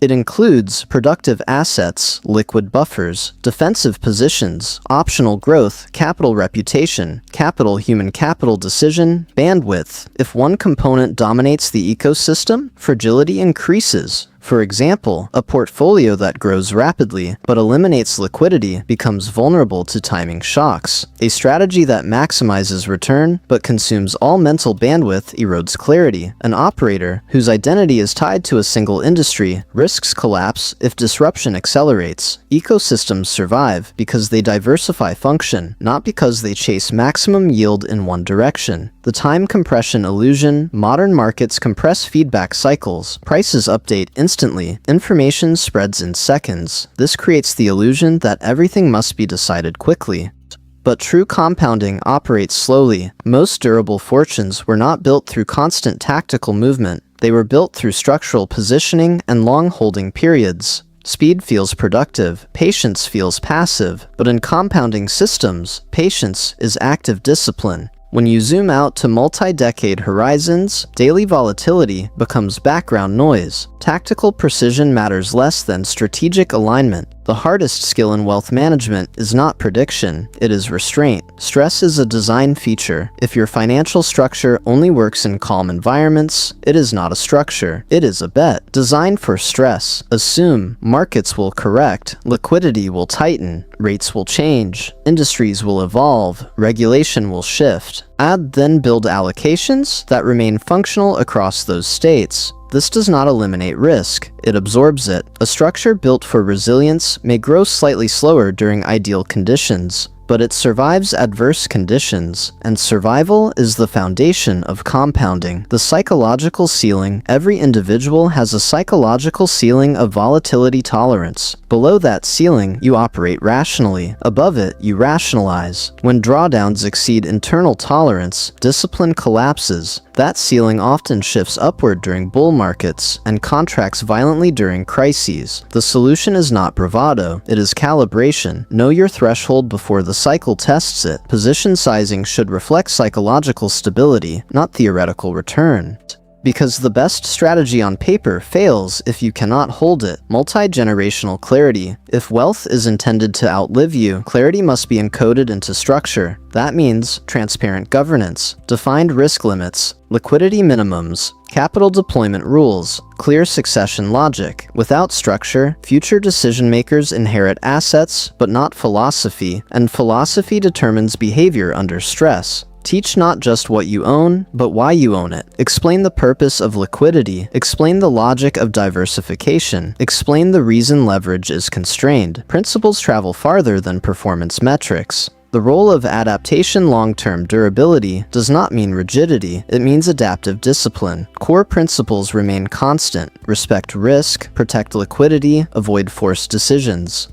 It includes productive assets, liquid buffers, defensive positions, optional growth, capital reputation, capital human capital decision, bandwidth. If one component dominates the ecosystem, fragility increases. For example, a portfolio that grows rapidly but eliminates liquidity becomes vulnerable to timing shocks. A strategy that maximizes return but consumes all mental bandwidth erodes clarity. An operator whose identity is tied to a single industry risks collapse if disruption accelerates. Ecosystems survive because they diversify function, not because they chase maximum yield in one direction. The time compression illusion. Modern markets compress feedback cycles. Prices update instantly. Information spreads in seconds. This creates the illusion that everything must be decided quickly. But true compounding operates slowly. Most durable fortunes were not built through constant tactical movement. They were built through structural positioning and long holding periods. Speed feels productive, patience feels passive, but in compounding systems, patience is active discipline. When you zoom out to multi-decade horizons, daily volatility becomes background noise. Tactical precision matters less than strategic alignment. The hardest skill in wealth management is not prediction, it is restraint. Stress is a design feature. If your financial structure only works in calm environments, it is not a structure, it is a bet. Design for stress. Assume markets will correct, liquidity will tighten, rates will change, industries will evolve, regulation will shift. Then build allocations that remain functional across those states. This does not eliminate risk, it absorbs it. A structure built for resilience may grow slightly slower during ideal conditions, but but it survives adverse conditions, and survival is the foundation of compounding. The psychological ceiling. Every individual has a psychological ceiling of volatility tolerance. Below that ceiling, you operate rationally. Above it, you rationalize. When drawdowns exceed internal tolerance, discipline collapses. That ceiling often shifts upward during bull markets and contracts violently during crises. The solution is not bravado, it is calibration. Know your threshold before the cycle tests it. Position sizing should reflect psychological stability, not theoretical return. Because the best strategy on paper fails if you cannot hold it. Multi-generational clarity. If wealth is intended to outlive you, clarity must be encoded into structure. That means transparent governance, defined risk limits, liquidity minimums, capital deployment rules, clear succession logic. Without structure, future decision makers inherit assets, but not philosophy, and philosophy determines behavior under stress. Teach not just what you own, but why you own it. Explain the purpose of liquidity. Explain the logic of diversification. Explain the reason leverage is constrained. Principles travel farther than performance metrics. The role of adaptation. Long-term durability does not mean rigidity, it means adaptive discipline. Core principles remain constant. Respect risk, protect liquidity, avoid forced decisions.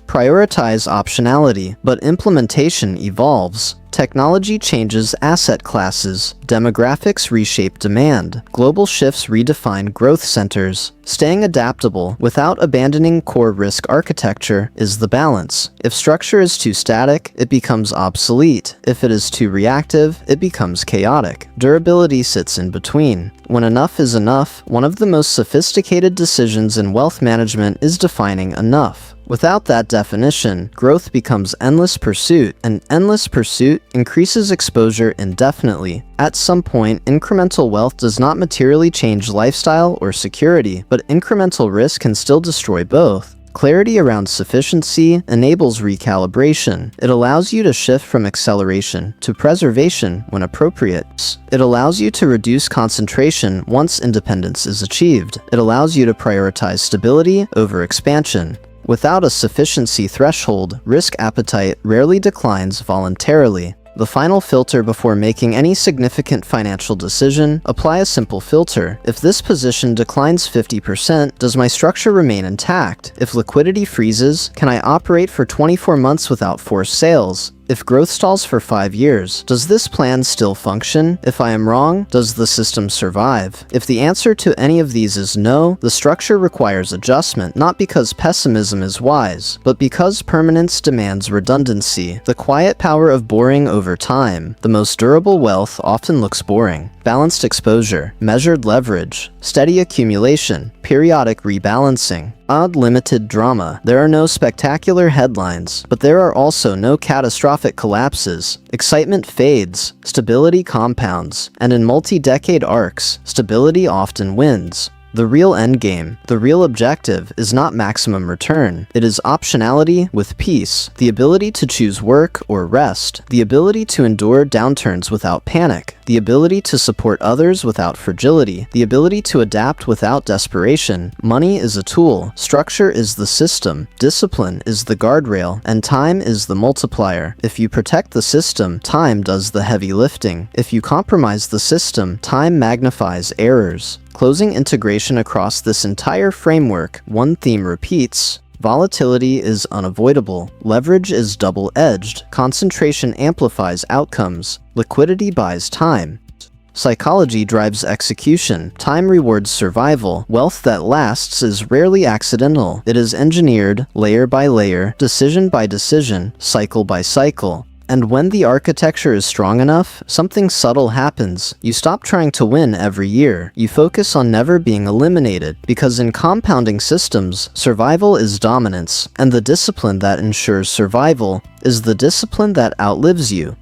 Prioritize optionality, but implementation evolves. Technology changes asset classes. Demographics reshape demand. Global shifts redefine growth centers. Staying adaptable without abandoning core risk architecture is the balance. If structure is too static, it becomes obsolete. If it is too reactive, it becomes chaotic. Durability sits in between. When enough is enough, one of the most sophisticated decisions in wealth management is defining enough. Without that definition, growth becomes endless pursuit, and endless pursuit increases exposure indefinitely. At some point, incremental wealth does not materially change lifestyle or security, but incremental risk can still destroy both. Clarity around sufficiency enables recalibration. It allows you to shift from acceleration to preservation when appropriate. It allows you to reduce concentration once independence is achieved. It allows you to prioritize stability over expansion. Without a sufficiency threshold, risk appetite rarely declines voluntarily. The final filter before making any significant financial decision, apply a simple filter. If this position declines 50%, does my structure remain intact? If liquidity freezes, can I operate for 24 months without forced sales? If growth stalls for 5 years, does this plan still function? If I am wrong, does the system survive? If the answer to any of these is no, the structure requires adjustment, not because pessimism is wise, but because permanence demands redundancy. The quiet power of boring over time. The most durable wealth often looks boring. Balanced exposure, measured leverage, steady accumulation, periodic rebalancing. Limited drama. There are no spectacular headlines, but there are also no catastrophic collapses. Excitement fades, stability compounds, and in multi-decade arcs, stability often wins. The real endgame, the real objective, is not maximum return. It is optionality with peace, the ability to choose work or rest, the ability to endure downturns without panic, the ability to support others without fragility, the ability to adapt without desperation. Money is a tool, structure is the system, discipline is the guardrail, and time is the multiplier. If you protect the system, time does the heavy lifting. If you compromise the system, time magnifies errors. Closing integration across this entire framework, one theme repeats. Volatility is unavoidable. Leverage is double-edged. Concentration amplifies outcomes. Liquidity buys time. Psychology drives execution. Time rewards survival. Wealth that lasts is rarely accidental. It is engineered, layer by layer, decision by decision, cycle by cycle. And when the architecture is strong enough, something subtle happens. You stop trying to win every year. You focus on never being eliminated, because in compounding systems, survival is dominance, and the discipline that ensures survival is the discipline that outlives you.